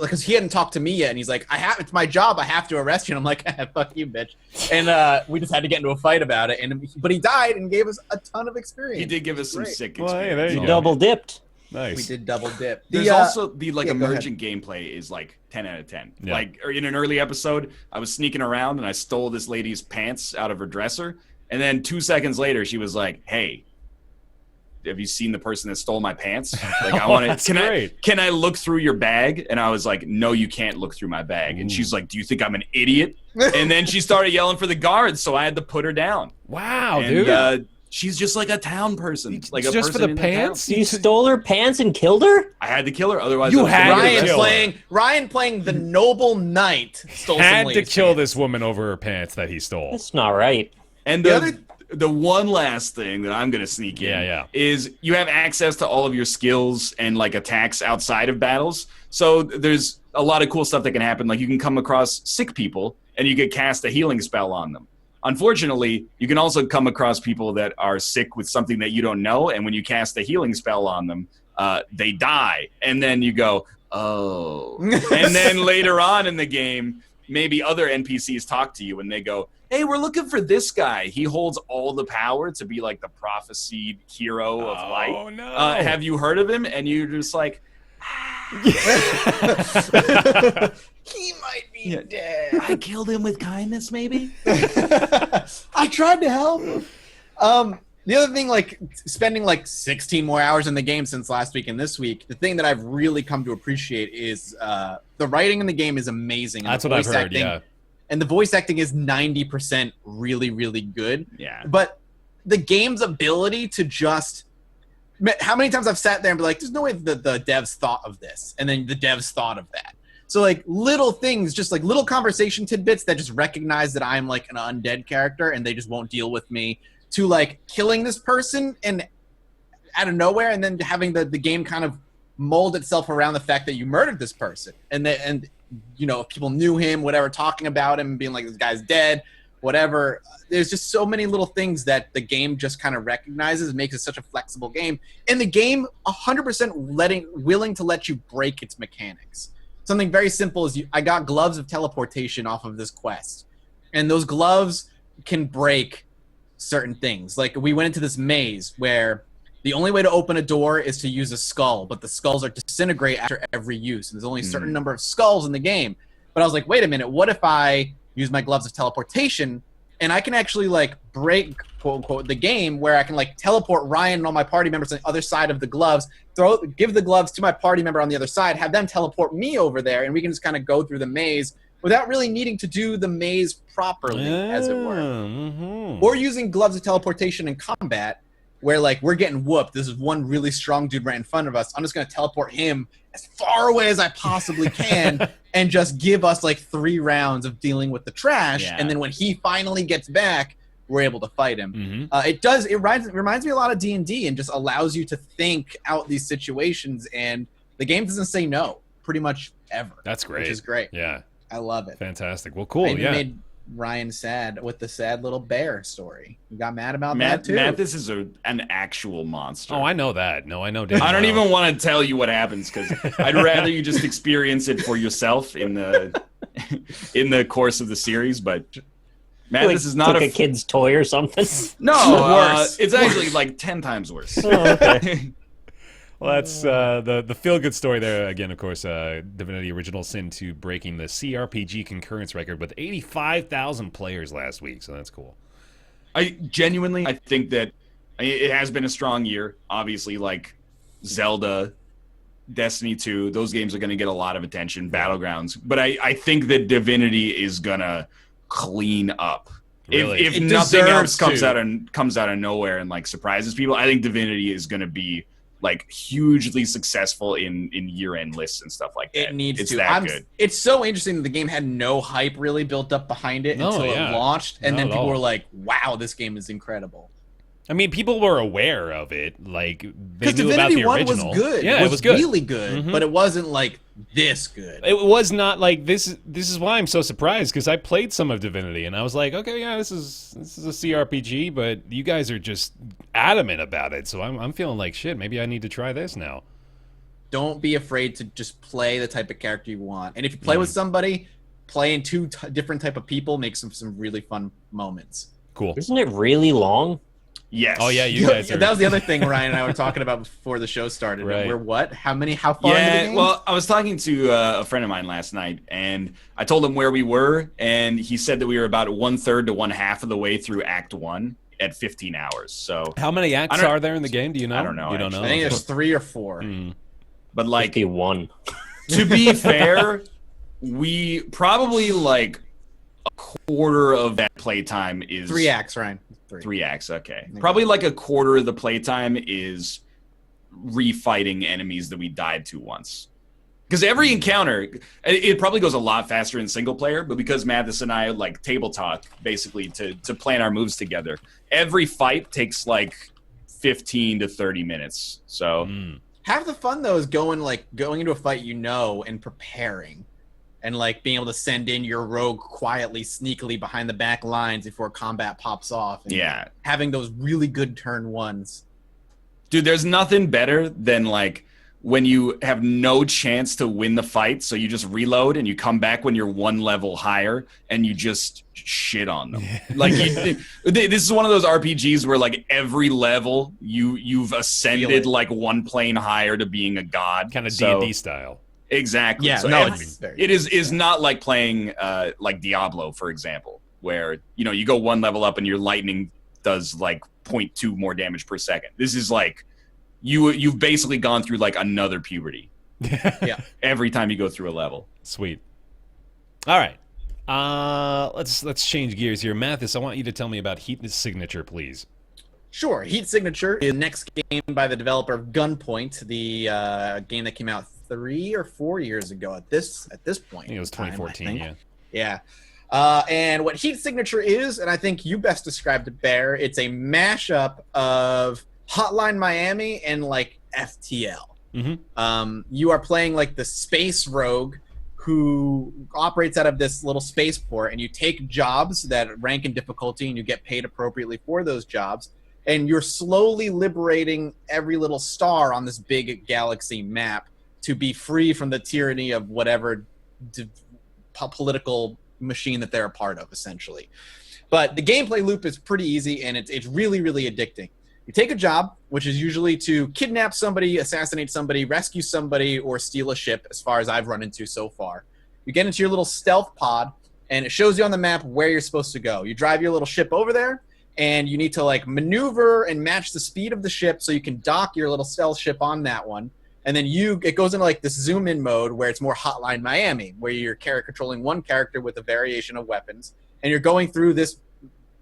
because he hadn't talked to me yet, and he's like, it's my job, I have to arrest you. And I'm like, "Fuck you, bitch." And we just had to get into a fight about it, but he died and gave us a ton of experience. He did give us some sick experience. Well, hey, there you go. Double dipped. Nice. We did double dip. There's also the emergent gameplay is like 10 out of 10. Yeah. Like in an early episode, I was sneaking around and I stole this lady's pants out of her dresser, and then 2 seconds later she was like, "Hey, have you seen the person that stole my pants? Like, I want to. Can I look through your bag?" And I was like, "No, you can't look through my bag." And she's like, "Do you think I'm an idiot?" And then she started yelling for the guards, so I had to put her down. Wow, and, dude. She's just like a town person, like a just person for the in pants. town. You stole her pants and killed her? I had to kill her, otherwise You I was had gonna to get kill arrested. her. Ryan playing the noble knight stole Had some to lady's kill pants. this woman over her pants that he stole. That's not right. And the one last thing that I'm gonna sneak in is you have access to all of your skills and like attacks outside of battles. So there's a lot of cool stuff that can happen. Like you can come across sick people and you could cast a healing spell on them. Unfortunately, you can also come across people that are sick with something that you don't know, and when you cast a healing spell on them, they die. And then you go, "Oh." And then later on in the game, maybe other NPCs talk to you and they go, "Hey, we're looking for this guy. He holds all the power to be like the prophesied hero of light. Oh, no. Have you heard of him?" And you're just like, He might be dead. "I killed him with kindness, maybe?" I tried to help him. The other thing, like spending like 16 more hours in the game since last week and this week, the thing that I've really come to appreciate is the writing in the game is amazing. And That's the what I've voice heard, acting, yeah. And the voice acting is 90% really, really good. Yeah. But the game's ability to just... How many times I've sat there and be like, "There's no way the devs thought of this." And then the devs thought of that. So like little things, just like little conversation tidbits that just recognize that I'm like an undead character and they just won't deal with me, to like killing this person and out of nowhere, and then having the game kind of mold itself around the fact that you murdered this person. And if people knew him, whatever, talking about him, being like, "This guy's dead," whatever. There's just so many little things that the game just kind of recognizes, makes it such a flexible game. And the game 100% willing to let you break its mechanics. Something very simple is I got gloves of teleportation off of this quest. And those gloves can break certain things. Like we went into this maze where the only way to open a door is to use a skull, but the skulls are disintegrate after every use. And there's only a certain number of skulls in the game. But I was like, wait a minute, what if I use my gloves of teleportation and I can actually like break, quote unquote, the game where I can like teleport Ryan and all my party members on the other side of the gloves, give the gloves to my party member on the other side, have them teleport me over there, and we can just kind of go through the maze without really needing to do the maze properly, as it were. Mm-hmm. Or using gloves of teleportation in combat, where like we're getting whooped. This is one really strong dude right in front of us. I'm just gonna teleport him as far away as I possibly can and just give us like 3 rounds of dealing with the trash. Yeah. And then when he finally gets back, we're able to fight him. Mm-hmm. It reminds me a lot of D&D and just allows you to think out these situations. And the game doesn't say no pretty much ever. That's great. Which is great. Yeah. I love it. Fantastic. Well, cool. I even Yeah. made Ryan sad with the sad little bear story. You got mad about that too? This is an actual monster. Oh, I know that. No, I know. I don't even want to tell you what happens because I'd rather you just experience it for yourself in the course of the series. But Matt, this is not took a kid's toy or something. No, worse. it's actually like 10 times worse. Oh, okay. Well, that's the feel-good story there. Again, of course, Divinity Original Sin 2 breaking the CRPG concurrence record with 85,000 players last week, so that's cool. I think that It has been a strong year. Obviously, like Zelda, Destiny 2, those games are going to get a lot of attention, Battlegrounds. But I think that Divinity is going to clean up. Really? If It nothing else deserves comes out of nowhere and like surprises people, I think Divinity is going to be like hugely successful in year-end lists and stuff like that. It needs it's to. that good. It's so interesting that the game had no hype really built up behind it No, until yeah. it launched, and Not then at people all. were like, "Wow, this game is incredible." I mean, people were aware of it. Like, they Because knew about Divinity the 1 original. was good. Yeah, it was good. really good, Mhm. but it wasn't like this good. It was not like this. This is why I'm so surprised, because I played some of Divinity and I was like, okay, yeah, this is a CRPG, but you guys are just adamant about it. So I'm feeling like shit. Maybe I need to try this now. Don't be afraid to just play the type of character you want. And if you play with somebody, playing two different type of people makes some really fun moments. Cool. Isn't it really long? Yes. Oh yeah, you guys are. That was the other thing Ryan and I were talking about before the show started. Right. We're what? How far into the Yeah, game? well, I was talking to a friend of mine last night, and I told him where we were, and he said that we were about 1/3 to 1/2 of the way through Act 1 at 15 hours. So, How many acts I don't- are there in the game? Do you know? I don't know, You don't know. I think there's 3 or 4. but like, 51. to be fair, we probably like a quarter of that playtime is 3 acts, Ryan. 3 acts. Okay, probably like a quarter of the playtime is refighting enemies that we died to once. Because every encounter, it probably goes a lot faster in single player, but because Mathis and I like table talk basically to plan our moves together, every fight takes like 15 to 30 minutes. So Half the fun though is going into a fight and preparing, and like being able to send in your rogue quietly, sneakily behind the back lines before combat pops off. And yeah, having those really good turn ones. dude, there's nothing better than like when you have no chance to win the fight, so you just reload and you come back when you're 1 level higher and you just shit on them. Like this is one of those RPGs where like every level you've ascended like 1 plane higher to being a god, Kind of So- D&D style. Exactly. Yeah, So no, every- it's very it is not like playing like Diablo, for example, where you go 1 level up and your lightning does like 0.2 more damage per second. This is like you've basically gone through like another puberty Yeah. every time you go through a level. Sweet. All right. Let's change gears here. Mathis, I want you to tell me about Heat Signature, please. Sure. Heat Signature is the next game by the developer of Gunpoint, the game that came out 3 or 4 years ago at this point. I think it was in time, 2014, I think. yeah. Yeah. And what Heat Signature is, and I think you best described it, Bear, it's a mashup of Hotline Miami and like FTL. You are playing like the space rogue who operates out of this little spaceport, and you take jobs that rank in difficulty and you get paid appropriately for those jobs, and you're slowly liberating every little star on this big galaxy map to be free from the tyranny of whatever political machine that they're a part of, essentially. But the gameplay loop is pretty easy, and it's really, really addicting. You take a job, which is usually to kidnap somebody, assassinate somebody, rescue somebody, or steal a ship, as far as I've run into so far. You get into your little stealth pod, and it shows you on the map where you're supposed to go. You drive your little ship over there, and you need to like maneuver and match the speed of the ship so you can dock your little stealth ship on that one. And then it goes into like this zoom in mode where it's more Hotline Miami, where you're controlling one character with a variation of weapons, and you're going through this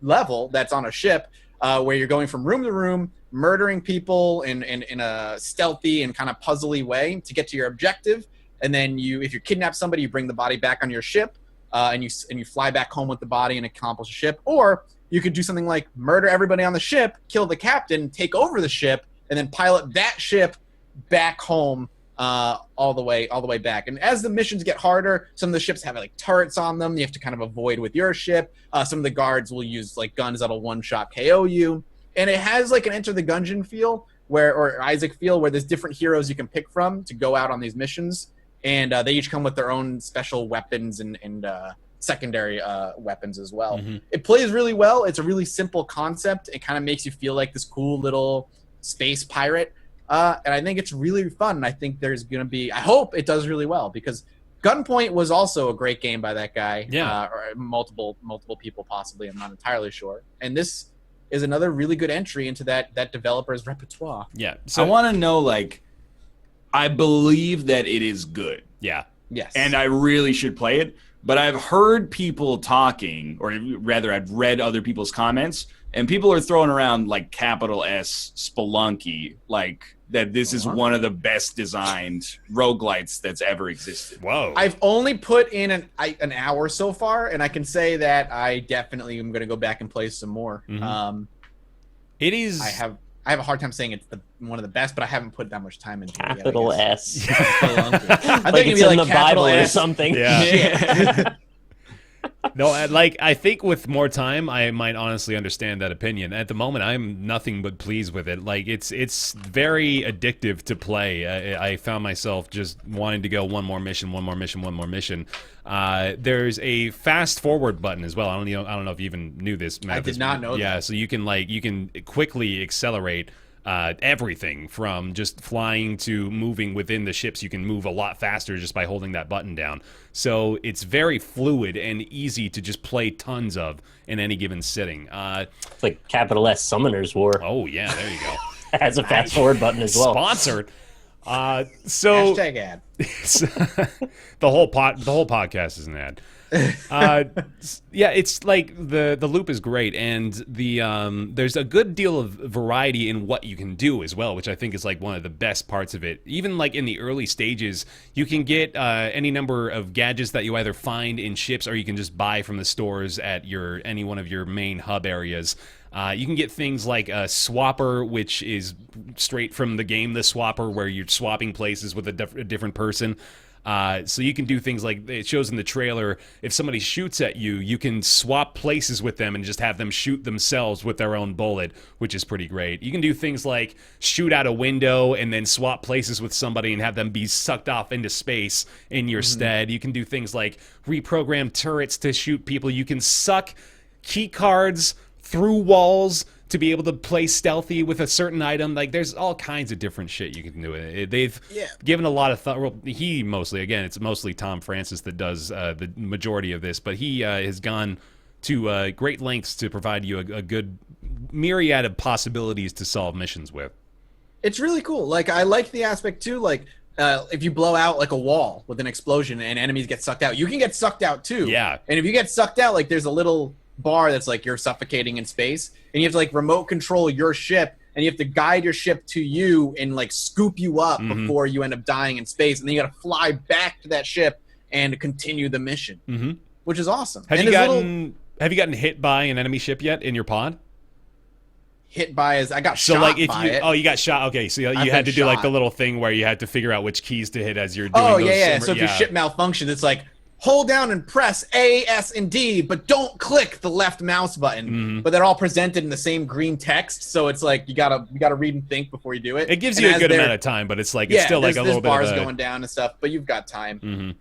level that's on a ship where you're going from room to room, murdering people in a stealthy and kind of puzzly way to get to your objective. And then if you kidnap somebody, you bring the body back on your ship, and you fly back home with the body and accomplish a ship. Or you could do something like murder everybody on the ship, kill the captain, take over the ship, and then pilot that ship back home all the way back. And as the missions get harder, some of the ships have like turrets on them you have to kind of avoid with your ship. Some of the guards will use like guns that'll one-shot KO you. And it has like an Enter the Gungeon feel or Isaac feel, where there's different heroes you can pick from to go out on these missions. And they each come with their own special weapons and secondary weapons as well. It plays really well. It's a really simple concept. It kind of makes you feel like this cool little space pirate. And I think it's really fun. And I think there's going to be, I hope it does really well, because Gunpoint was also a great game by that guy. Yeah. Or multiple people possibly. I'm not entirely sure. And this is another really good entry into that developer's repertoire. Yeah. So I want to know, like, I believe that it is good. Yeah. Yes. And I really should play it. But I've heard people talking, or rather I've read other people's comments, and people are throwing around like capital S Spelunky, like that this is one of the best designed roguelites that's ever existed. Whoa. I've only put in an hour so far, and I can say that I definitely am going to go back and play some more. Mm-hmm. It is. I have a hard time saying it's one of the best, but I haven't put that much time into it. Capital S. I Like think it's in the Bible or something. Yeah. No, I think with more time, I might honestly understand that opinion. At the moment, I'm nothing but pleased with it. Like, it's very addictive to play. I found myself just wanting to go one more mission. There's a fast forward button as well. I don't know if you even knew this, Matt. I did not know that. Yeah, so you can quickly accelerate everything from just flying to moving within the ships. You can move a lot faster just by holding that button down. So it's very fluid and easy to just play tons of in any given sitting. It's like capital S Summoner's War. Oh yeah, there you go. It has a fast forward button as well. Sponsored. So Hashtag ad. the whole podcast is an ad. Yeah, it's like the loop is great, and there's a good deal of variety in what you can do as well, which I think is like one of the best parts of it. Even like in the early stages, you can get any number of gadgets that you either find in ships or you can just buy from the stores at any one of your main hub areas. You can get things like a swapper, which is straight from the game, the swapper, where you're swapping places with a different person. So you can do things like it shows in the trailer. If somebody shoots at you, you can swap places with them and just have them shoot themselves with their own bullet, which is pretty great. You can do things like shoot out a window and then swap places with somebody and have them be sucked off into space in your stead. You can do things like reprogram turrets to shoot people. You can suck key cards through walls to be able to play stealthy with a certain item. Like, there's all kinds of different shit you can do. They've given a lot of thought. Well, it's mostly Tom Francis that does the majority of this, but he has gone to great lengths to provide you a good myriad of possibilities to solve missions with. It's really cool. Like, I like the aspect too, like, if you blow out like a wall with an explosion and enemies get sucked out, you can get sucked out too. Yeah. And if you get sucked out, like, there's a little bar that's like you're suffocating in space, and you have to like remote control your ship, and you have to guide your ship to you and like scoop you up before you end up dying in space, and then you got to fly back to that ship and continue the mission, which is awesome. Have you gotten hit by an enemy ship yet in your pod? Hit by I got so shot like if by you it. you got shot. Okay, so you had to do like the little thing where you had to figure out which keys to hit as you're doing. Oh those yeah. So if your ship malfunctions, it's like hold down and press A, S, and D, but don't click the left mouse button. But they're all presented in the same green text, so it's like you gotta read and think before you do it. It gives you a good amount of time, but it's like it's still like a little bit of bars going down and stuff, but you've got time.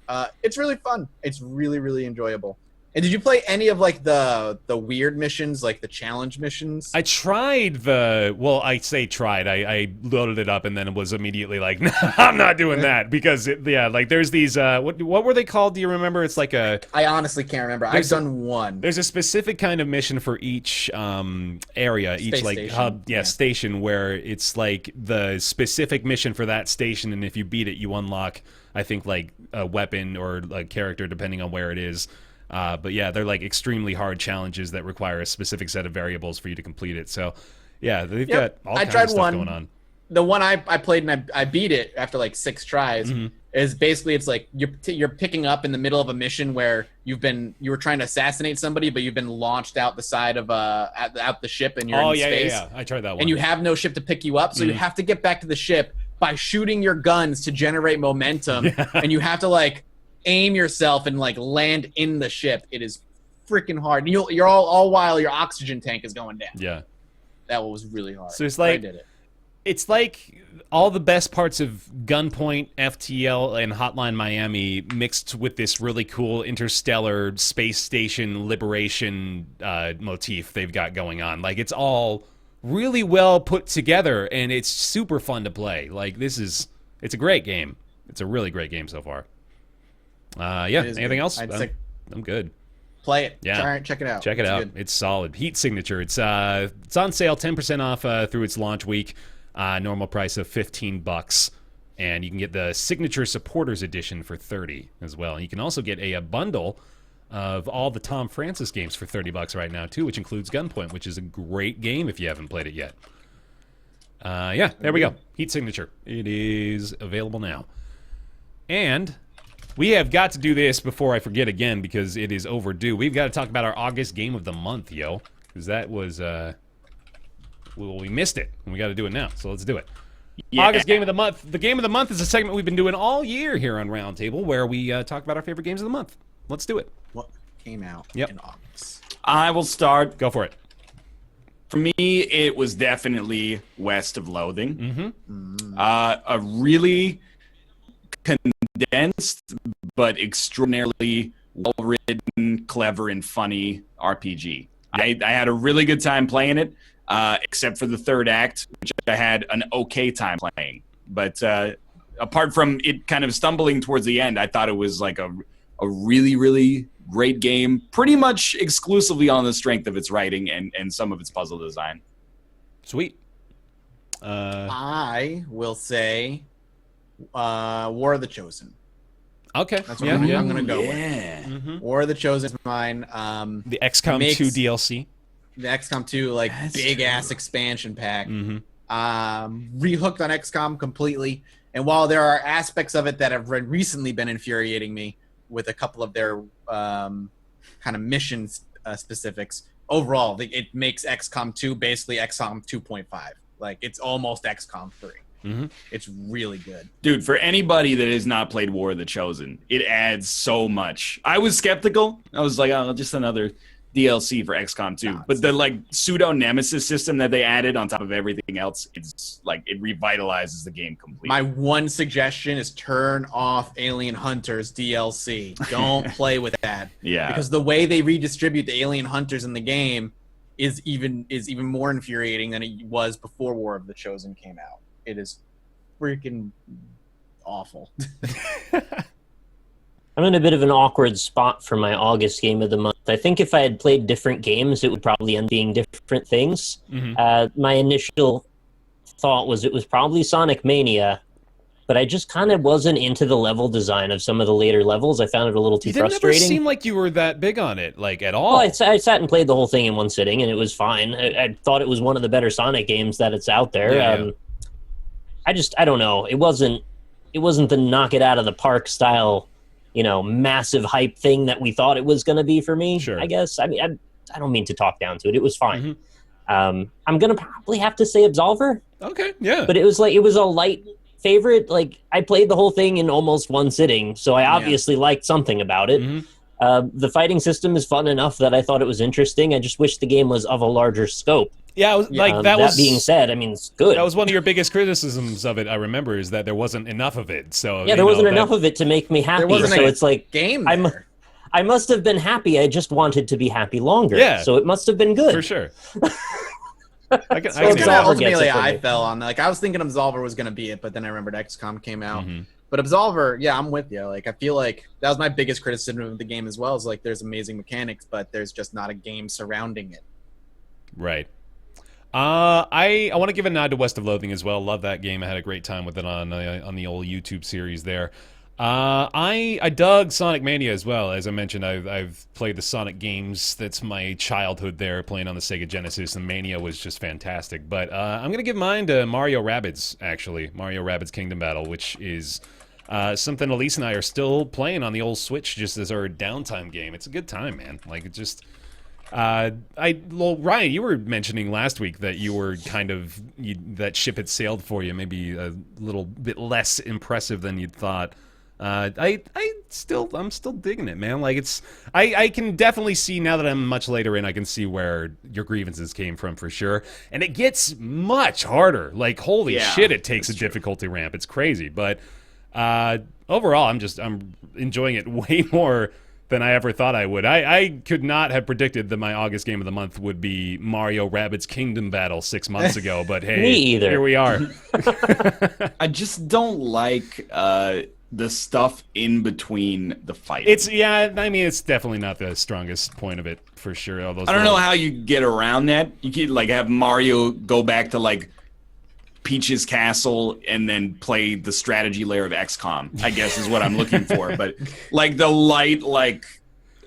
It's really fun. It's really, really enjoyable. And did you play any of like the weird missions, like the challenge missions? I tried I say tried. I loaded it up and then it was immediately like, no, I'm not doing that because like there's these what were they called? Do you remember? It's like I honestly can't remember. I've done one. There's a specific kind of mission for each area, each like station. hub, station where it's like the specific mission for that station, and if you beat it, you unlock I think like a weapon or a character depending on where it is. But yeah, they're like extremely hard challenges that require a specific set of variables for you to complete it. So yeah, they've got all kinds of stuff going on. The one I played and I beat it after like 6 tries is basically it's like you're picking up in the middle of a mission where you were trying to assassinate somebody, but you've been launched out the side of out the ship and you're in space. Yeah. I tried that one. And you have no ship to pick you up, so you have to get back to the ship by shooting your guns to generate momentum, and you have to like aim yourself and like land in the ship. It is freaking hard. And you're all while your oxygen tank is going down. Yeah, that was really hard. So it's like I did it. It's like all the best parts of Gunpoint, FTL, and Hotline Miami mixed with this really cool interstellar space station liberation motif they've got going on. Like, it's all really well put together, and it's super fun to play. Like, it's a great game. It's a really great game so far. Anything else? I'm good. Play it. Yeah. Check it out. Check it It's out. good. It's solid. Heat Signature. It's on sale, 10% off through its launch week. Normal price of $15, and you can get the Signature Supporters Edition for $30 as well. And you can also get a bundle of all the Tom Francis games for $30 right now too, which includes Gunpoint, which is a great game if you haven't played it yet. Yeah, there we go. Heat Signature. It is available now. And we have got to do this before I forget again because it is overdue. We've got to talk about our August game of the month, yo. Because that was, we missed it. And we got to do it now. So let's do it. Yeah. August game of the month. The game of the month is a segment we've been doing all year here on Roundtable where we talk about our favorite games of the month. Let's do it. What came out Yep. in August? I will start. Go for it. For me, it was definitely West of Loathing. A really condensed but extraordinarily well-written, clever, and funny RPG. I had a really good time playing it, except for the third act, which I had an okay time playing. But apart from it kind of stumbling towards the end, I thought it was like a really, really great game, pretty much exclusively on the strength of its writing and some of its puzzle design. Sweet. I will say War of the Chosen. Okay. That's what I'm gonna go with. Yeah. War of the Chosen is mine. The XCOM Makes- 2 DLC. The XCOM 2, like, That's big ass true. expansion pack. Mhm. Rehooked on XCOM completely. And while there are aspects of it that have recently been infuriating me with a couple of their kind of mission specifics, overall, it makes XCOM 2 basically XCOM 2.5. Like, it's almost XCOM 3. Mhm. It's really good. Dude, for anybody that has not played War of the Chosen, it adds so much. I was skeptical. I was like, oh, just another DLC for XCOM 2. Nah, But the like pseudo nemesis system that they added on top of everything else, it's like it revitalizes the game completely. My one suggestion is turn off Alien Hunters DLC. Don't play with that. Yeah. Because the way they redistribute the Alien Hunters in the game is even more infuriating than it was before War of the Chosen came out. It is freaking awful. I'm in a bit of an awkward spot for my August game of the month. I think if I had played different games, it would probably end up being different things. My initial thought was it was probably Sonic Mania, but I just kind of wasn't into the level design of some of the later levels. I found it a little too You didn't ever frustrating. seem like you were that big on it, like, at all. Well, I sat and played the whole thing in one sitting, and it was fine. I thought it was one of the better Sonic games that it's out there. Yeah. I don't know. It wasn't the knock it out of the park style, massive hype thing that we thought it was going to be for me. Sure. I guess. I mean, I don't mean to talk down to it. It was fine. I'm going to probably have to say Absolver, Okay, yeah. but it was a light favorite. Like, I played the whole thing in almost one sitting, so I obviously liked something about it. The fighting system is fun enough that I thought it was interesting. I just wish the game was of a larger scope. Yeah, that That was being said, I mean, it's good. that was one of your biggest criticisms of it. I remember is that there wasn't enough of it. So Yeah, there wasn't enough of it to make me happy. wasn't So a it's like Game I'm- there. I must have been happy. I just wanted to be happy longer. Yeah. So it must have been good. for sure. I can, I That's can Absolver see kinda that. gets ultimately it for I me. fell on. Like, I was thinking Absolver was going to be it, but then I remembered XCOM came out. But Absolver, yeah, I'm with you. Like, I feel like that was my biggest criticism of the game as well. Is like, there's amazing mechanics, but there's just not a game surrounding it. Right. I want to give a nod to West of Loathing as well. Love that game. I had a great time with it on the old YouTube series there. I dug Sonic Mania as well. As I mentioned, I've played the Sonic games. That's my childhood there, playing on the Sega Genesis, and Mania was just fantastic. But I'm going to give mine to Mario Rabbids, actually. Mario Rabbids Kingdom Battle, which is something Elise and I are still playing on the old Switch just as our downtime game. It's a good time, man. Like, it just... Ryan, you were mentioning last week that you were that ship had sailed for you, maybe a little bit less impressive than you'd thought. I'm still digging it, man. Like, I can definitely see now that I'm much later in, I can see where your grievances came from for sure. And it gets much harder. Like, holy shit, it takes a difficulty ramp. It's crazy. But overall, I'm enjoying it way more than I ever thought I would. I could not have predicted that my August game of the month would be Mario Rabbids Kingdom Battle 6 months ago, but hey, Me either. here we are. I just don't like the stuff in between the fight. It's it's definitely not the strongest point of it for sure. All those I don't know how you get around that. You could like have Mario go back to like Peach's castle and then play the strategy layer of XCOM, I guess is what I'm looking for. But like the light, like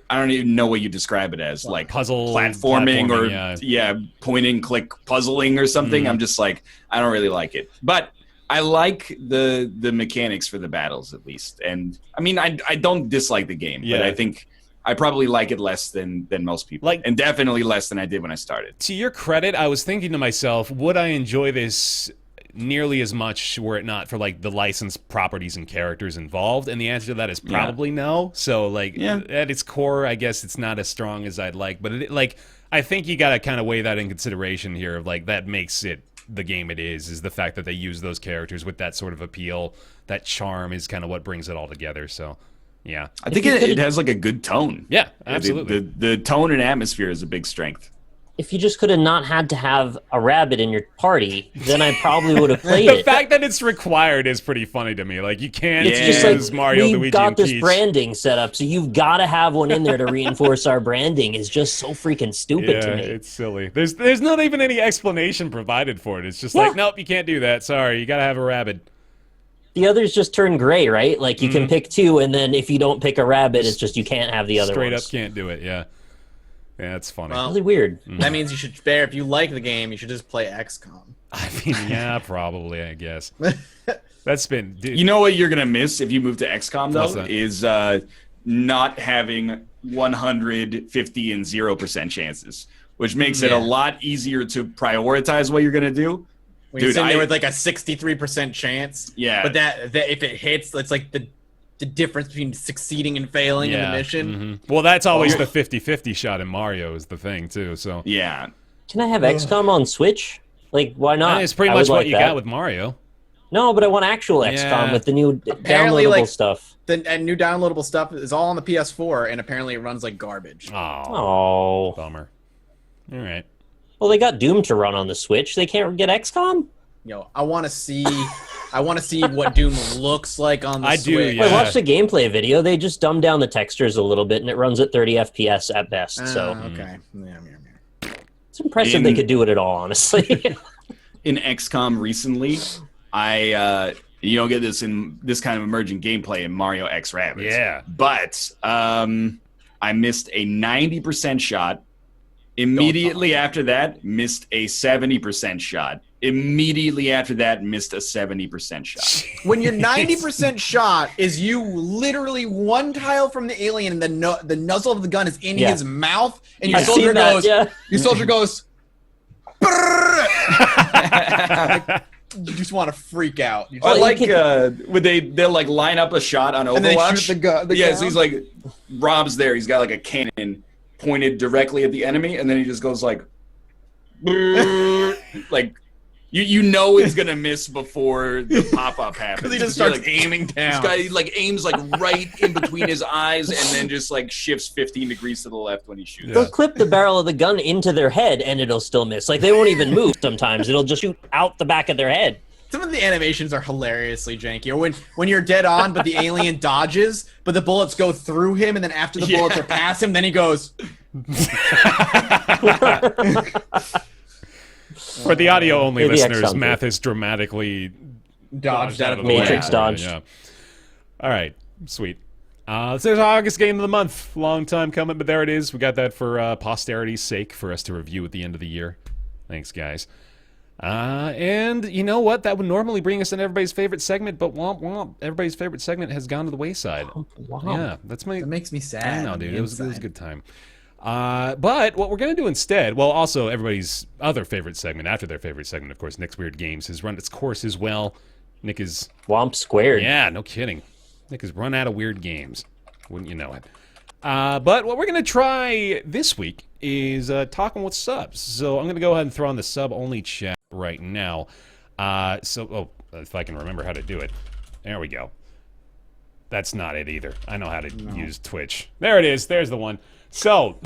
I don't even know what you describe it as, like puzzle platforming or yeah. point and click puzzling or something. I'm just like, I don't really like it. But I like the mechanics for the battles at least. And I mean, I don't dislike the game, but I think I probably like it less than most people. And definitely less than I did when I started. To your credit, I was thinking to myself, would I enjoy this nearly as much were it not for like the licensed properties and characters involved? And the answer to that is probably no. So like at its core, I guess it's not as strong as I'd like, but I think you got to kind of weigh that in consideration here of like that makes it the game it is the fact that they use those characters with that sort of appeal. That charm is kind of what brings it all together. So yeah, I think it has like a good tone. Yeah, absolutely. The tone and atmosphere is a big strength. If you just could have not had to have a rabbit in your party, then I probably would have played the it. fact that it's required is pretty funny to me. Like, you can't It's just use like, Mario, we've Luigi, got and this Peach. branding set up, so you've got to have one in there to reinforce our branding. Is just so freaking stupid to me. It's silly. There's not even any explanation provided for it. It's just like, nope, you can't do that. Sorry, you got to have a rabbit. The others just turn gray, right? Like, you can pick two, and then if you don't pick a rabbit, it's just you can't have the other Straight ones. up can't do it, yeah. Yeah, that's funny. Well, really weird. That means you should if you like the game, you should just play XCOM. I mean, yeah, probably, I guess. That's been... Dude. You know what you're going to miss if you move to XCOM, What's though? that? Is not having 150 and 0% chances, which makes it a lot easier to prioritize what you're going to do. When you're sitting there with like a 63% chance. Yeah. But that if it hits, it's like the difference between succeeding and failing in the mission. Well, that's always the 50-50 shot in Mario is the thing, too, so... Yeah. Can I have XCOM on Switch? Like, why not? It's pretty much what you got with Mario. No, but I want actual XCOM with the new Apparently, downloadable stuff. The new downloadable stuff is all on the PS4, and apparently it runs like garbage. Oh. Bummer. All right. Well, they got Doom to run on the Switch. They can't get XCOM? I want to see what Doom looks like on the Switch. do, yeah. I watched the gameplay video. They just dumbed down the textures a little bit, and it runs at 30 FPS at best. Okay. It's impressive they could do it at all, honestly. In XCOM recently, you don't get this in this kind of emergent gameplay in Mario X Rabbids. Yeah. But I missed a 90% shot. Immediately after that, missed a 70% shot. Immediately after that, missed a 70% shot. When your 90% shot is you literally one tile from the alien and the nozzle of the gun is in his mouth, and your soldier goes, you just want to freak out. I like when they'll like line up a shot on Overwatch. And they shoot the gun. So he's like, Rob's there. He's got like a cannon pointed directly at the enemy, and then he just goes like, like. You know he's gonna miss before the pop-up happens. Because he just starts like, aiming down. This guy like aims like right in between his eyes, and then just like shifts 15 degrees to the left when he shoots. They'll clip the barrel of the gun into their head, and it'll still miss. Like, they won't even move sometimes. It'll just shoot out the back of their head. Some of the animations are hilariously janky. Or when you're dead on, but the alien dodges, but the bullets go through him, and then after the bullets are past him, then he goes... For the audio-only listeners, Math is dramatically dodged out of the Matrix way. dodge. Yeah. All right, sweet. So there's our August game of the month. Long time coming, but there it is. We got that for posterity's sake for us to review at the end of the year. Thanks, guys. And you know what? That would normally bring us in everybody's favorite segment, but womp womp. Everybody's favorite segment has gone to the wayside. Wow. Yeah, that makes me sad. I know, dude. It was a good time. But what we're going to do instead, well, also everybody's other favorite segment, after their favorite segment, of course, Nick's Weird Games, has run its course as well. Nick is... Womp squared. Yeah, no kidding. Nick has run out of weird games. Wouldn't you know it? But what we're going to try this week is talking with subs. So I'm going to go ahead and throw on the sub-only chat right now. If I can remember how to do it. There we go. That's not it either. I know how to use Twitch. There it is. There's the one. So,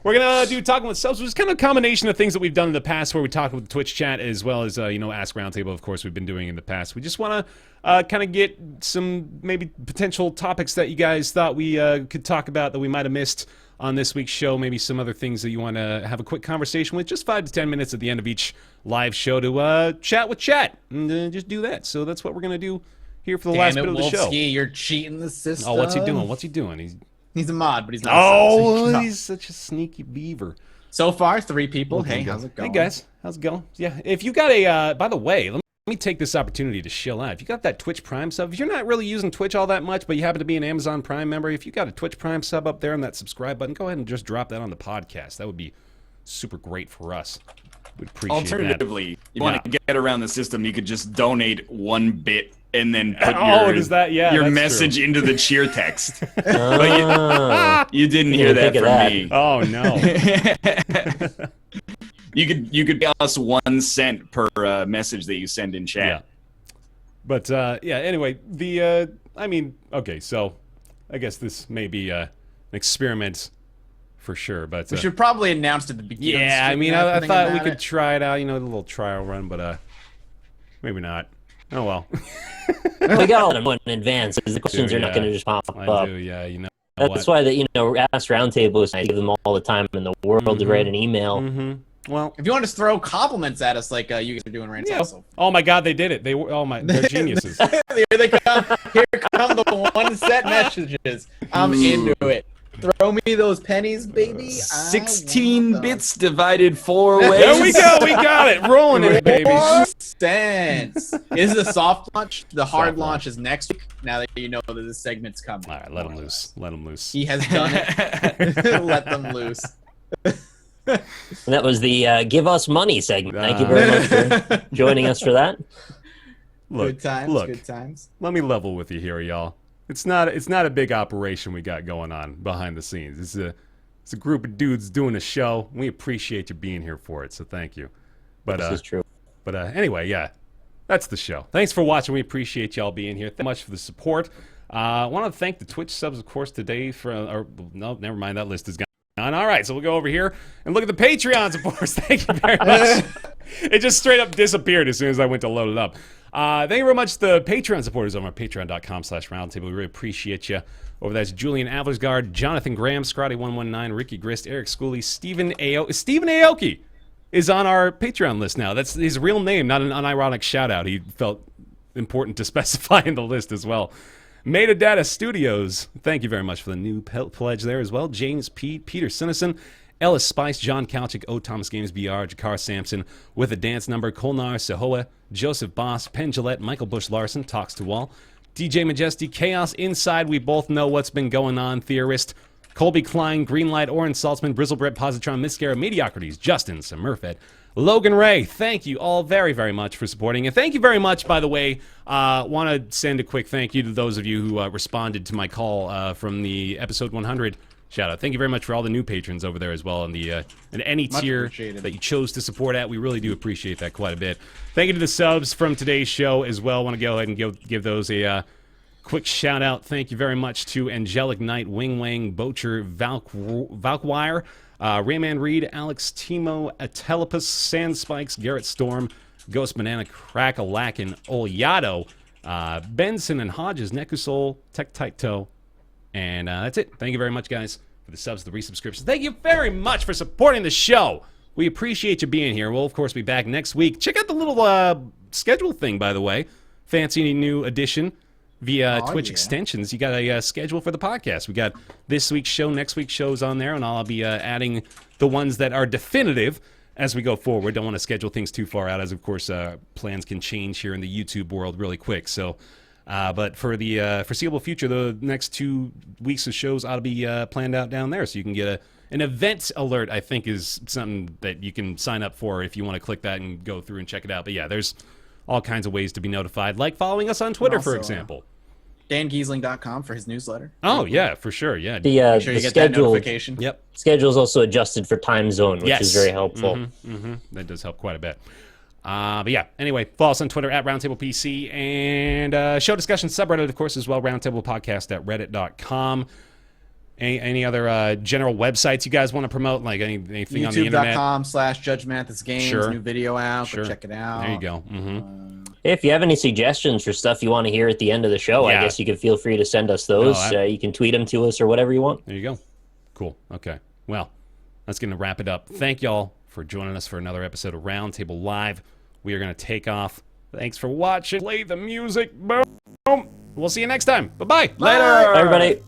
we're going to do Talking with Subs, which is kind of a combination of things that we've done in the past where we talk with the Twitch chat as well as, Ask Roundtable, of course, we've been doing in the past. We just want to kind of get some maybe potential topics that you guys thought we could talk about that we might have missed on this week's show, maybe some other things that you want to have a quick conversation with, just 5 to 10 minutes at the end of each live show to chat with chat, and just do that. So that's what we're going to do here for the last bit of the show. You're cheating the system. Oh, what's he doing? What's he doing? He's a mod, but he's not. Oh, he's such a sneaky beaver. So far, 3 people. Hey, how's it going? Hey, guys. How's it going? Yeah, if you got a, by the way, let me take this opportunity to shill out. If you got that Twitch Prime sub, if you're not really using Twitch all that much, but you happen to be an Amazon Prime member, if you got a Twitch Prime sub up there on that subscribe button, go ahead and just drop that on the podcast. That would be super great for us. We'd appreciate Alternatively, that. you want to get around the system, you could just donate 1 bit and then put your message into the cheer text. But you didn't hear that from me. Oh, no. You could pay us 1 cent per message that you send in chat. Yeah. But, anyway, okay, so I guess this may be an experiment for sure, but... we should probably announce at the beginning. Yeah, I thought we could try it out, a little trial run, but maybe not. Oh, well. We got all them in advance, because the questions are not going to just pop up. I do, yeah, That's why Ask Roundtable is nice. I give them all the time in the world to write an email. Mm-hmm. Well, if you want to throw compliments at us like you guys are doing right now. So. Oh my God, they did it! They're geniuses. Here they come! Here come the 1 set messages. I'm into it. Throw me those pennies, baby. 16 bits divided 4 ways. There we go. We got it. Rolling it, baby. 4 cents. Is the soft launch? The hard launch is next week. Now that you know that this segment's coming. All right, let them loose. Let them loose. He has done it. Let them loose. And that was the Give Us Money segment. Thank you very much for joining us for that. Look, good times. Good times. Let me level with you here, y'all. It's not a big operation we got going on behind the scenes. It's a group of dudes doing a show. We appreciate you being here for it, so thank you. But this is true. But anyway, yeah, that's the show. Thanks for watching. We appreciate y'all being here. Thank you much for the support. I want to thank the Twitch subs, of course, today. No, never mind. That list is gone. All right, so we'll go over here and look at the Patreons, of course. Thank you very much. It just straight up disappeared as soon as I went to load it up. Thank you very much to the Patreon supporters on our patreon.com/roundtable. We really appreciate you. Over that's Julian Aversgard, Jonathan Graham, Scotty119, Ricky Grist, Eric Schooley, Stephen Aoki is on our Patreon list now. That's his real name, not an unironic shout-out. He felt important to specify in the list as well. Metadata Studios, thank you very much for the new pledge there as well. James Pete, Peter Sinison, Ellis Spice, John Kalchik, O. Thomas Games BR, Jakar Sampson, With a Dance Number, Kolnar Sehoa, Joseph Boss, Penn Gillette, Michael Bush Larson, Talks to Wall, DJ Majesty, Chaos Inside, We Both Know What's Been Going On, Theorist, Colby Klein, Greenlight, Oren Saltzman, Brizzlebrett, Positron, Miscara, Mediocrities, Justin, Samurfet, Logan Ray, thank you all very, very much for supporting. And thank you very much, by the way. Want to send a quick thank you to those of you who responded to my call from the episode 100 shout out. Thank you very much for all the new patrons over there as well, and any tier that you chose to support at. We really do appreciate that quite a bit. Thank you to the subs from today's show as well. Want to go ahead and give those a quick shout out. Thank you very much to Angelic Knight, Wing Wang, Bocher, Valkwire, Rayman Reed, Alex, Timo, Atelipus, Sand Spikes, Garrett Storm, Ghost Banana, Crack-a-Lack, Oliado, Benson and Hodges, Nekusol, Tech Tight Toe, and that's it. Thank you very much, guys, for the subs, the resubscriptions. Thank you very much for supporting the show. We appreciate you being here. We'll, of course, be back next week. Check out the little schedule thing, by the way. Fancy new addition via Twitch extensions. You got a schedule for the podcast. We got this week's show, next week's shows on there, and I'll be adding the ones that are definitive as we go forward. Don't want to schedule things too far out, as, of course, plans can change here in the YouTube world really quick. So, but for the foreseeable future, the next 2 weeks of shows ought to be planned out down there, so you can get an event alert, I think, is something that you can sign up for if you want to click that and go through and check it out. But yeah, there's all kinds of ways to be notified, like following us on Twitter, also, for example. DanGiesling.com for his newsletter. Oh, yeah, for sure, yeah. Make sure you get that notification. Yep. Schedule's also adjusted for time zone, which is very helpful. That does help quite a bit. But yeah, anyway, follow us on Twitter at RoundtablePC, and show discussion subreddit, of course, as well, roundtablepodcast at reddit.com. Any other general websites you guys want to promote, like anything on the internet? YouTube.com/JudgeMathisGames. Sure. New video out. Sure. Go check it out. There you go. Mm-hmm. If you have any suggestions for stuff you want to hear at the end of the show, Yeah. I guess you can feel free to send us those. You can tweet them to us or whatever you want. There you go. Cool. Okay. Well, that's going to wrap it up. Thank y'all for joining us for another episode of Roundtable Live. We are going to take off. Thanks for watching. Play the music. Boom. We'll see you next time. Bye-bye. Later. Bye, everybody.